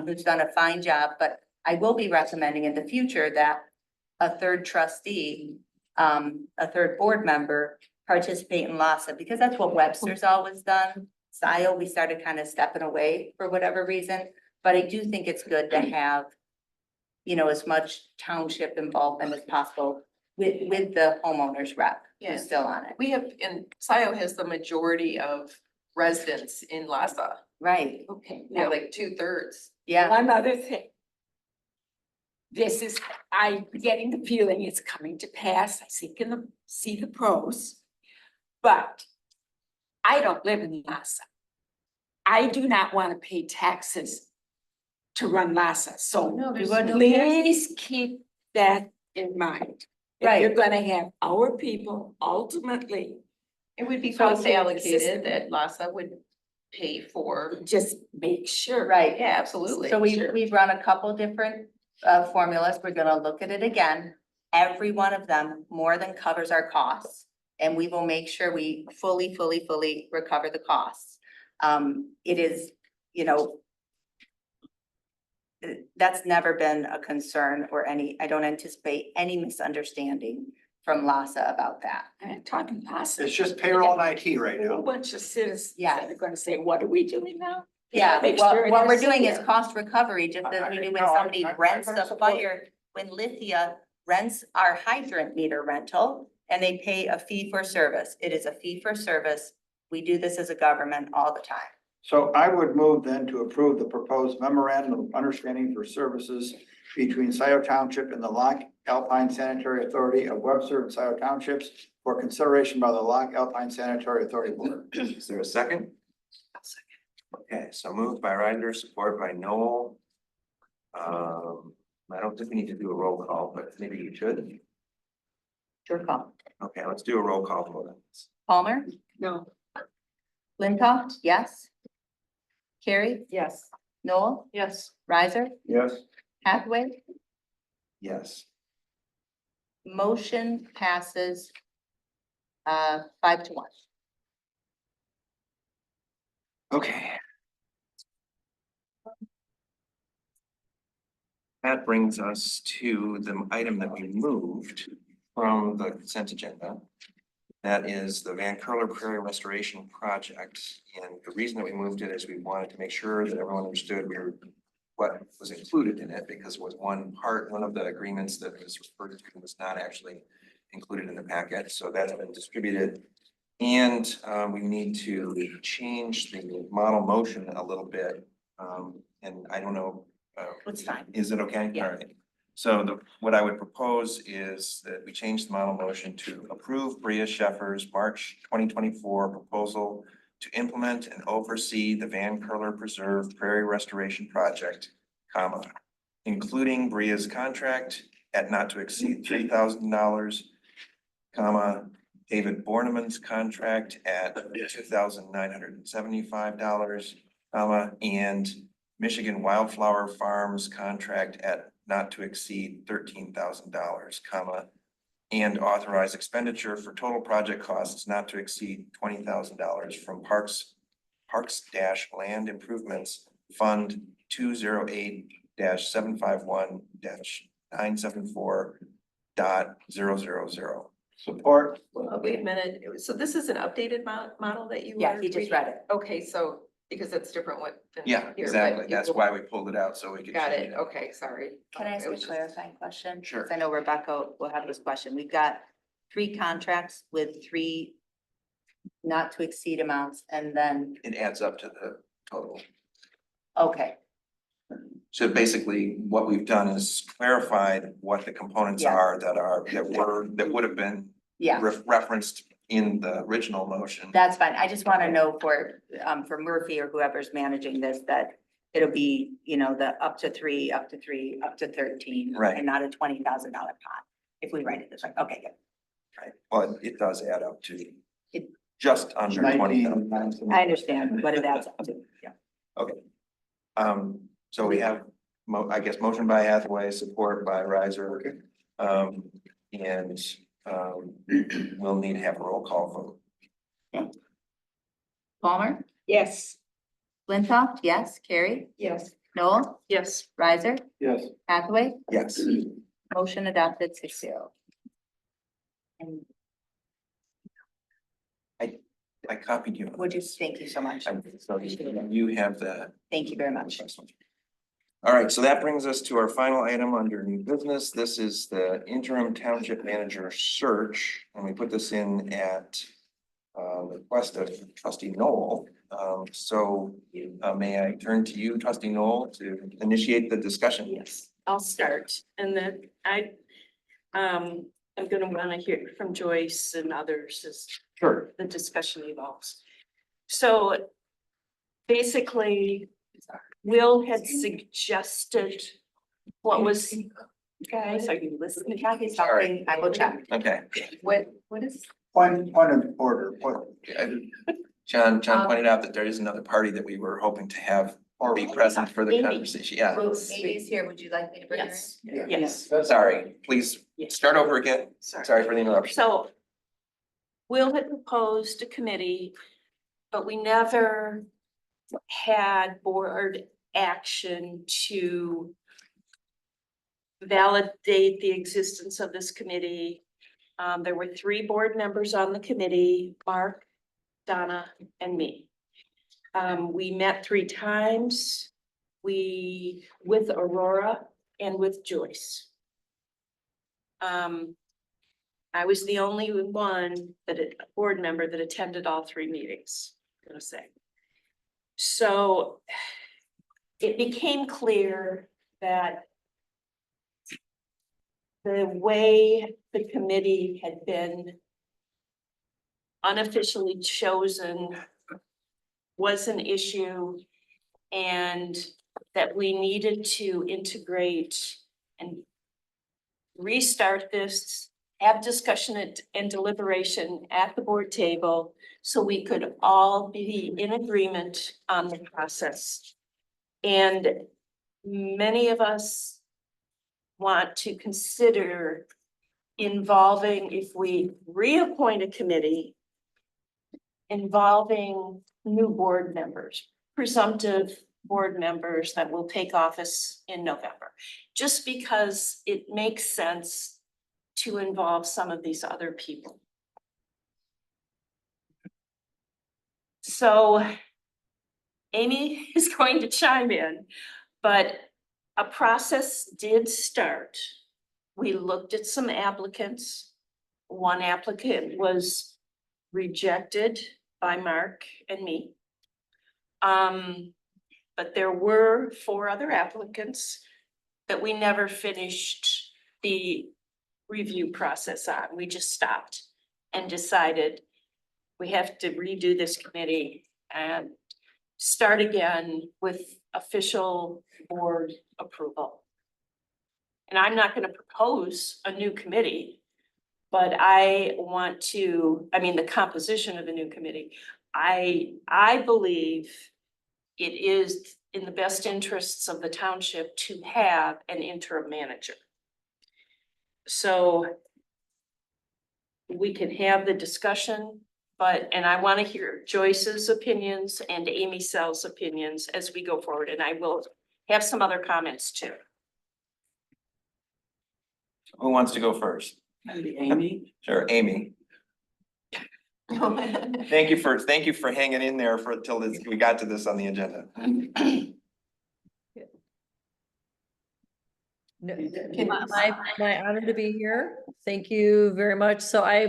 who's done a fine job. But I will be recommending in the future that a third trustee, a third board member participate in LASA, because that's what Webster's always done. Scio, we started kind of stepping away for whatever reason, but I do think it's good to have, you know, as much township involvement as possible with the homeowners rep who's still on it. We have, and Scio has the majority of residents in Lhasa. Right, Okay, Yeah, now, like 2/3. yeah, one other thing. This is, I'm getting the feeling it's coming to pass. I see the pros. But I don't live in Lhasa. I do not want to pay taxes to run Lhasa, so No, there's would- no please keep that in mind. If Right. you're gonna have our people ultimately, It would be So cost it's allocated that Lhasa would pay for. just make sure. right. Yeah, absolutely. So Sure. we've run a couple different formulas. We're gonna look at it again. Every one of them more than covers our costs. And we will make sure we fully recover the costs. It is, you know, that's never been a concern or I don't anticipate any misunderstanding from LASA about that. I'm talking Lhasa. It's just payroll and IT right A whole now. bunch of citizens Yeah. that are gonna say, what are we doing now? Yeah, Make well, sure it what we're is doing is there. cost recovery, just as we do when No, somebody I rents better the support fire, when Lithia rents our hydrant meter rental and they pay a fee for service. It is a fee for service. We do this as a government all the time. So I would move then to approve the proposed memorandum of understanding for services between Scio Township and the Lock Alpine Sanitary Authority of Webster and Scio Townships for consideration by the Lock Alpine Sanitary Authority Board. Is there a second? Okay, so moved by Ryder, support by Noel. I don't think we need to do a roll call, but maybe you should. Sure call. Okay, let's do a roll call vote on this. Palmer, No. Flintoff, yes. Carrie, Yes. Noel, Yes. Riser, Yes. Hathaway, Yes. motion passes 5-1. Okay. That brings us to the item that we moved from the consent agenda. That is the Van Curler Prairie Restoration Project. And the reason that we moved it is we wanted to make sure that everyone understood what was included in it, because it was one of the agreements that was referred to was not actually included in the packet. So that's been distributed. And we need to change the model motion a little bit. And I don't know. It's fine. Is it okay? Yeah. All right. what I would propose is that we change the model motion to approve Bria Sheffer's March twenty twenty-four proposal to implement and oversee the Van Curler Preserve Prairie Restoration Project, comma, including Bria's contract at not to exceed $3,000, comma, David Borneman's contract at $2,975, comma, and Michigan Wildflower Farms contract at not to exceed $13,000, comma, and authorize expenditure for total project costs not to exceed $20,000 from Parks Land Improvements Fund 208-751-974.000. Support. Well, wait a minute, so this is an updated model that you Yeah, were he just reading? read it. Okay, so, because that's different what. than Yeah, here, but exactly. you That's will- why we pulled it out, so we could. Got change it, okay, sorry. Can I ask It a was just- clarifying question? Sure. 'Cause I know Rebecca will have this question. We've got 3 contracts with 3 not to exceed amounts, and then, It adds up to the total. okay, So basically, what we've done is clarified what the components Yeah. are that would have been yeah, referenced in the original motion. that's fine. I just want to know for Murphy or whoever's managing this, that it'll be, the up to 3, up to 13. Right. And not a $20,000 pot, if we write it this way. Okay, good. Right, well, it does add up to It- just under 20,000. I understand what it adds up to, yeah. Okay. So we have, I guess, motion by Hathaway, support by Riser. And, we'll need to have a roll call vote. Palmer, Yes. Flintoff, yes. Carrie, Yes. Noel, Yes. Riser, Yes. Hathaway, Yes. motion adopted 6-0. And I copied you. would you, thank you so much. So you have the. Thank you very much. All right, so that brings us to our final item under new business. This is the interim township manager search, and we put this in at request of trustee Noel. May I turn to you, trustee Noel, to initiate the discussion? Yes, I'll start, and then I'm gonna wanna hear from Joyce and others as Sure. the discussion evolves. So basically, Will had suggested what was, guys, are you listening? Kathy's talking, I will check. Okay. What is? Point of order. John pointed out that there is another party that we were hoping to have be present for the Amy. conversation. Yeah. Amy's here. Would you like me to bring her in? Yes, Sorry, please start over again. Sorry for the interruption. So Will had proposed a committee, but we never had board action to validate the existence of this committee. There were 3 board members on the committee, Mark, Donna, and me. We met 3 times, with Aurora and with Joyce. I was the only one board member that attended all 3 meetings, I'm gonna say. So it became clear that the way the committee had been unofficially chosen was an issue, and that we needed to integrate and restart this, have discussion and deliberation at the board table so we could all be in agreement on the process. And many of us want to consider involving, if we reappoint a committee, involving new board members, presumptive board members that will take office in November, just because it makes sense to involve some of these other people. So Amy is going to chime in, but a process did start. We looked at some applicants. One applicant was rejected by Mark and me. But there were 4 other applicants. that we never finished the review process on. We just stopped and decided we have to redo this committee and start again with official board approval. And I'm not gonna propose a new committee, but I want to, I mean, the composition of the new committee. I believe it is in the best interests of the township to have an interim manager. So we can have the discussion, and I want to hear Joyce's opinions and Amy Sell's opinions as we go forward, and I will have some other comments too. Who wants to go first? Maybe Amy. Sure, Amy. Thank you for hanging in there till we got to this on the agenda. My honor to be here. Thank you very much. So I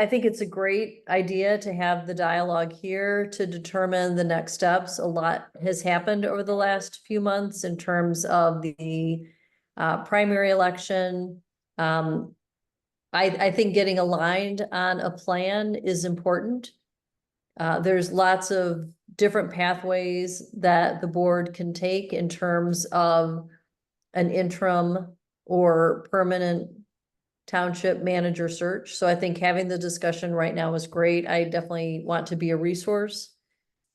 think it's a great idea to have the dialogue here to determine the next steps. A lot has happened over the last few months in terms of the primary election. I think getting aligned on a plan is important. There's lots of different pathways that the board can take in terms of an interim or permanent township manager search. So I think having the discussion right now is great. I definitely want to be a resource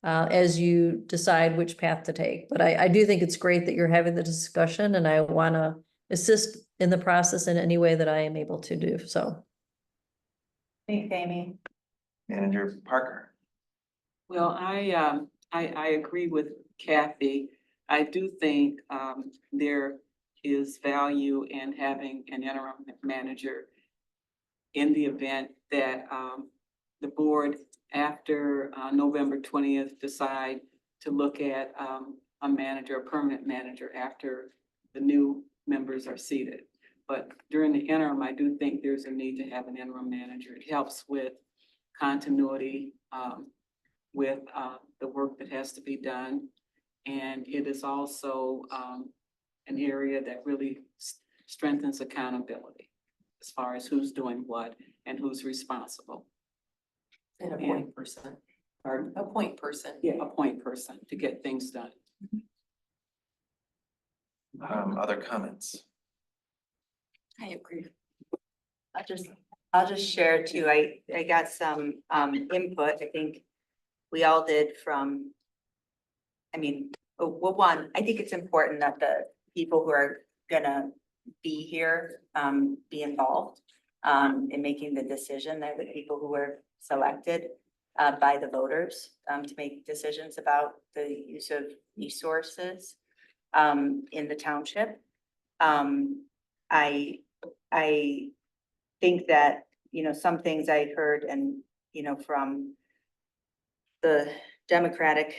as you decide which path to take. But I do think it's great that you're having the discussion, and I want to assist in the process in any way that I am able to do so. Thanks, Amy. Manager Parker. Well, I agree with Kathy. I do think there is value in having an interim manager in the event that the board after November 20th decide to look at a manager, a permanent manager after the new members are seated. But during the interim, I do think there's a need to have an interim manager. It helps with continuity with the work that has to be done. And it is also an area that really strengthens accountability as far as who's doing what and who's responsible. And a point person. Pardon? A point person. Yeah, a point person to get things done. Other comments? I agree. I'll just share too. I got some input. I think we all did from, well, one, I think it's important that the people who are gonna be here be involved in making the decision. They're the people who were selected by the voters to make decisions about the use of resources in the township. I think that, some things I heard and, from the Democratic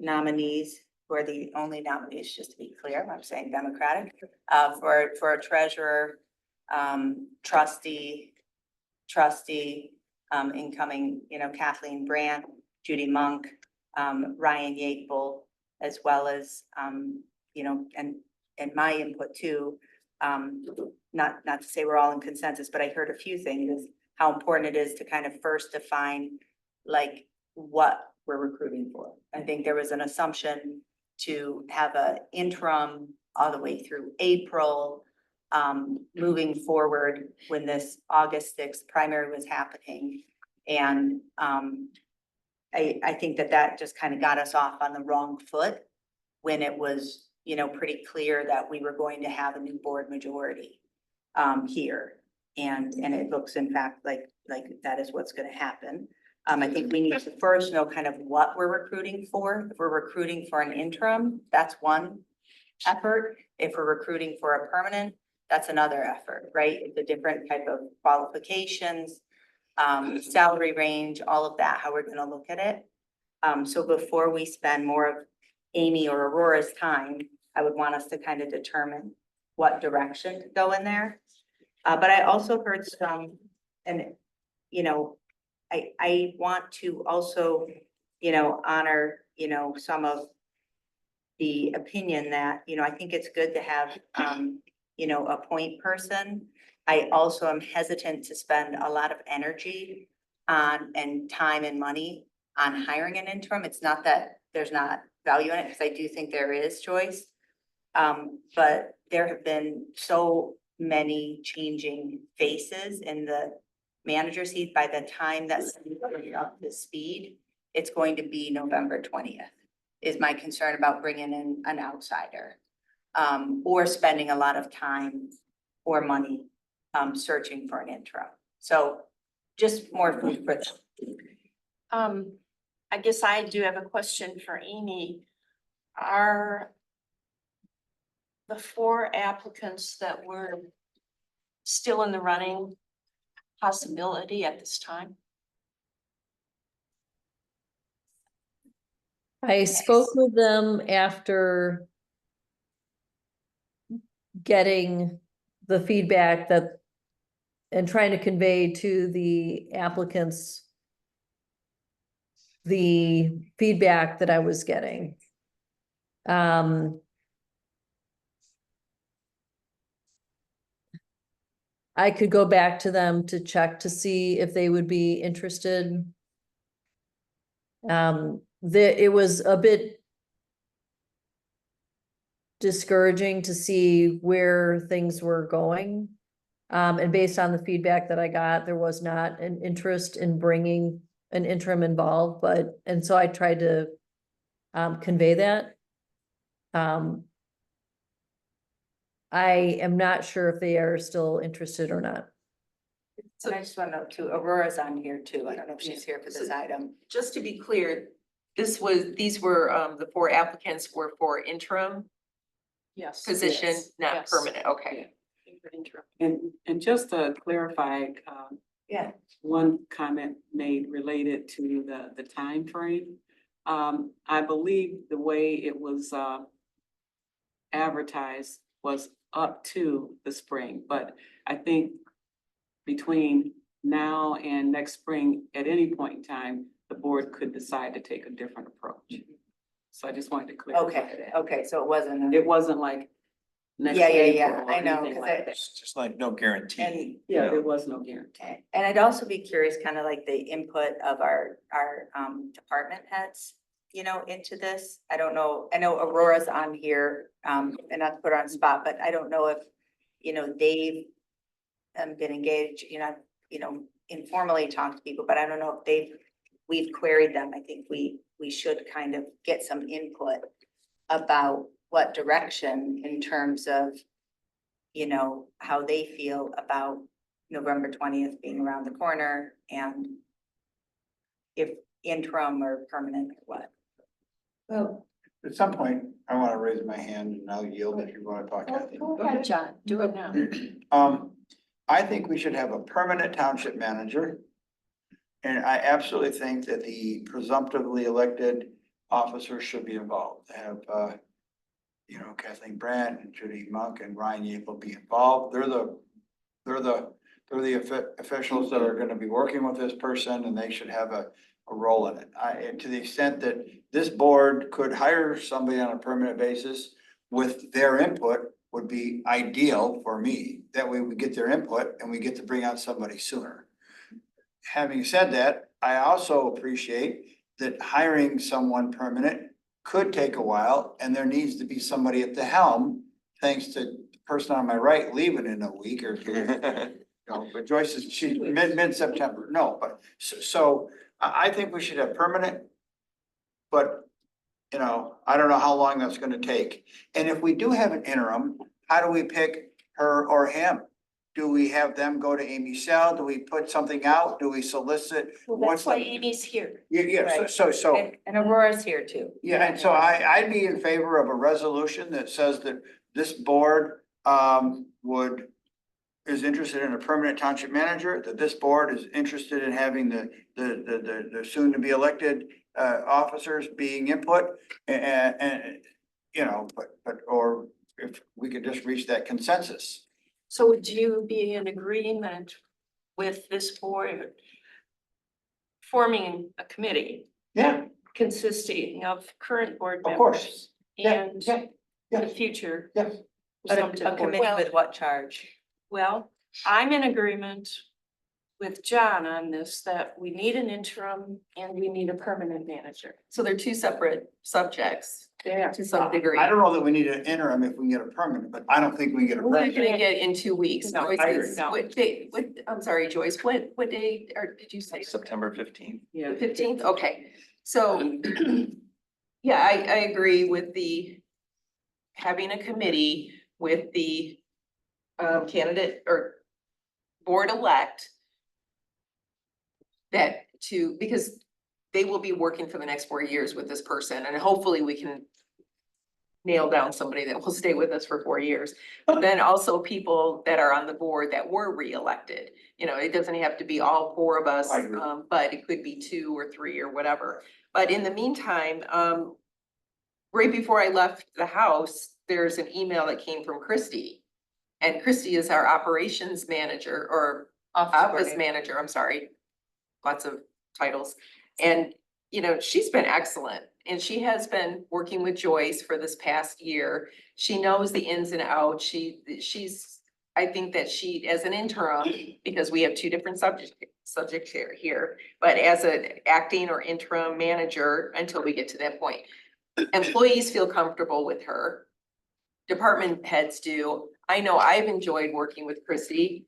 nominees, who are the only nominees, just to be clear, I'm saying Democratic, for a treasurer, trustee, incoming, Kathleen Brandt, Judy Monk, Ryan Yeaple, as well as, and my input too, not to say we're all in consensus, but I heard a few things, how important it is to kind of first define like what we're recruiting for. I think there was an assumption to have an interim all the way through April, moving forward when this August 6th primary was happening. And I think that just kind of got us off on the wrong foot when it was, pretty clear that we were going to have a new board majority here. And it looks in fact like that is what's going to happen. I think we need to first know kind of what we're recruiting for. If we're recruiting for an interim, that's one effort. If we're recruiting for a permanent, that's another effort, right? It's a different type of qualifications, salary range, all of that, how we're going to look at it. So before we spend more of Amy or Aurora's time, I would want us to kind of determine what direction to go in there. But I also heard some, and, I want to also, honor, some of the opinion that, I think it's good to have, a point person. I also am hesitant to spend a lot of energy on, and time and money on hiring an interim. It's not that there's not value in it, because I do think there is choice. But there have been so many changing faces in the manager seat. By the time that's up to speed, it's going to be November 20th, is my concern about bringing in an outsider. Or spending a lot of time or money, searching for an interim. So just more food for them. I guess I do have a question for Amy. Are the 4 applicants that were still in the running possibility at this time? I spoke with them after getting the feedback that and trying to convey to the applicants the feedback that I was getting. I could go back to them to check to see if they would be interested. It was a bit discouraging to see where things were going. And based on the feedback that I got, there was not an interest in bringing an interim involved, and so I tried to convey that. I am not sure if they are still interested or not. So I just want to know too, Aurora's on here too. I don't know if she's here for this item. Just to be clear, these were, the 4 applicants were for interim Yes. position, Yes, not yes. permanent, okay. And just to clarify, Yeah. one comment made related to the time frame. I believe the way it was advertised was up to the spring, but I think between now and next spring, at any point in time, the board could decide to take a different approach. So I just wanted to clarify that. Okay, so it wasn't. It wasn't like next Yeah, April or I know, anything 'cause like that. It's just like no guarantee. And, Yeah, there was no guarantee. okay, and I'd also be curious, kind of like the input of our department heads, into this. I don't know, I know Aurora's on here, and not to put her on the spot, but I don't know if, they've been engaged, informally talked to people, but I don't know if we've queried them. I think we should kind of get some input about what direction in terms of, how they feel about November 20th being around the corner, and if interim or permanent or what. Well, at some point, I want to raise my hand and I'll yield if you want to talk. Kathy. Go ahead, John, do it now. I think we should have a permanent township manager. And I absolutely think that the presumptively elected officers should be involved. They have, Kathleen Brandt and Judy Monk and Ryan Yeaple be involved. They're the officials that are gonna be working with this person, and they should have a role in it. And to the extent that this board could hire somebody on a permanent basis with their input would be ideal for me. That way we get their input and we get to bring out somebody sooner. Having said that, I also appreciate that hiring someone permanent could take a while, and there needs to be somebody at the helm, thanks to the person on my right leaving in a week or two. But Joyce is, she's mid-September, no, but so I think we should have permanent. But, I don't know how long that's gonna take. And if we do have an interim, how do we pick her or him? Do we have them go to Amy Cell? Do we put something out? Do we solicit? Well, What's that's why the- Amy's here. Yeah, Right. so. And Aurora's here too. Yeah, and so I'd be in favor of a resolution that says that this board is interested in a permanent township manager, that this board is interested in having the soon to be elected officers being input, and or if we could just reach that consensus. So would you be in agreement with this board forming a committee Yeah, consisting of current board of course. members and yeah, the future. yeah. something A for- committee Well, with what charge? Well, I'm in agreement with John on this, that we need an interim and we need a permanent manager. So they're two separate subjects Yeah. to some degree. I don't know that we need an interim if we can get a permanent, but I don't think we can get a We're permanent. gonna get in 2 weeks. No, Joyce I is- agree. No. What day, I'm sorry, Joyce, what day, or did you say? September 15th. Yeah. 15th, okay, so, yeah, I agree with the having a committee with the candidate or board-elect that because they will be working for the next 4 years with this person, and hopefully we can nail down somebody that will stay with us for 4 years. But then also people that are on the board that were reelected. You know, it doesn't have to be all 4 of us, I agree. but it could be 2 or 3 or whatever. But in the meantime, right before I left the house, there's an email that came from Christy. And Christy is our operations manager or office manager, I'm sorry. Lots of titles. And, you know, she's been excellent. And she has been working with Joyce for this past year. She knows the ins and outs. I think that she, as an interim, because we have 2 different subjects here, but as an acting or interim manager until we get to that point. Employees feel comfortable with her. Department heads do. I know I've enjoyed working with Christy.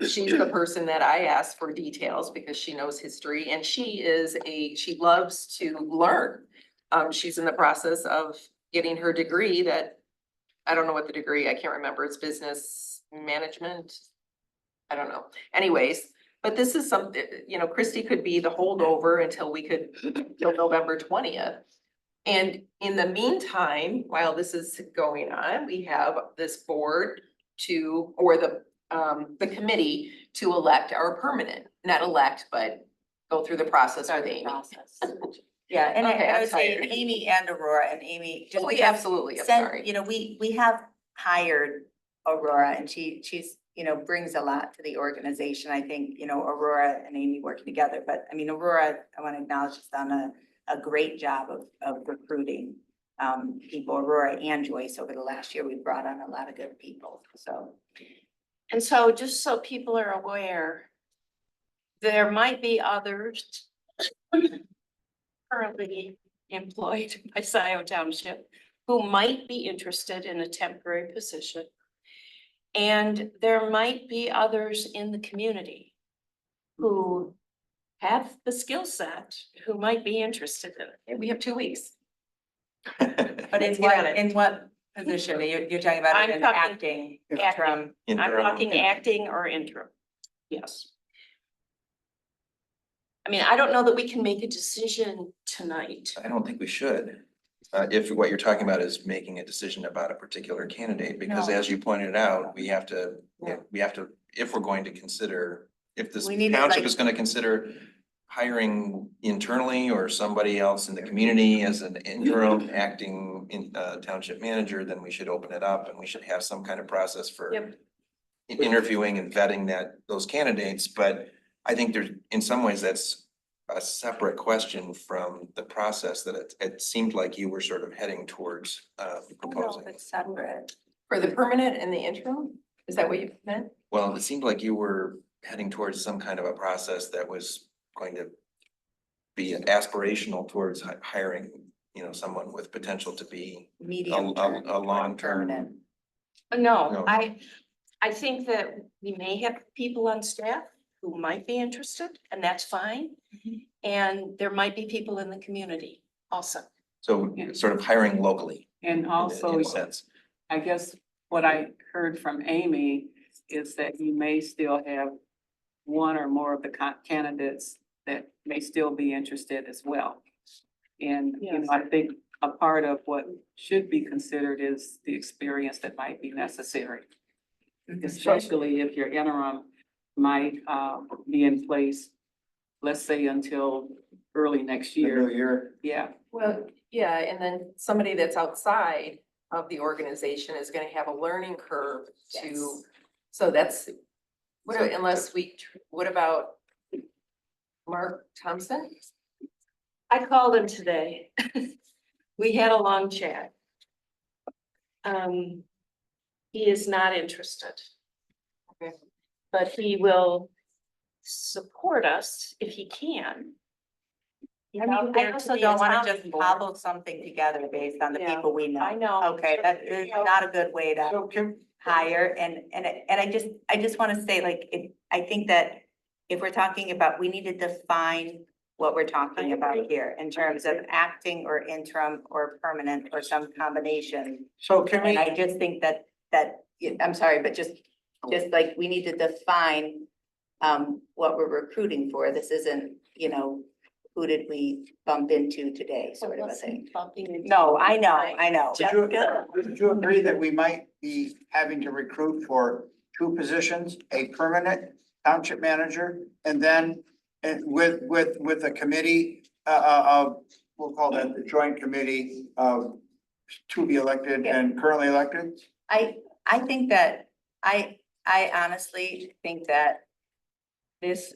She's the person that I ask for details because she knows history and she loves to learn. She's in the process of getting her degree that, I don't know what the degree, I can't remember, it's business management. I don't know. Anyways, but this is something, you know, Christy could be the holdover until November 20th. And in the meantime, while this is going on, we have this board or the committee to elect our permanent, not elect, but go through the process with Amy. Yeah, and Okay, I I'm would say tired. Amy and Aurora, and Amy just Oh, because yeah, absolutely, I'm send- sorry. You know, we have hired Aurora and she's, you know, brings a lot to the organization. I think, you know, Aurora and Amy working together, but I mean, Aurora, I want to acknowledge, has done a great job of recruiting people, Aurora and Joyce over the last year. We've brought on a lot of good people, so. And so just so people are aware, there might be others currently employed by Scio Township who might be interested in a temporary position. And there might be others in the community who have the skill set, who might be interested in it. We have 2 weeks. But Let's get on it. in what position? You're talking about I'm an talking acting acting. interim? I'm talking acting or interim. Yes. I mean, I don't know that we can make a decision tonight. I don't think we should. If what you're talking about is making a decision about a particular candidate, because No. as you pointed out, we have to, if we're going to consider, if this We need to, township like- is gonna consider hiring internally or somebody else in the community as an interim acting township manager, then we should open it up and we should have some kind of process for Yep. interviewing and vetting those candidates, but I think there's, in some ways, that's a separate question from the process that it seemed like you were sort of heading towards proposing. It's separate. For the permanent and the interim? Is that what you meant? Well, it seemed like you were heading towards some kind of a process that was going to be aspirational towards hiring, you know, someone with potential to be Medium term. a long-term. Permanent. No, No. I think that we may have people on staff who might be interested, and that's fine. And there might be people in the community also. So sort of hiring locally. And also, In a sense. I guess what I heard from Amy is that you may still have one or more of the candidates that may still be interested as well. And, you know, I think a part of what should be considered is the experience that might be necessary. Especially if your interim might be in place, let's say until early next The new year. year. Yeah. Well, yeah, and then somebody that's outside of the organization is gonna have a learning curve to, so that's, what about Mark Thompson? I called him today. We had a long chat. He is not interested. But he will support us if he can. I mean, I also don't want to just cobble something together based on the Yeah, people we know. I know. Okay, that is not a good way to So can, hire, and I just want to say, like, I think that if we're talking about, we need to define what we're talking about here in terms of acting or interim or permanent or some combination. so can And we, I just think that, I'm sorry, but just like, we need to define what we're recruiting for. This isn't, who did we bump into today, sort of a thing. No, I know. would you agree that we might be having to recruit for two positions, a permanent township manager, and then with a committee, of, we'll call that the joint committee of to be elected and currently elected? I think that, I honestly think that this,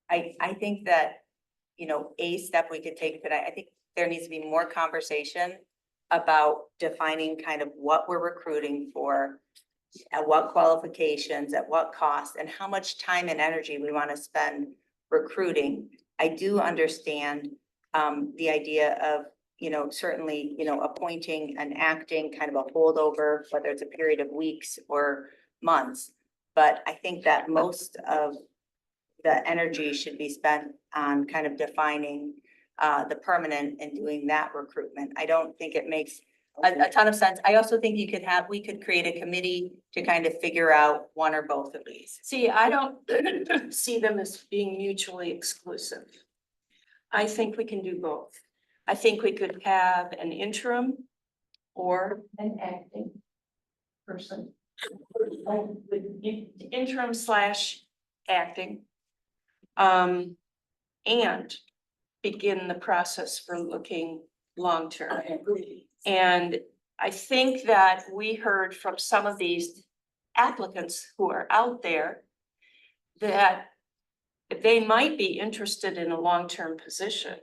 I think that, a step we could take tonight, I think there needs to be more conversation about defining kind of what we're recruiting for, at what qualifications, at what cost, and how much time and energy we want to spend recruiting. I do understand the idea of, certainly, appointing and acting kind of a holdover, whether it's a period of weeks or months. But I think that most of the energy should be spent on kind of defining the permanent and doing that recruitment. I don't think it makes a ton of sense. I also think we could create a committee to kind of figure out one or both of these. See, I don't see them as being mutually exclusive. I think we can do both. I think we could have an interim or an acting person. Interim / acting. And begin the process for looking long-term. And I think that we heard from some of these applicants who are out there that they might be interested in a long-term position.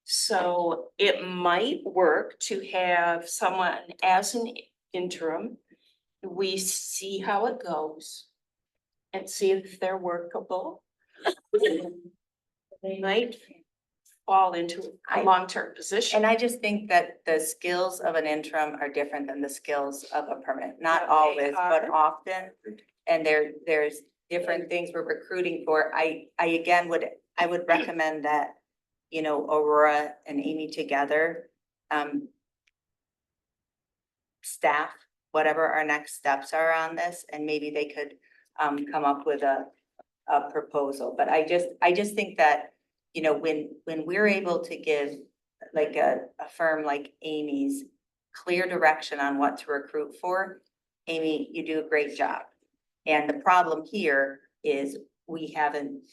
So it might work to have someone as an interim. We see how it goes and see if they're workable. They might fall into a long-term position. And I just think that the skills of an interim are different than the skills of a permanent, not always, but often. And there's different things we're recruiting for. I again would recommend that, Aurora and Amy together, staff, whatever our next steps are on this, and maybe they could come up with a proposal. But I just think that, when we're able to give like a firm like Amy's clear direction on what to recruit for, Amy, you do a great job. And the problem here is we haven't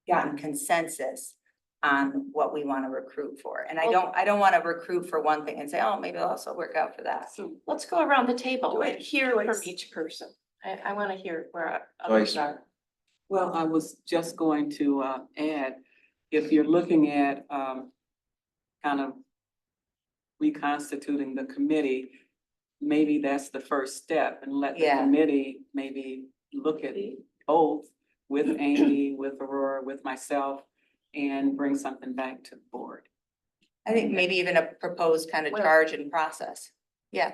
gotten consensus on what we want to recruit for. And I don't want to recruit for one thing and say, oh, maybe it'll also work out for that. So let's go around the table and hear from each person. I want to hear where others are. Well, I was just going to add, if you're looking at kind of reconstituting the committee, maybe that's the first step, and let the committee maybe look at both with Amy, with Aurora, with myself, and bring something back to the board. I think maybe even a proposed kind of charge and process. Yeah.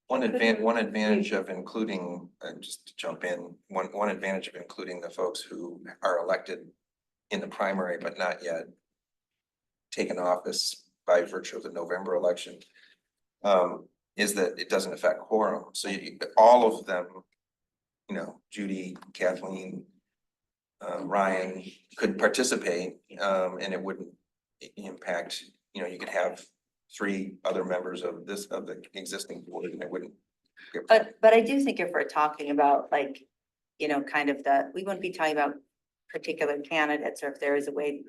One advantage of including, just to jump in, one advantage of including the folks who are elected in the primary but not yet taken office by virtue of the November election, is that it doesn't affect quorum. So all of them, Judy, Kathleen, Ryan could participate, and it wouldn't impact, you could have 3 other members of the existing board, and it wouldn't. But I do think if we're talking about like, kind of we wouldn't be talking about particular candidates, or if there is a way,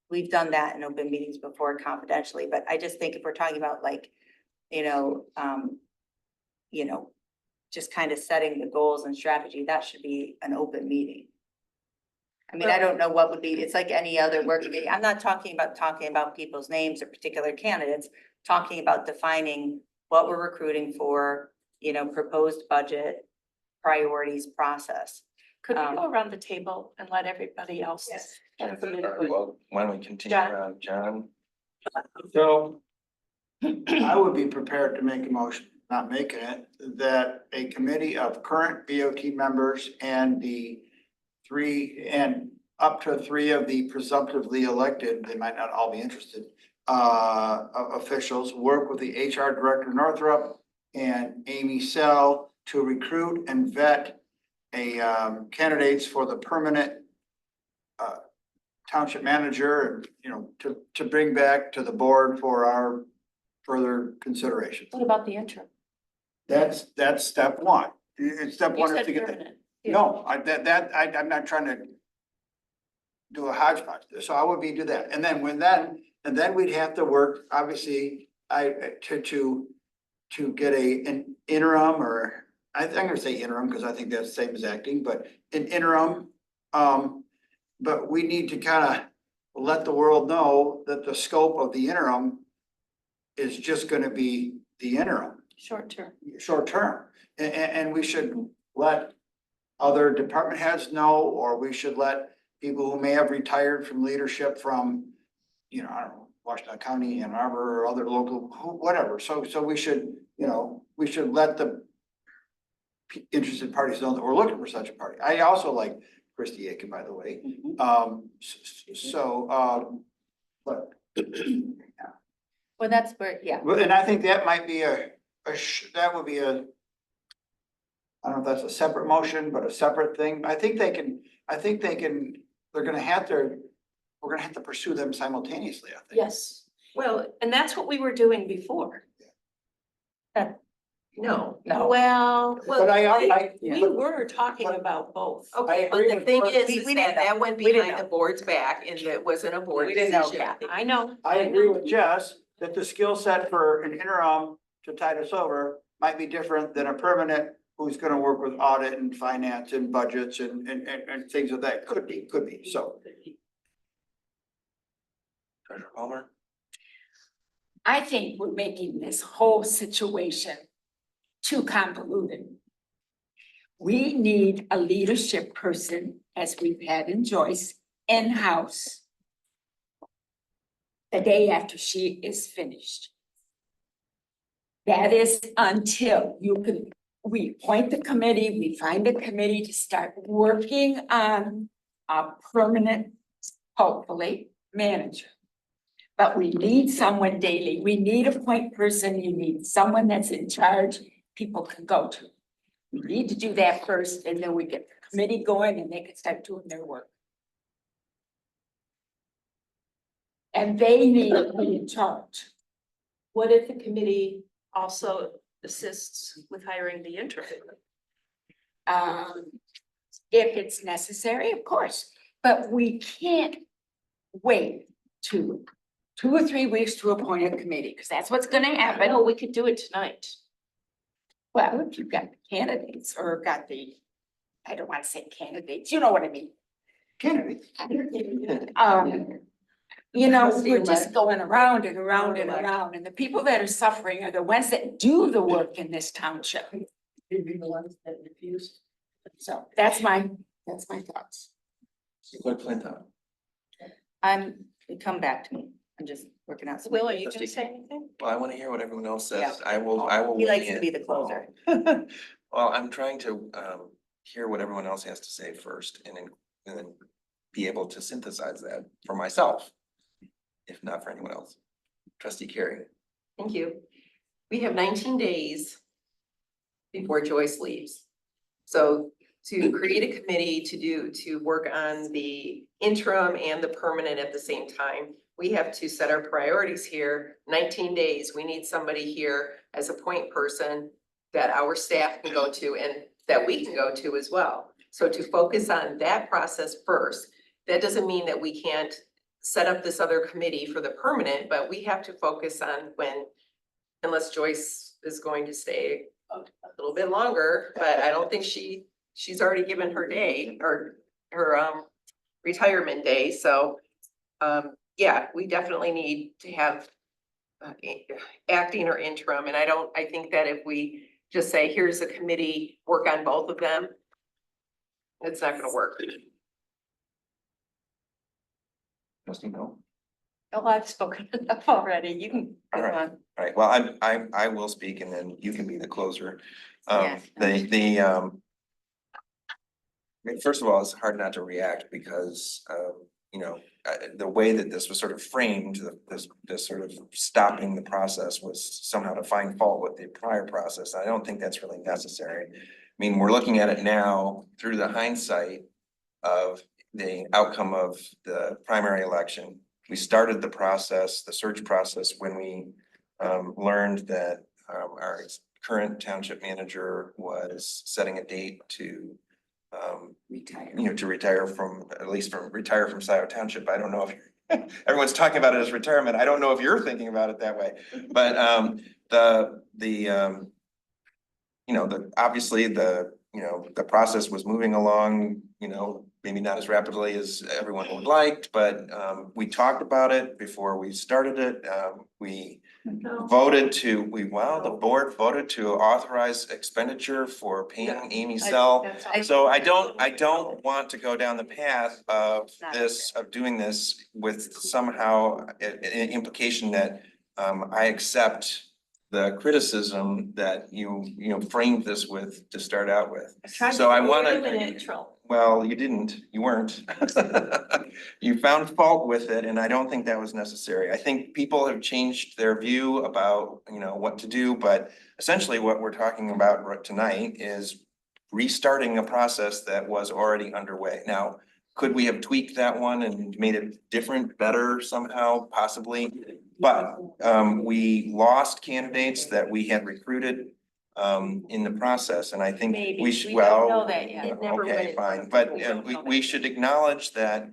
we've done that in open meetings before confidentially, but I just think if we're talking about like, just kind of setting the goals and strategy, that should be an open meeting. I mean, I don't know what would be, it's like any other work meeting. I'm not talking about people's names or particular candidates, talking about defining what we're recruiting for, proposed budget, priorities, process. Could we go around the table and let everybody else? have a minute? Well, why don't we continue, John? John? So I would be prepared to make a motion, not making it, that a committee of current BOT members and up to 3 of the presumptively elected, they might not all be interested, officials work with the HR Director Northrup and Amy Sell to recruit and vet candidates for the permanent township manager, and, to bring back to the board for our further consideration. What about the interim? That's step one. Step You one is said to get permanent. no, I'm not trying to do a hodgepodge. So I would be do that. And then we'd have to work, obviously, to get an interim, or I'm gonna say interim because I think that's the same as acting, but an interim. But we need to kind of let the world know that the scope of the interim is just gonna be the interim, Short term. short term. And we should let other department heads know, or we should let people who may have retired from leadership from, I don't know, Washington County, Ann Arbor, or other local, whatever. So we should, we should let the interested parties know that we're looking for such a party. I also like Christy Aiken, by the way. But Well, that's where, yeah. Well, and I think that might be that would be I don't know if that's a separate motion, but a separate thing. They're gonna have to, we're gonna have to pursue them simultaneously, I think. Yes. Well, and that's what we were doing before. No. No. Well, But we were talking about both. Okay, but the thing is that went We didn't behind the know. board's back and it wasn't a board We didn't know. decision. Yeah, I know. I agree with Jess that the skill set for an interim to tide us over might be different than a permanent who's gonna work with audit and finance and budgets and things of that. Could be, so. Treasurer Palmer? I think we're making this whole situation too convoluted. We need a leadership person, as we've had in Joyce, in-house the day after she is finished. That is until we appoint the committee, we find a committee to start working on a permanent, hopefully, manager. But we need someone daily. We need a point person. You need someone that's in charge, people can go to. We need to do that first, and then we get the committee going and they can start doing their work. And they need to be in charge. What if the committee also assists with hiring the interim? If it's necessary, of course, but we can't wait 2 or 3 weeks to appoint a committee, because that's what's gonna happen. No, we could do it tonight. Well, if you've got the candidates or got I don't want to say candidates, you know what I mean. Candidates. We're just going around and around and around, and the people that are suffering are the ones that do the work in this township. So that's my thoughts. Clerk Flintoff? Come back to me. I'm just working out. some Will, are you Trustee- gonna say anything? Well, I want to hear what everyone else says. Yeah. I will. He weigh likes to in. be the closer. Well, I'm trying to hear what everyone else has to say first and then be able to synthesize that for myself, if not for anyone else. Trustee Carey? Thank you. We have 19 days before Joyce leaves. So to create a committee to work on the interim and the permanent at the same time, we have to set our priorities here. 19 days, we need somebody here as a point person that our staff can go to and that we can go to as well. So to focus on that process first, that doesn't mean that we can't set up this other committee for the permanent, but we have to focus on unless Joyce is going to stay a little bit longer, but I don't think she's already given her day or her retirement day, so yeah, we definitely need to have acting or interim, and I think that if we just say, here's a committee, work on both of them, it's not gonna work. Trustee Bill? Oh, I've spoken enough already. You can All go right. on. All right, well, I will speak and then you can be the closer. Yeah. I mean, first of all, it's hard not to react because, you know, the way that this was sort of framed, this sort of stopping the process was somehow to find fault with the prior process. I don't think that's really necessary. I mean, we're looking at it now through the hindsight of the outcome of the primary election. We started the process, the search process, when we learned that our current township manager was setting a date to Retire. you know, to retire from, at least from retire from Scio Township. I don't know if everyone's talking about it as retirement. I don't know if you're thinking about it that way. But you know, obviously you know, the process was moving along, you know, maybe not as rapidly as everyone would liked, but we talked about it before we started it. We voted to, the board voted to authorize expenditure for paying Amy Sell. So I don't want to go down the path of doing this with somehow an implication that I accept the criticism that you framed this with to start out with. So I wanna, well, you didn't, you weren't. You found fault with it, and I don't think that was necessary. I think people have changed their view about, you know, what to do, but essentially what we're talking about right tonight is restarting a process that was already underway. Now, could we have tweaked that one and made it different, better somehow, possibly? But we lost candidates that we had recruited in the process, and I think we should, well, okay, fine, but we should acknowledge that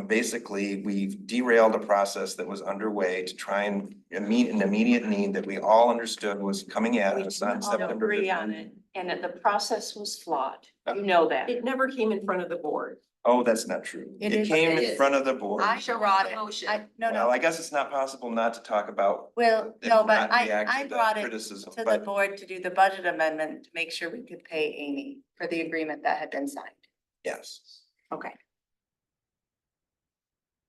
basically we've derailed a process that was underway to try and meet an immediate need that we all understood was coming at us on September 15th. And that the process was flawed. You know that. It never came in front of the board. Oh, that's not true. It It is- came it in is. front of the board. I brought it, no, Well, no, I guess it's not possible not to talk about. well, and no, but not react I to that brought it criticism, to the but board to do the budget amendment to make sure we could pay Amy for the agreement that had been signed. yes, Okay.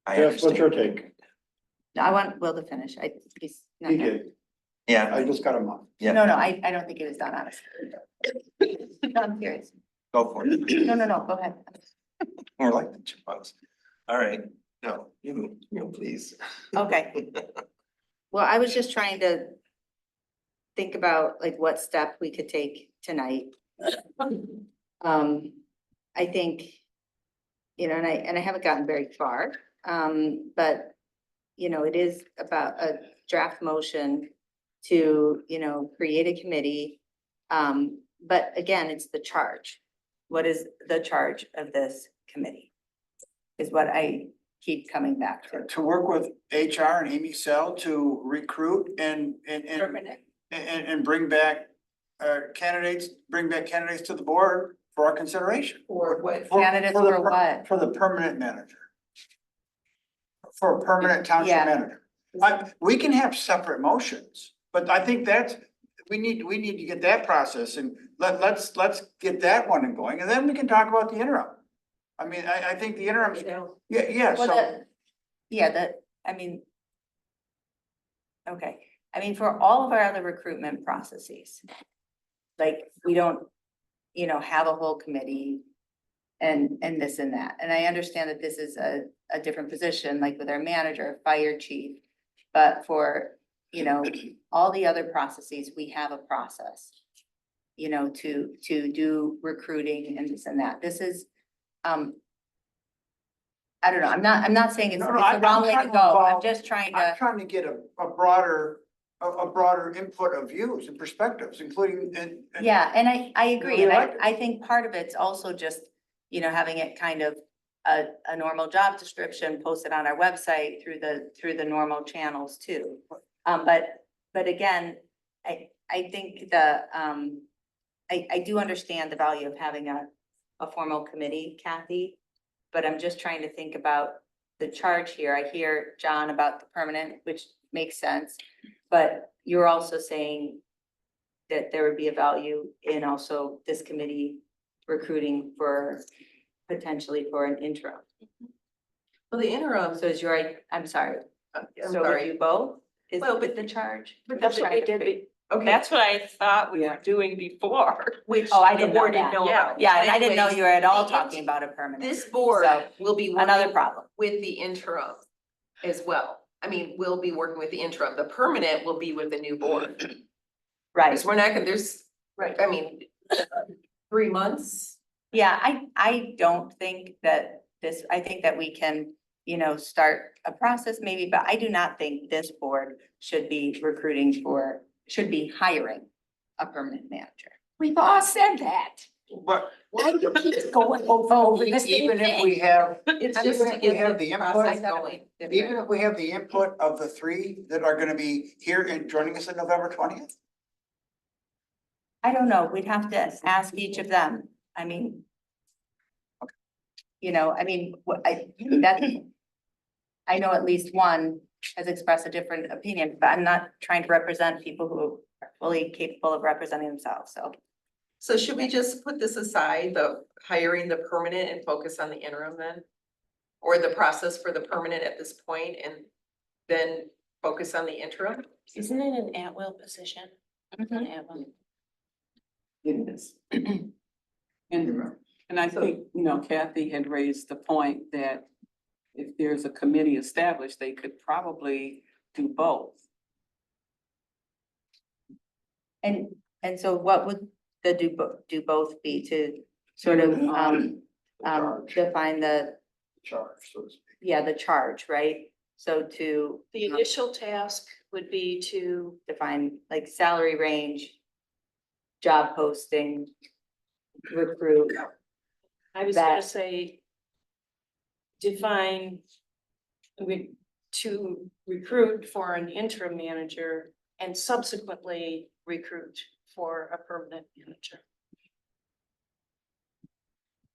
I Jeff, what's your understand. take? I want Will to finish. He's not He here. did. Yeah, I just got him off. yeah, No, I don't think it was done, honestly. No, I'm serious. go for it. No, go ahead. We're like the chipmunks. All right, no, please. Okay. Well, I was just trying to think about like what step we could take tonight. I think, you know, and I haven't gotten very far, but you know, it is about a draft motion to, you know, create a committee. But again, it's the charge. What is the charge of this committee? Is what I keep coming back to. To work with HR and Amy Sell to recruit and bring back candidates to the board for our consideration. Or what? Candidates For the for what? For the permanent manager. For a permanent township Yeah. manager. We can have separate motions, but I think we need to get that process and let's get that one going, and then we can talk about the interim. I mean, I think the interim, yeah, Well, so. I mean. Okay, I mean, for all of our other recruitment processes. Like, we don't, you know, have a whole committee. And this and that, and I understand that this is a different position, like with our manager, fire chief. But for, you know, all the other processes, we have a process. You know, to do recruiting and this and that, this is, I don't know, I'm not saying it's No, the I'm wrong way trying to to go, I'm involve- just trying I'm to, trying to get a broader input of views and perspectives, including. yeah, and I agree, and Reelected. I think part of it's also just, you know, having it kind of a normal job description posted on our website through the normal channels too. But again, I think I do understand the value of having a formal committee, Kathy. But I'm just trying to think about the charge here. I hear John about the permanent, which makes sense. But you're also saying that there would be a value in also this committee recruiting for potentially for an interim. Well, the interim, So is your, I'm sorry, I'm so would sorry. you both? Is Well, with the charge? But that's what we did. Okay. That's what I thought we were doing before. Which Oh, I the didn't know board didn't that. know about. Yeah, and I didn't know Anyways, you were at all the talking about a permanent. This board So, will be another working problem. with the interim as well. I mean, we'll be working with the interim. The permanent will be with the new board. Right. Because we're not gonna, there's, right, I mean, 3 months. Yeah, I don't think that this, I think that we can, you know, start a process maybe, but I do not think this board should be recruiting for, should be hiring a permanent manager. We've all said that. But Why do you keep going over the same even if thing? we have, It's even just to if we get have the the process input, going. even if we have the input of the three that are gonna be here and joining us on November 20th. I don't know, we'd have to ask each of them. I mean, you know, I mean, I know at least one has expressed a different opinion, but I'm not trying to represent people who are fully capable of representing themselves, so. So should we just put this aside, the hiring the permanent and focus on the interim then? Or the process for the permanent at this point and then focus on the interim? Isn't it an at-will position? An at-will. It is. And I think, you know, Kathy had raised the point that if there's a committee established, they could probably do both. And so what would the do both be to sort of, define the, Charge, so to speak. yeah, the charge, right? So to The initial task would be to define like salary range, job posting, recruit. I was gonna That- say, define, to recruit for an interim manager and subsequently recruit for a permanent manager.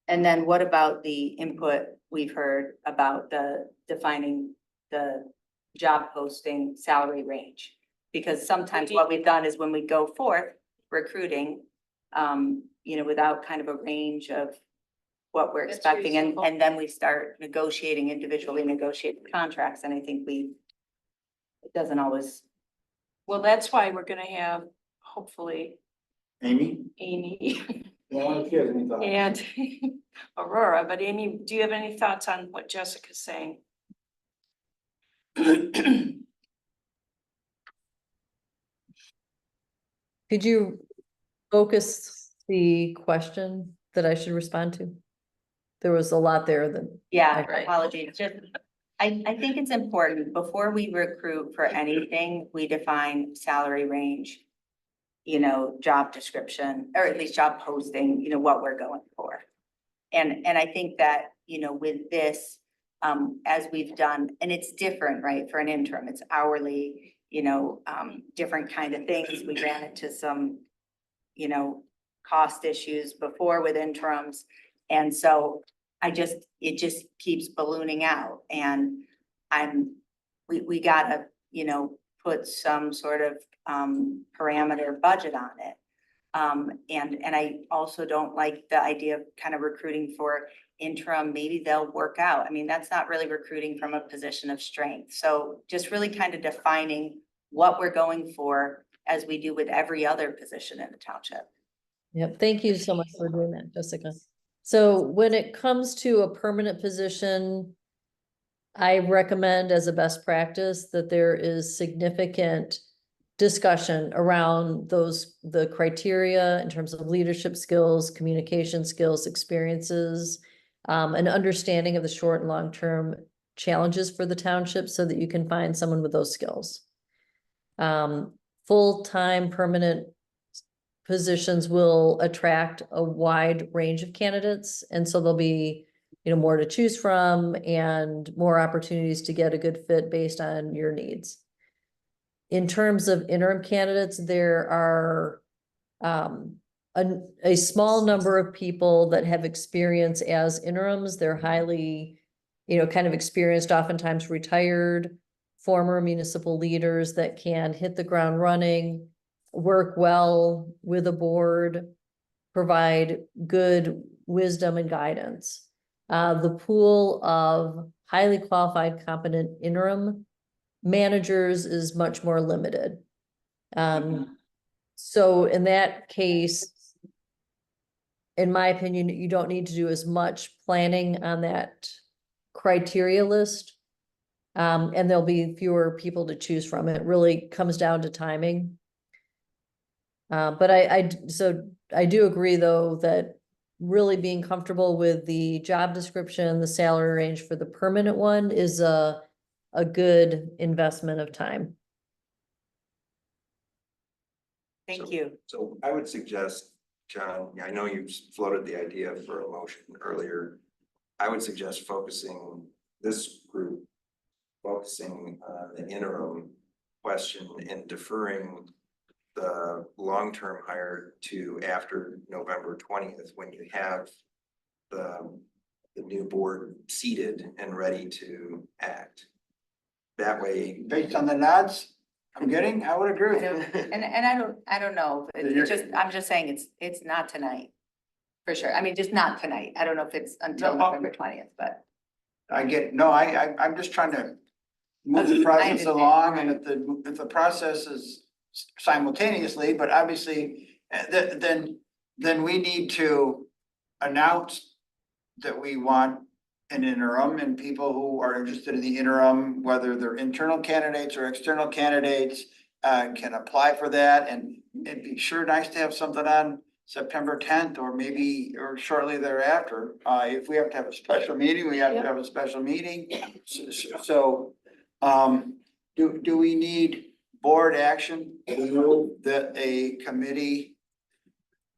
And then what about the input we've heard about the defining the job posting salary range? Because sometimes what we've done is when we go forth recruiting, you know, without kind of a range of what we're That's expecting, reasonable. and then we start negotiating, individually negotiating contracts, and I think it doesn't always, Well, that's why we're gonna have, hopefully, Amy? Amy Yeah, if you have any thoughts. and Aurora, but Amy, do you have any thoughts on what Jessica's saying? Could you focus the question that I should respond to? There was a lot there that. yeah, Right. apologies, just, I think it's important, before we recruit for anything, we define salary range, you know, job description, or at least job posting, you know, what we're going for. And I think that, you know, with this, as we've done, and it's different, right, for an interim, it's hourly, you know, different kind of things. We ran into some, you know, cost issues before with interims. And so it just keeps ballooning out, and we gotta, you know, put some sort of, parameter budget on it. And I also don't like the idea of kind of recruiting for interim, maybe they'll work out. I mean, that's not really recruiting from a position of strength. So just really kind of defining what we're going for, as we do with every other position in the township. Yep, thank you so much for doing that, Jessica. So when it comes to a permanent position, I recommend as a best practice that there is significant discussion around the criteria in terms of leadership skills, communication skills, experiences, an understanding of the short and long-term challenges for the township so that you can find someone with those skills. Full-time permanent positions will attract a wide range of candidates, and so there'll be, you know, more to choose from and more opportunities to get a good fit based on your needs. In terms of interim candidates, there are a small number of people that have experience as interims. They're highly, you know, kind of experienced, oftentimes retired. former municipal leaders that can hit the ground running, work well with the board, provide good wisdom and guidance. The pool of highly qualified, competent interim managers is much more limited. So in that case, in my opinion, you don't need to do as much planning on that criteria list. And there'll be fewer people to choose from. It really comes down to timing. But I do agree though, that really being comfortable with the job description, the salary range for the permanent one is a good investment of time. Thank you. So I would suggest, John, I know you floated the idea for a motion earlier. I would suggest focusing this group, focusing on the interim question and deferring the long-term hire to after November 20th, when you have the new board seated and ready to act. That way. Based on the nods I'm getting, I would agree. And I don't know, I'm just saying it's not tonight. For sure. I mean, just not tonight. I don't know if it's until No. November 20th, but. I'm just trying to move the process along, and if the process is simultaneously, but obviously, then we need to announce that we want an interim, and people who are interested in the interim, whether they're internal candidates or external candidates, can apply for that, and it'd be sure nice to have something on September 10th or shortly thereafter. If we have to have a special meeting, we have to have a special meeting. So, do we need board action to move that a committee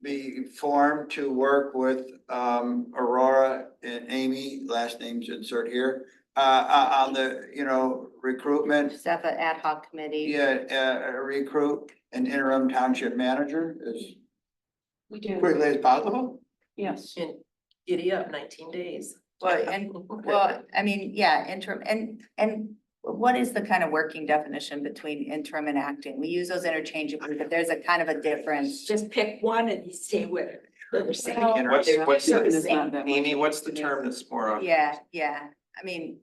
be formed to work with Aurora and Amy, last names insert here, on the, recruitment? Just have an ad hoc committee. Recruit an interim township manager as We do. quickly as possible? Yes. And giddy up 19 days. Well, I mean, yeah, interim, and what is the kind of working definition between interim and acting? We use those interchangeably, but there's a kind of a difference. Just pick one and you stay with it. What's It's not that much. Amy, what's the term that's more? Yeah, I mean,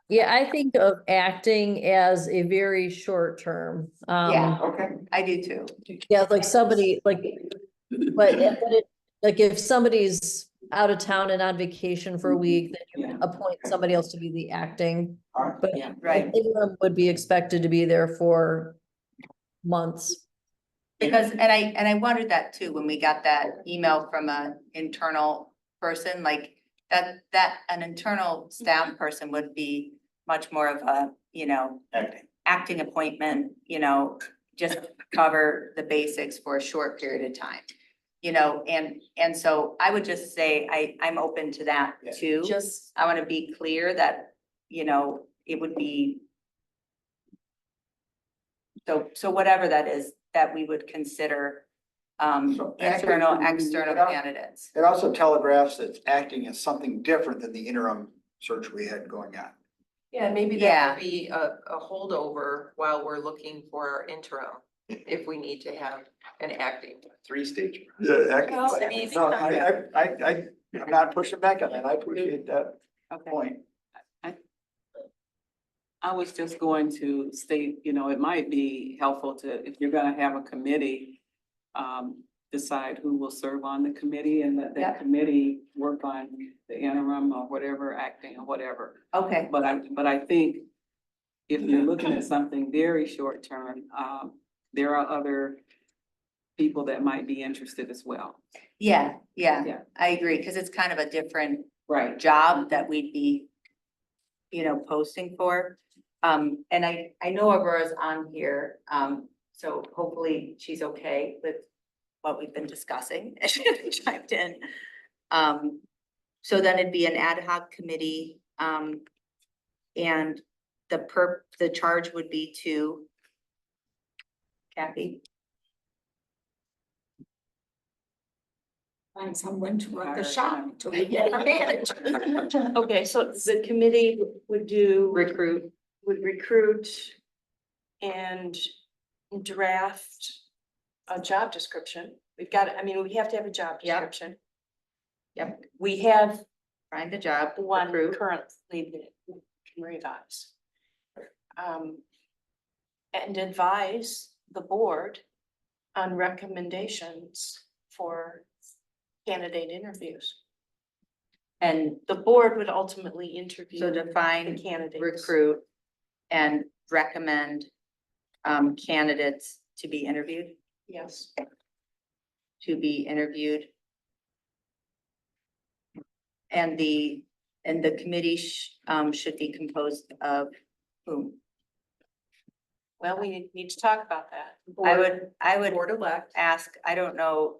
Yeah, I think of acting as a very short term. yeah, Okay. I do too. Yeah, like somebody, like if somebody's out of town and on vacation for a week, then you appoint somebody else to be the acting. But Right. interim would be expected to be there for months. Because, and I wondered that too, when we got that email from an internal person, like that an internal staff person would be much more of a, acting appointment, just cover the basics for a short period of time. And so I would just say, I'm open to that too. I want to be clear that, it would be. So whatever that is, that we would consider, external candidates. It also telegraphs that acting is something different than the interim search we had going on. Yeah, maybe Yeah. that would be a holdover while we're looking for our interim, if we need to have an acting. 3-stage. Well, I mean, No, I'm not pushing back on that. I appreciate that Okay. point. I was just going to state, it might be helpful to, if you're gonna have a committee, decide who will serve on the committee and let that committee work on the interim or whatever, acting or whatever. Okay. But I think if you're looking at something very short term, there are other people that might be interested as well. Yeah, Yeah. I agree, because it's kind of a different Right. job that we'd be, posting for. And I know Aurora's on here, so hopefully she's okay with what we've been discussing. She chimed in. So then it'd be an ad hoc committee, and the charge would be to Kathy. Find someone to run the shop to get a manager. Okay, so the committee would do. Recruit. would recruit and draft a job description. We've got, I mean, we have to have a job Yep. description. Yep. We have Find the job, one recruit. currently that we can revise. And advise the board on recommendations for candidate interviews. And The board would ultimately interview so the define, candidates. recruit, and recommend candidates to be interviewed, Yes. to be interviewed. And the committee should be composed of whom? Well, we need to talk about that. I would Board elect. ask, I don't know,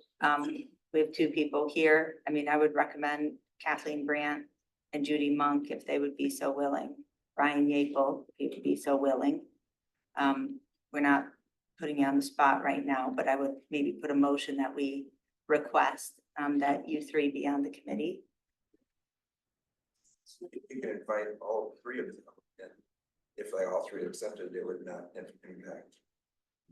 we have two people here. I mean, I would recommend Kathleen Brandt and Judy Monk if they would be so willing. Ryan Yeaple, if he would be so willing. We're not putting you on the spot right now, but I would maybe put a motion that we request that you three be on the committee. You can invite all three of them, and if they all three accepted, it would not impact,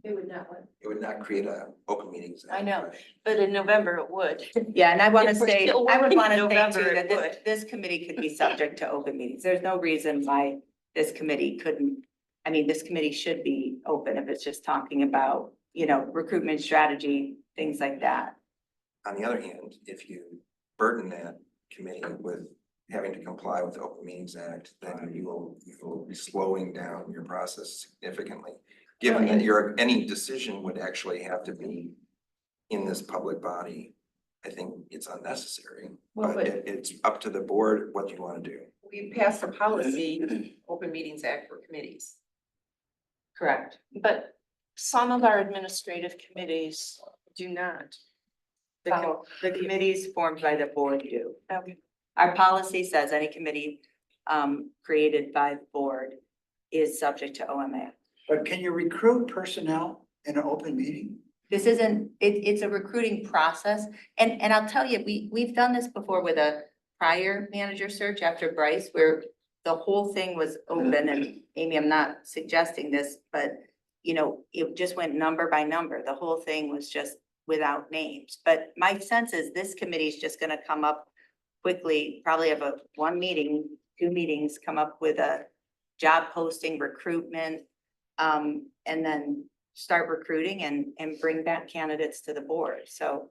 It would not work. it would not create a open meetings. I know, but in November it would. Yeah, and I want to If we're say, still I would working want in to say November, too, it that would. this committee could be subject to open meetings. There's no reason why this committee couldn't. I mean, this committee should be open if it's just talking about, recruitment strategy, things like that. On the other hand, if you burden that committee with having to comply with the Open Meetings Act, then you will be slowing down your process significantly. Given that any decision would actually have to be in this public body, I think it's unnecessary. Well, But but- it's up to the board what you want to do. We passed a policy, Open Meetings Act for committees. Correct. But some of our administrative committees do not. The committees formed by the board do. Okay. Our policy says any committee created by the board is subject to OMA. But can you recruit personnel in an open meeting? This isn't, it's a recruiting process. And I'll tell you, we've done this before with a prior manager search after Bryce, where the whole thing was open. And Amy, I'm not suggesting this, but it just went number by number. The whole thing was just without names. But my sense is this committee is just gonna come up quickly, probably have one meeting, 2 meetings, come up with a job posting, recruitment, and then start recruiting and bring back candidates to the board. So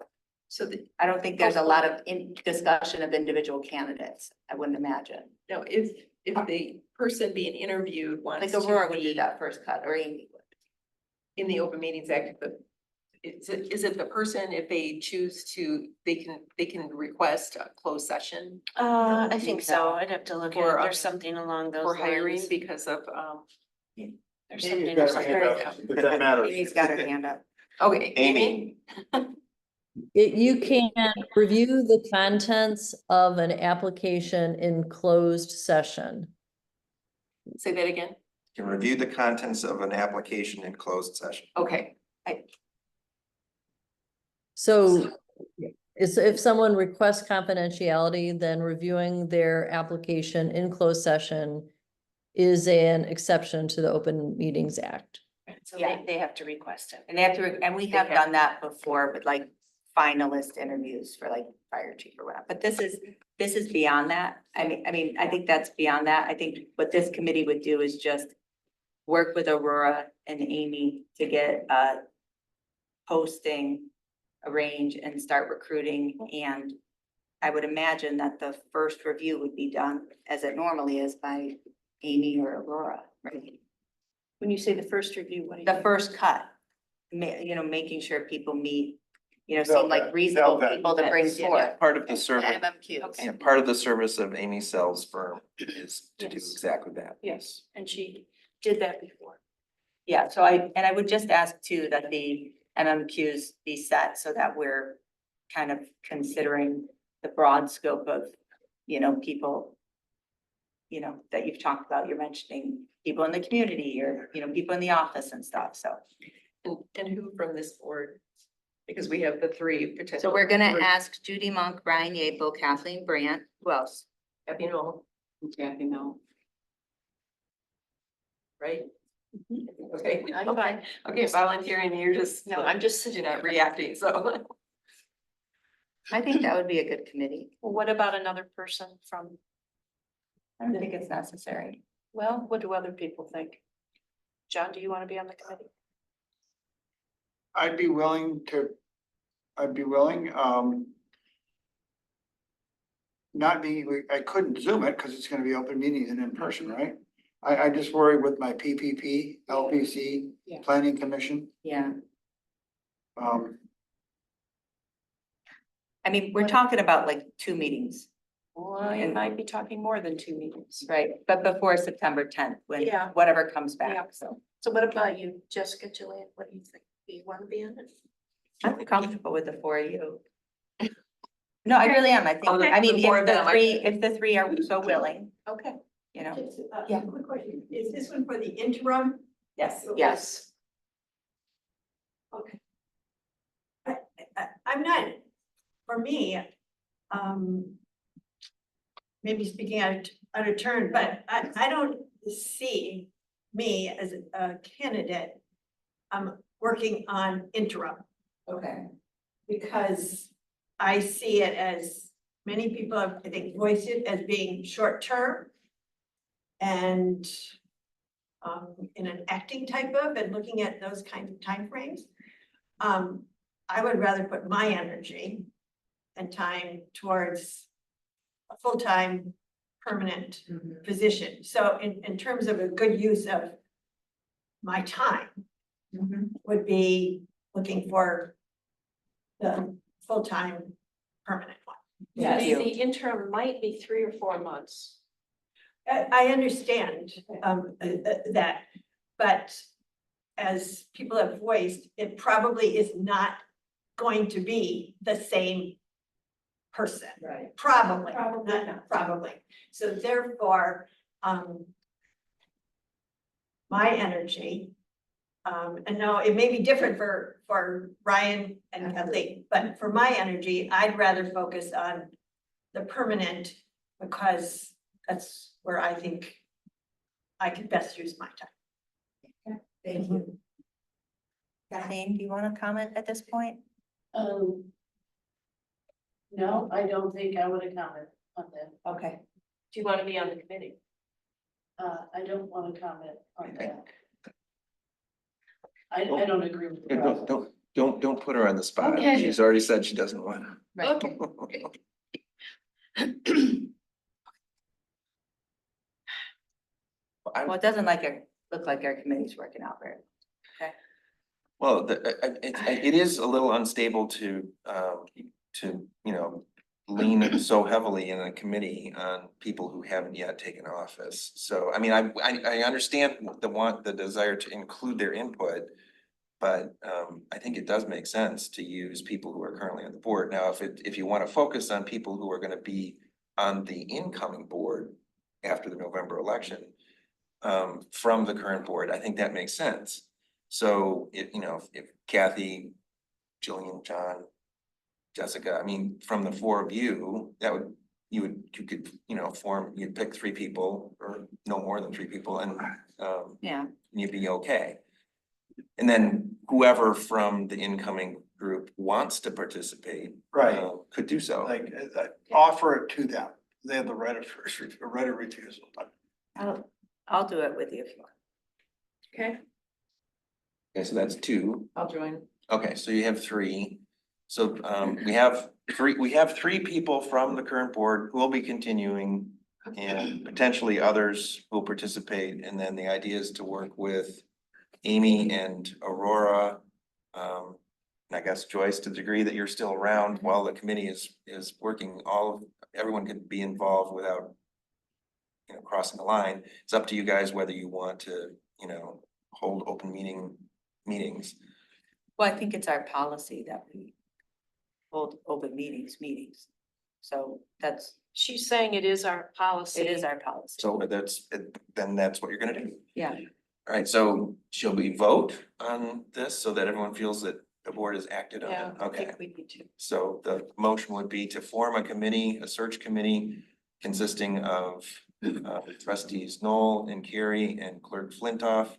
I don't think there's a lot of discussion of individual candidates. I wouldn't imagine. Now, if the person being interviewed wants Like to Aurora would do be that first cut, or Amy would. in the Open Meetings Act, but is it the person, if they choose to, they can request a closed session? I think so. I'd have to look at For, it. There's something along those For lines. hiring because of, There's Amy's something. got else. her hand up, if that matters. Amy's got her hand up. okay, Amy. You can review the contents of an application in closed session. Say that again? You can review the contents of an application in closed session. Okay, So if someone requests confidentiality, then reviewing their application in closed session is an exception to the Open Meetings Act. So Yeah. they have to request it. And they have to, and we have done that before with like finalist interviews for like fire chief or whatever. But this is beyond that. I mean, I think that's beyond that. I think what this committee would do is just work with Aurora and Amy to get posting arranged and start recruiting. And I would imagine that the first review would be done as it normally is by Amy or Aurora, right? When you say the first review, what do you? The first cut, making sure people meet, seem like reasonable They'll vet. people to bring Yeah. forth. Part of the service, MMQs. and part of the service of Amy Sell's firm is to do Yes. exactly that. Yes, and she did that before. Yeah, so I would just ask too that the MMQs be set so that we're kind of considering the broad scope of, people, that you've talked about. You're mentioning people in the community or, people in the office and stuff, so. and who from this board? Because we have the 3 potential. So we're gonna 3. ask Judy Monk, Brian Yeaple, Kathleen Brandt, who else? Happy Noel. Kathy, no. right? Okay, I'm fine. Okay, volunteering, you're just, no, I'm just sitting not reacting, so. I think that would be a good committee. Well, what about another person from, I don't think it's necessary. well, what do other people think? John, do you want to be on the committee? I'd be willing, not being, I couldn't Zoom it because it's gonna be open meetings and in person, right? I just worry with my PPP, LPC, Yeah. Planning Commission. Yeah, I mean, we're talking about like 2 meetings, Well, you might be talking more than 2 meetings. right? But before September 10th, when Yeah. whatever comes Yeah. back, so. So what about you, Jessica, Jillian, what do you think? Do you want to be on it? I'm comfortable with the 4 of you. No, I really am. I think, Okay. I mean, The 4 if of the them, if the 3 are so willing, Okay. you know. Yeah. Quick question, is this one for the interim? Yes. Yes. Okay. I'm not, for me, maybe speaking out of turn, but I don't see me as a candidate working on interim. Okay. Because I see it as, many people have, I think, voiced it as being short-term and in an acting type of, and looking at those kinds of timeframes. I would rather put my energy and time towards a full-time, permanent position. So in terms of a good use of my time, would be looking for the full-time, permanent one. Yeah, Thank you. the interim might be 3 or 4 months. I understand that, but as people have voiced, it probably is not going to be the same person. Right. Probably, Probably not probably. So therefore, my energy, and no, it may be different for Ryan and Kathleen, but for my energy, I'd rather focus on the permanent because that's where I think I could best use my time. Thank you. Kathleen, do you want to comment at this point? No, I don't think I would have commented on that. Okay. Do you want to be on the committee? I don't want to comment on that. I don't agree with the Yeah, process. don't put her on the spot. Okay. She's already said she doesn't want to. Okay. Well, it doesn't look like our committee's working out very. Well, it is a little unstable to, lean so heavily in a committee on people who haven't yet taken office. So, I mean, I understand the desire to include their input. But I think it does make sense to use people who are currently on the board. Now, if you want to focus on people who are gonna be on the incoming board after the November election, from the current board, I think that makes sense. So if Kathy, Jillian, John, Jessica, I mean, from the 4 of you, you could, you'd pick 3 people or no more than 3 people and Yeah. you'd be okay. And then whoever from the incoming group wants to participate. Right. Could do so. Like, offer it to them. They have the right of first, right of refusal. I'll do it with you if you want. Okay, Okay, so that's 2. I'll join. Okay, so you have 3. So we have 3 people from the current board who will be continuing and potentially others who will participate. And then the idea is to work with Amy and Aurora. And I guess Joyce, to the degree that you're still around while the committee is working, everyone could be involved without crossing the line. It's up to you guys whether you want to, hold open meetings. Well, I think it's our policy that we hold open meetings. So She's saying it is our policy. it is our policy. So then that's what you're gonna do. Yeah. All right, so shall we vote on this so that everyone feels that the board is acted on? Yeah, I Okay, think we need to. so the motion would be to form a committee, a search committee consisting of with trustees Noel and Carrie and clerk Flintoff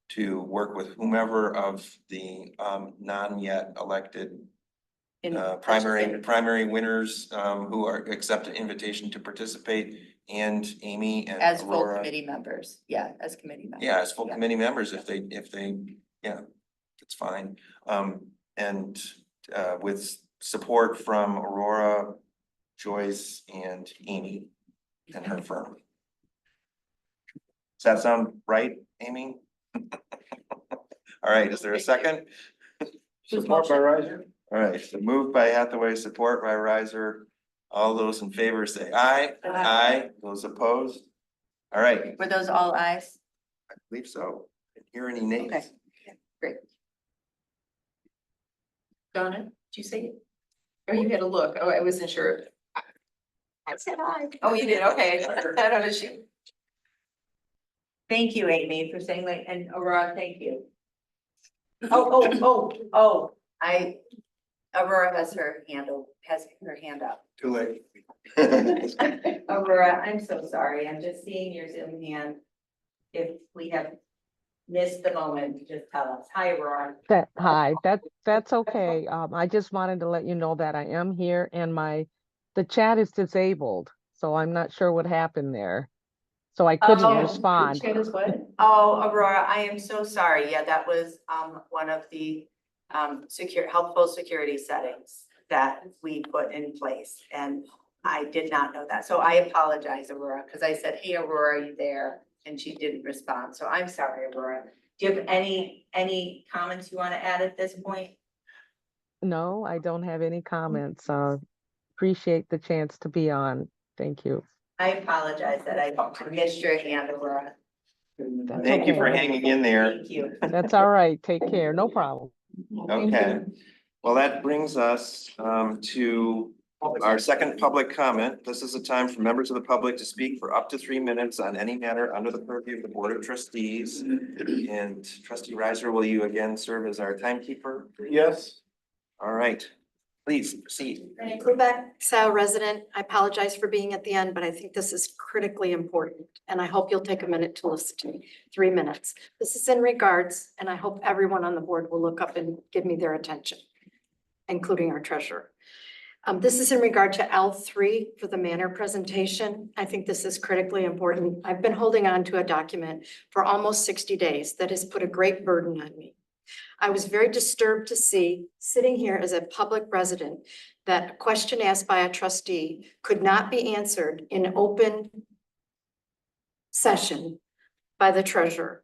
to work with whomever of the non-yet elected primary winners who are accept an invitation to participate, and Amy and As full Aurora. committee members, yeah, as committee members. Yeah, as full Yeah. committee members, if they, yeah, that's fine. And with support from Aurora, Joyce, and Amy and her firm. Does that sound right, Amy? All right, is there a second? Support by riser. All right, so moved by Hathaway, support by Riser. All those in favor say aye. Aye. Those opposed? All right, Were those all ayes? I believe so. Didn't hear any nays. Okay, great. Donna, did you say it? Or you had a look? Oh, I wasn't sure. I said aye. Oh, you did, okay. I don't know, she. Thank you, Amy, for saying that, and Aurora, thank you. Oh, Aurora has her hand up. Too late. Aurora, I'm so sorry, I'm just seeing your Zoom hand. If we have missed the moment, just tell us. Hi, Aurora. That's okay. I just wanted to let you know that I am here and the chat is disabled, so I'm not sure what happened there. So I couldn't respond. Oh, Aurora, I am so sorry. Yeah, that was one of the helpful security settings that we put in place, and I did not know that. So I apologize, Aurora, because I said, hey, Aurora, are you there? And she didn't respond. So I'm sorry, Aurora. Do you have any comments you want to add at this point? No, I don't have any comments. Appreciate the chance to be on. Thank you. I apologize that I missed your hand, Aurora. Thank you for hanging in there. Thank you. That's all right. Take care. No problem. Okay, well, that brings us to our second public comment. This is a time for members of the public to speak for up to 3 minutes on any matter under the purview of the Board of Trustees. And Trustee Riser, will you again serve as our timekeeper? Yes. All right, please proceed. Renee Klubeck, Scio resident. I apologize for being at the end, but I think this is critically important, and I hope you'll take a minute to listen to me. 3 minutes. This is in regards, and I hope everyone on the board will look up and give me their attention, including our treasurer. This is in regard to L3 for the manor presentation. I think this is critically important. I've been holding on to a document for almost 60 days that has put a great burden on me. I was very disturbed to see, sitting here as a public resident, that a question asked by a trustee could not be answered in open session by the treasurer.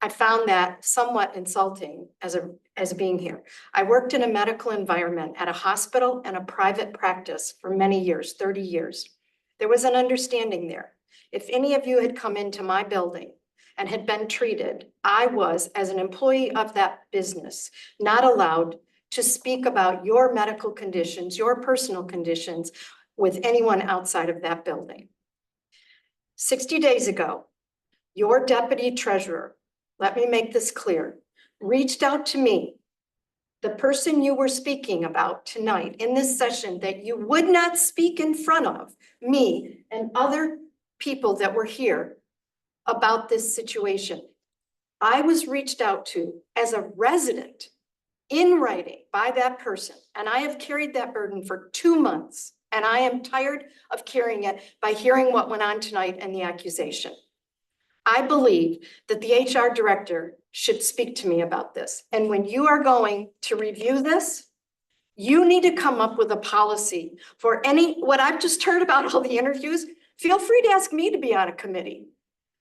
I found that somewhat insulting as being here. I worked in a medical environment at a hospital and a private practice for many years, 30 years. There was an understanding there. If any of you had come into my building and had been treated, I was, as an employee of that business, not allowed to speak about your medical conditions, your personal conditions with anyone outside of that building. 60 days ago, your deputy treasurer, let me make this clear, reached out to me, the person you were speaking about tonight in this session, that you would not speak in front of me and other people that were here about this situation. I was reached out to as a resident in writing by that person, and I have carried that burden for 2 months, and I am tired of carrying it by hearing what went on tonight and the accusation. I believe that the HR director should speak to me about this. And when you are going to review this, you need to come up with a policy for what I've just heard about all the interviews. Feel free to ask me to be on a committee.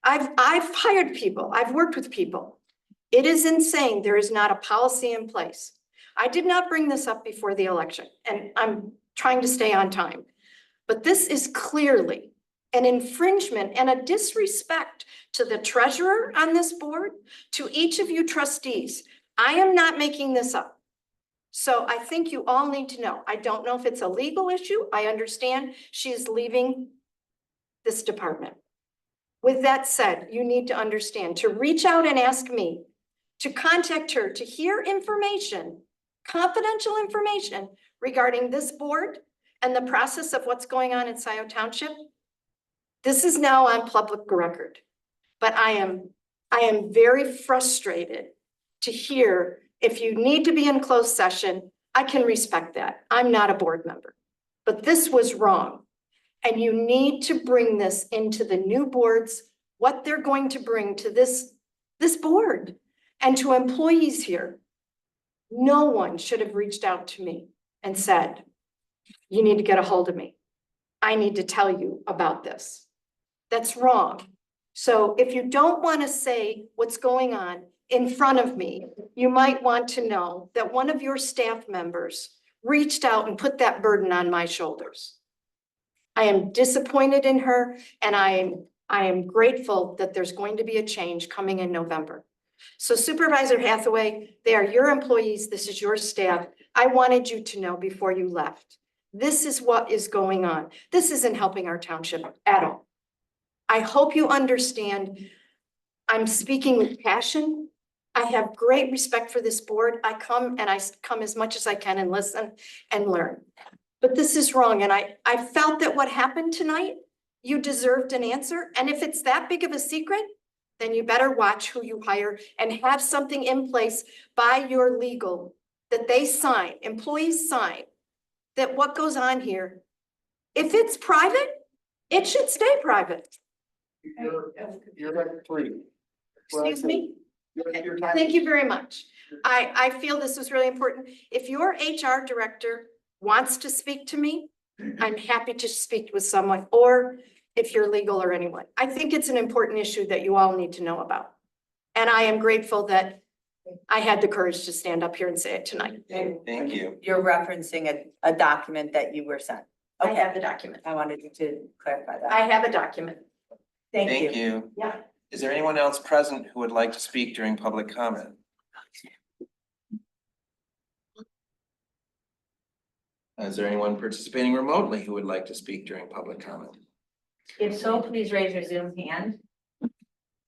I've hired people. I've worked with people. It is insane. There is not a policy in place. I did not bring this up before the election, and I'm trying to stay on time. But this is clearly an infringement and a disrespect to the treasurer on this board, to each of you trustees. I am not making this up. So I think you all need to know. I don't know if it's a legal issue. I understand she is leaving this department. With that said, you need to understand to reach out and ask me to contact her to hear information, confidential information regarding this board and the process of what's going on in Scio Township. This is now on public record, but I am very frustrated to hear if you need to be in closed session, I can respect that. I'm not a board member. But this was wrong. And you need to bring this into the new boards, what they're going to bring to this board and to employees here. No one should have reached out to me and said, you need to get a hold of me. I need to tell you about this. That's wrong. So if you don't want to say what's going on in front of me, you might want to know that one of your staff members reached out and put that burden on my shoulders. I am disappointed in her, and I am grateful that there's going to be a change coming in November. So Supervisor Hathaway, they are your employees. This is your staff. I wanted you to know before you left. This is what is going on. This isn't helping our township at all. I hope you understand. I'm speaking with passion. I have great respect for this board. I come as much as I can and listen and learn. But this is wrong. And I felt that what happened tonight, you deserved an answer. And if it's that big of a secret, then you better watch who you hire and have something in place by your legal that they sign, employees sign, that what goes on here, if it's private, it should stay private. You're at 3. Excuse me? Your time. Thank you very much. I feel this was really important. If your HR director wants to speak to me, I'm happy to speak with someone, or if you're legal or anyone. I think it's an important issue that you all need to know about. And I am grateful that I had the courage to stand up here and say it tonight. Thank you. You're referencing a document that you were sent. I Okay, have the document. I wanted to clarify that. I have a document. Thank you. Thank you. Yeah. Is there anyone else present who would like to speak during public comment? Is there anyone participating remotely who would like to speak during public comment? If so, please raise your Zoom hand.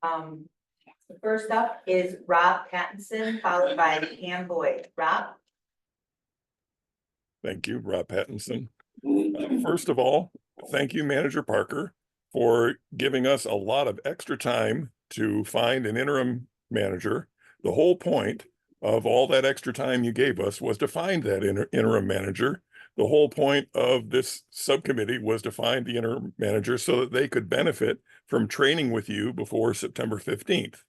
The first up is Rob Pattinson, followed by Pam Boyd. Rob? Thank you, Rob Pattinson. First of all, thank you, Manager Parker, for giving us a lot of extra time to find an interim manager. The whole point of all that extra time you gave us was to find that interim manager. The whole point of this subcommittee was to find the interim manager so that they could benefit from training with you before September 15th.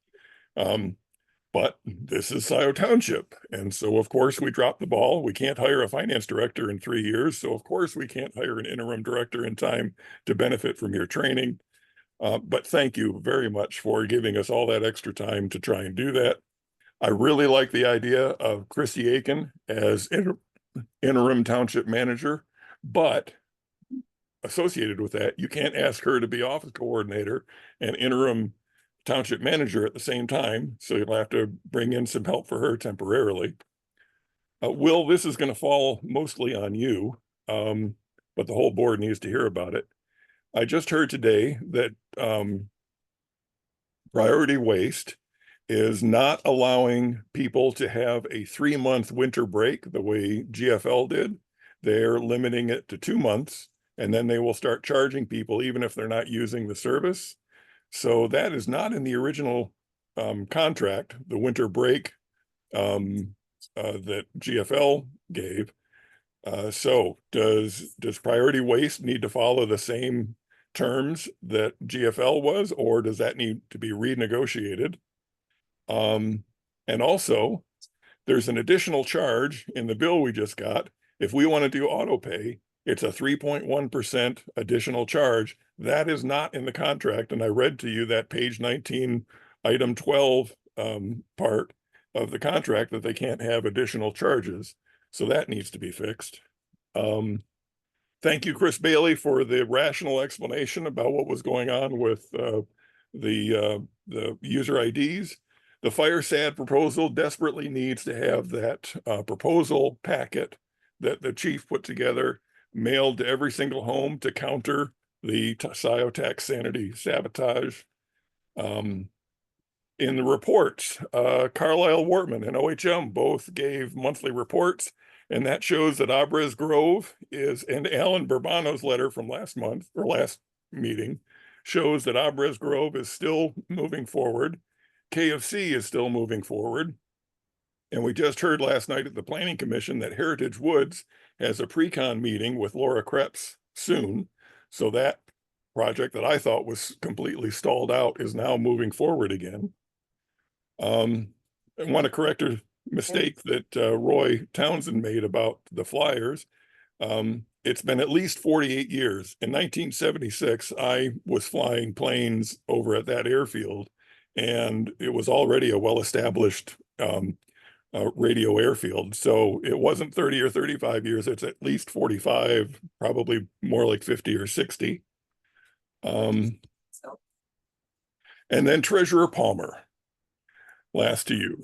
But this is Scio Township. And so of course we dropped the ball. We can't hire a finance director in 3 years. So of course we can't hire an interim director in time to benefit from your training. But thank you very much for giving us all that extra time to try and do that. I really like the idea of Chrissy Aiken as interim township manager, but associated with that, you can't ask her to be office coordinator and interim township manager at the same time. So you'll have to bring in some help for her temporarily. Will, this is going to fall mostly on you, but the whole board needs to hear about it. I just heard today that Priority Waste is not allowing people to have a 3-month winter break the way GFL did. They're limiting it to 2 months, and then they will start charging people even if they're not using the service. So that is not in the original contract, the winter break that GFL gave. So does Priority Waste need to follow the same terms that GFL was, or does that need to be renegotiated? And also, there's an additional charge in the bill we just got. If we want to do auto pay, it's a 3.1% additional charge. That is not in the contract. And I read to you that page 19, item 12 part of the contract that they can't have additional charges. So that needs to be fixed. Thank you, Chris Bailey, for the rational explanation about what was going on with the user IDs. The fire SAD proposal desperately needs to have that proposal packet that the chief put together mailed to every single home to counter the Scio tax sanity sabotage. In the reports, Carlisle Wortman and OHM both gave monthly reports, and that shows that Abres Grove is, and Alan Burbano's letter from last month or last meeting shows that Abres Grove is still moving forward. KFC is still moving forward. And we just heard last night at the Planning Commission that Heritage Woods has a pre-con meeting with Laura Krebs soon. So that project that I thought was completely stalled out is now moving forward again. I want to correct a mistake that Roy Townsend made about the flyers. It's been at least 48 years. In 1976, I was flying planes over at that airfield, and it was already a well-established radio airfield. So it wasn't 30 or 35 years. It's at least 45, probably more like 50 or 60. And then Treasurer Palmer, last to you.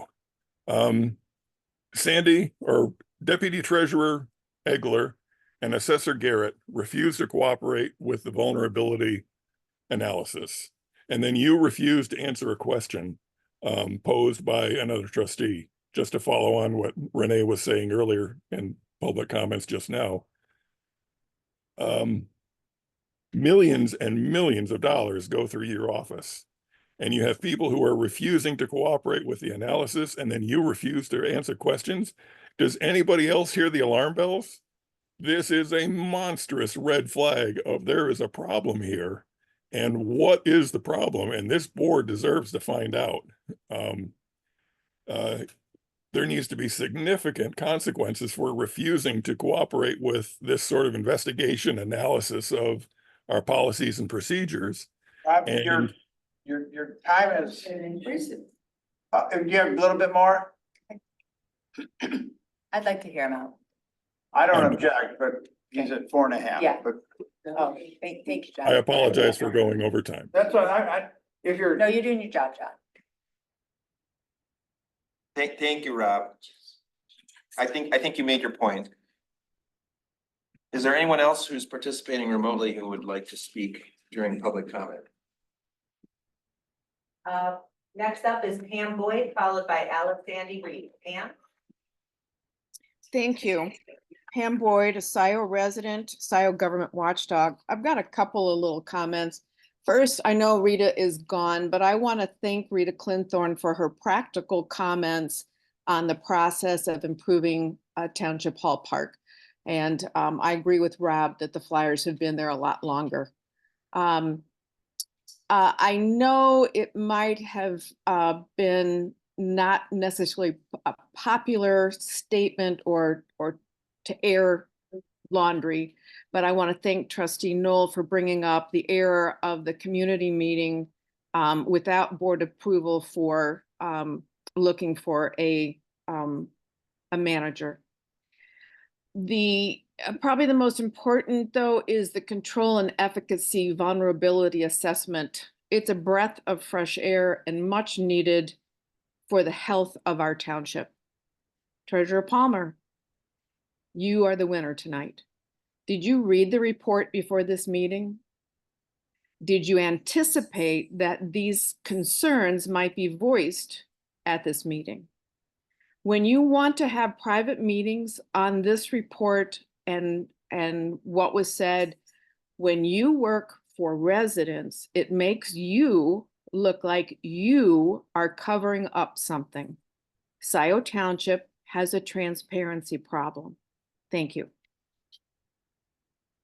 Sandy, or Deputy Treasurer Egler, and Assessor Garrett refused to cooperate with the vulnerability analysis. And then you refused to answer a question posed by another trustee, just to follow on what Renee was saying earlier in public comments just now. Millions and millions of dollars go through your office, and you have people who are refusing to cooperate with the analysis, and then you refuse to answer questions. Does anybody else hear the alarm bells? This is a monstrous red flag of there is a problem here. And what is the problem? And this board deserves to find out. There needs to be significant consequences for refusing to cooperate with this sort of investigation analysis of our policies and procedures. And Your time is, Increase it. do you have a little bit more? I'd like to hear him out. I don't object, but he's at 4.5. Yeah. But Oh, thank you, John. I apologize for going over time. that's what if you're. No, you're doing your job, John. Thank you, Rob. I think you made your point. Is there anyone else who's participating remotely who would like to speak during public comment? Next up is Pam Boyd, followed by Alice Sandy Reed. Pam? Thank you. Pam Boyd, a Scio resident, Scio government watchdog. I've got a couple of little comments. First, I know Rita is gone, but I want to thank Rita Clinthorne for her practical comments on the process of improving Township Hall Park. And I agree with Rob that the flyers have been there a lot longer. I know it might have been not necessarily a popular statement or to air laundry, but I want to thank Trustee Knoll for bringing up the error of the community meeting without board approval for looking for a manager. Probably the most important, though, is the control and efficacy vulnerability assessment. It's a breath of fresh air and much needed for the health of our township. Treasurer Palmer, you are the winner tonight. Did you read the report before this meeting? Did you anticipate that these concerns might be voiced at this meeting? When you want to have private meetings on this report and what was said, when you work for residents, it makes you look like you are covering up something. Scio Township has a transparency problem. Thank you.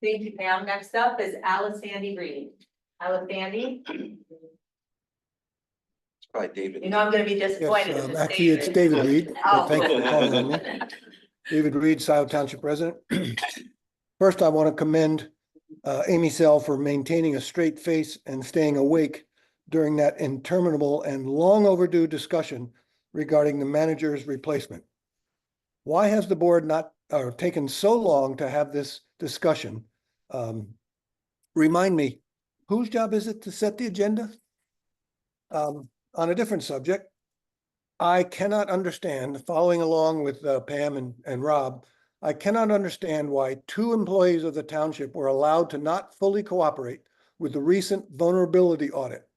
Thank you, Pam. Next up is Alice Sandy Reed. Alice Sandy? Probably David. You know I'm gonna be disappointed if it's Actually, it's David Reed. Oh. Thanks for calling on me. David Reed, Scio Township President. First, I want to commend Amy Sell for maintaining a straight face and staying awake during that interminable and long overdue discussion regarding the manager's replacement. Why has the board not taken so long to have this discussion? Remind me, whose job is it to set the agenda? On a different subject, I cannot understand, following along with Pam and Rob, I cannot understand why 2 employees of the township were allowed to not fully cooperate with the recent vulnerability audit,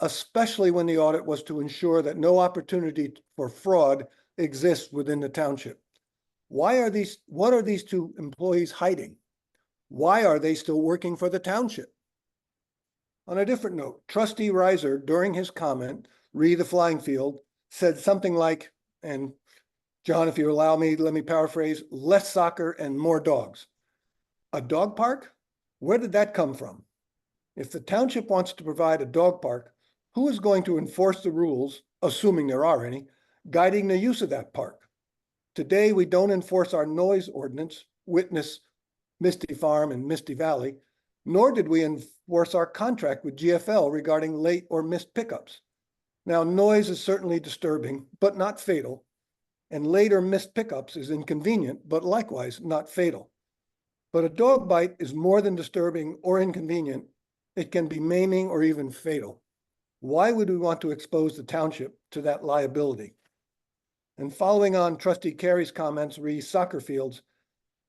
especially when the audit was to ensure that no opportunity for fraud exists within the township. What are these 2 employees hiding? Why are they still working for the township? On a different note, trustee Riser, during his comment, the flying field, said something like, and John, if you allow me, let me paraphrase, less soccer and more dogs. A dog park? Where did that come from? If the township wants to provide a dog park, who is going to enforce the rules, assuming there are any, guiding the use of that park? Today, we don't enforce our noise ordinance, witness Misty Farm and Misty Valley, nor did we enforce our contract with GFL regarding late or missed pickups. Now, noise is certainly disturbing, but not fatal, and late or missed pickups is inconvenient, but likewise not fatal. But a dog bite is more than disturbing or inconvenient. It can be maiming or even fatal. Why would we want to expose the township to that liability? And following on trustee Carey's comments re soccer fields,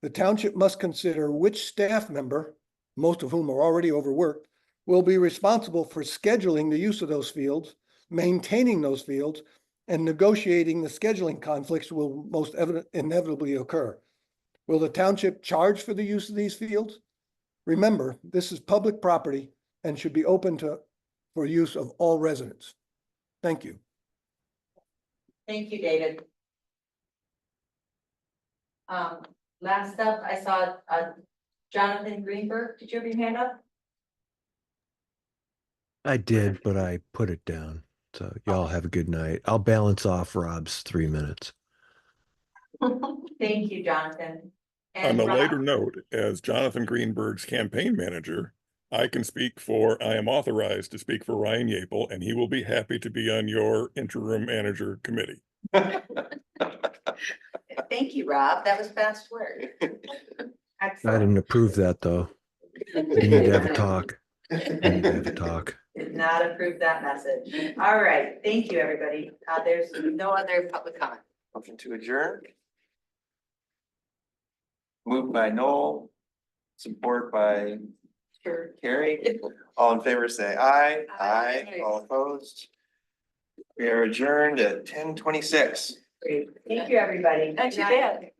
the township must consider which staff member, most of whom are already overworked, will be responsible for scheduling the use of those fields, maintaining those fields, and negotiating the scheduling conflicts will most inevitably occur. Will the township charge for the use of these fields? Remember, this is public property and should be open for use of all residents. Thank you. Thank you, David. Last up, I saw Jonathan Greenberg. Did you have your hand up? I did, but I put it down. So y'all have a good night. I'll balance off Rob's 3 minutes. Thank you, Jonathan. On And a Rob- later note, as Jonathan Greenberg's campaign manager, I am authorized to speak for Ryan Yapel, and he will be happy to be on your interim manager committee. Thank you, Rob. That was fast work. I Excellent. didn't approve that though. We need to have a talk. We need to have a talk. Did not approve that message. All right, thank you, everybody. There's no other public comment. Motion to adjourn. Moved by Noel, support by Sure. Carrie. All in favor, say aye. Aye. All opposed. We are adjourned at 10:26. Great. Thank you, everybody. Not too bad.